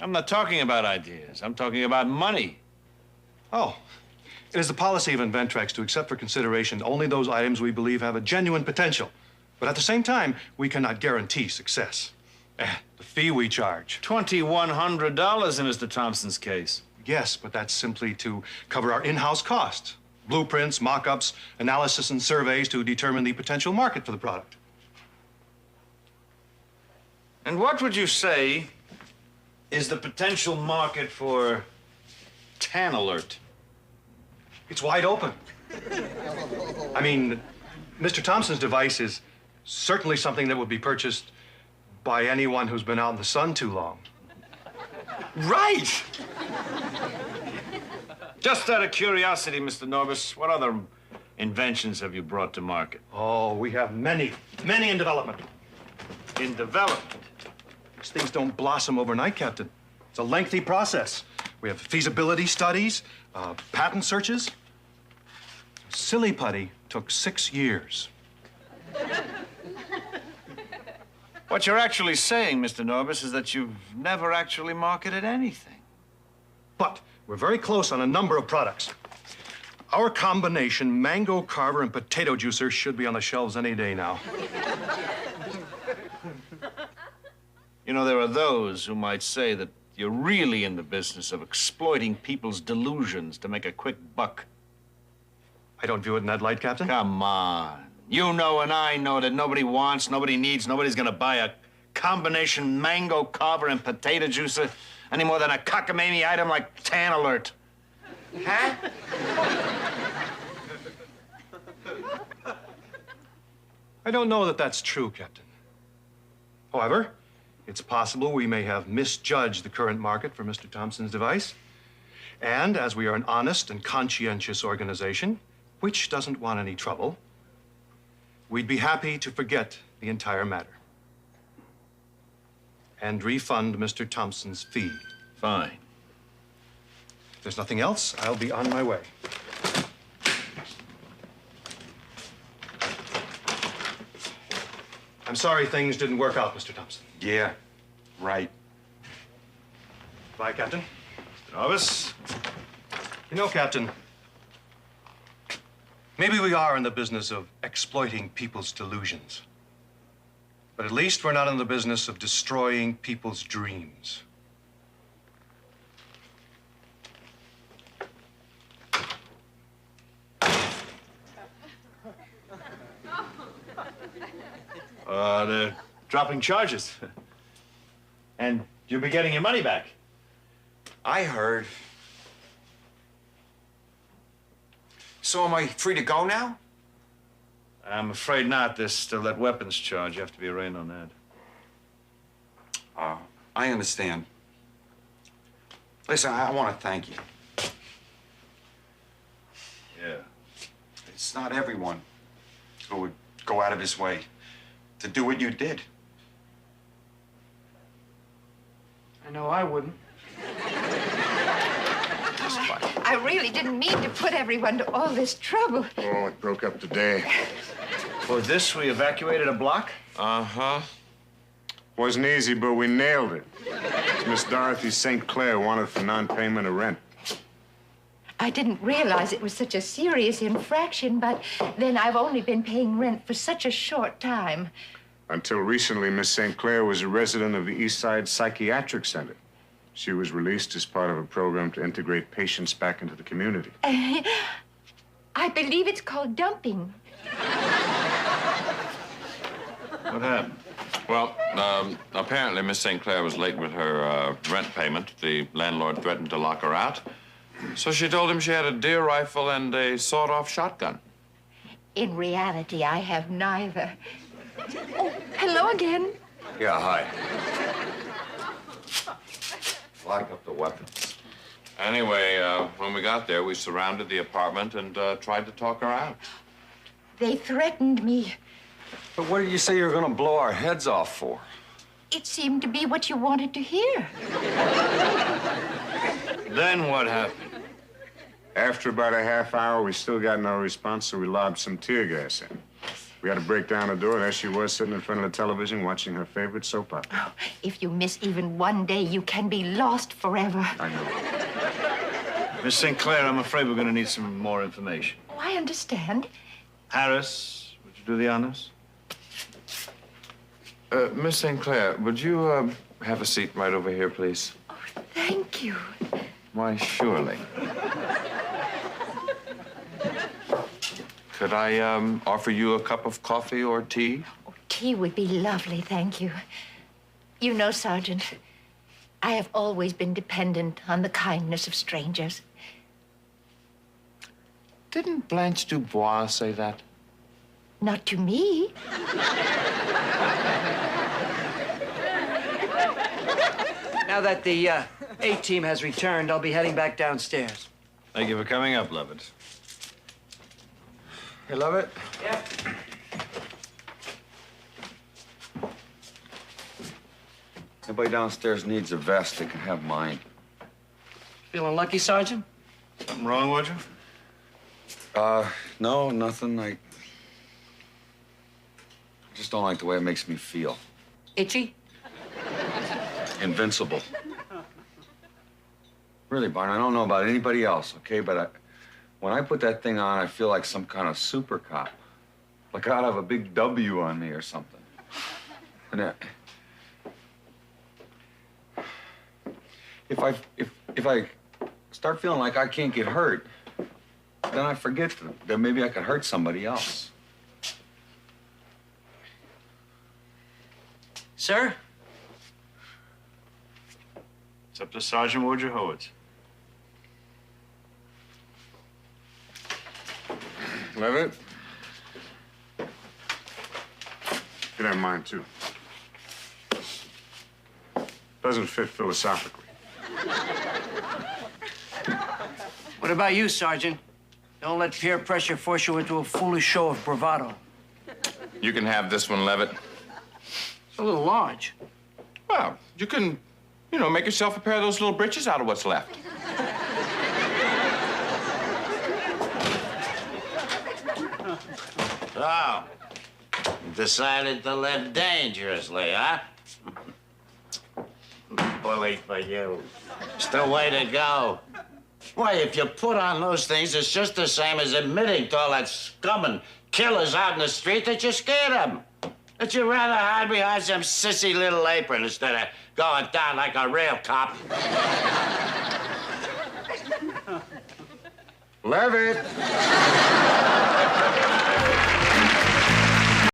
I'm not talking about ideas. I'm talking about money. Oh. It is the policy of Inventrix to accept for consideration only those items we believe have a genuine potential. But at the same time, we cannot guarantee success. The fee we charge. $2,100 in Mr. Thompson's case. Yes, but that's simply to cover our in-house costs. Blueprints, mock-ups, analysis, and surveys to determine the potential market for the product. And what would you say is the potential market for Tan Alert? It's wide open. I mean, Mr. Thompson's device is certainly something that would be purchased by anyone who's been out in the sun too long. Right! Just out of curiosity, Mr. Norbis, what other inventions have you brought to market? Oh, we have many in development. In development? These things don't blossom overnight, Captain. It's a lengthy process. We have feasibility studies, patent searches. Silly Putty took 6 years. What you're actually saying, Mr. Norbis, is that you've never actually marketed anything. But we're very close on a number of products. Our combination mango carver and potato juicer should be on the shelves any day now. You know, there are those who might say that you're really in the business of exploiting people's delusions to make a quick buck. I don't view it in that light, Captain. Come on. You know and I know that nobody wants, nobody needs, nobody's gonna buy a combination mango carver and potato juicer any more than a cockamamie item like Tan Alert. Huh? I don't know that that's true, Captain. However, it's possible we may have misjudged the current market for Mr. Thompson's device. And as we are an honest and conscientious organization, which doesn't want any trouble, we'd be happy to forget the entire matter and refund Mr. Thompson's fee. Fine. If there's nothing else, I'll be on my way. I'm sorry things didn't work out, Mr. Thompson. Yeah, right. Bye, Captain. Norbis. You know, Captain, maybe we are in the business of exploiting people's delusions. But at least we're not in the business of destroying people's dreams. They're dropping charges. And you'll be getting your money back. I heard. So am I free to go now? I'm afraid not. There's still that weapons charge. You have to be arraigned on that. I understand. Listen, I want to thank you. Yeah. It's not everyone who would go out of his way to do what you did. I know I wouldn't. I really didn't mean to put everyone to all this trouble. Oh, it broke up today. For this, we evacuated a block? Uh-huh. Wasn't easy, but we nailed it. Miss Dorothy St. Clair wanted for non-payment of rent. I didn't realize it was such a serious infraction, but then I've only been paying rent for such a short time. Until recently, Miss St. Clair was a resident of the East Side Psychiatric Center. She was released as part of a program to integrate patients back into the community. I believe it's called dumping. What happened? Well, apparently Miss St. Clair was late with her rent payment. The landlord threatened to lock her out. So she told him she had a deer rifle and a sawed-off shotgun. In reality, I have neither. Oh, hello again. Yeah, hi. Lock up the weapons. Anyway, when we got there, we surrounded the apartment and tried to talk her out. They threatened me. But what did you say you were going to blow our heads off for? It seemed to be what you wanted to hear. Then what happened? After about a half hour, we still got no response, so we lobbed some tear gas in. We had to break down the door. There she was, sitting in front of the television, watching her favorite soap opera. Oh, if you miss even one day, you can be lost forever. I know. Miss St. Clair, I'm afraid we're going to need some more information. Oh, I understand. Harris, would you do the honors? Miss St. Clair, would you have a seat right over here, please? Oh, thank you. Why, surely. Could I offer you a cup of coffee or tea? Oh, tea would be lovely, thank you. You know, Sergeant, I have always been dependent on the kindness of strangers. Didn't Blanche Dubois say that? Not to me. Now that the A-team has returned, I'll be heading back downstairs. Thank you for coming up, Levitt. Hey, Levitt? Yeah. Anybody downstairs needs a vest, they can have mine. Feeling lucky, Sergeant? Something wrong with you? No, nothing. I just don't like the way it makes me feel. Itchy? Invincible. Really, Barney, I don't know about anybody else, okay? But when I put that thing on, I feel like some kind of super cop. Like I'd have a big W on me or something. And if I start feeling like I can't get hurt, then I forget that maybe I can hurt somebody else. Sir? It's up to Sergeant Wojciechowicz. Levitt? You can have mine, too. Doesn't fit philosophically. What about you, Sergeant? Don't let peer pressure force you into a foolish show of bravado. You can have this one, Levitt. It's a little large. Well, you can, make yourself a pair of those little breeches out of what's left. So, you decided to live dangerously, huh? Bully for you. It's the way to go. Why, if you put on those things, it's just the same as admitting to all that scum and killers out in the street that you scared them. That you'd rather hide behind some sissy little apron instead of going down like a real cop. Levitt!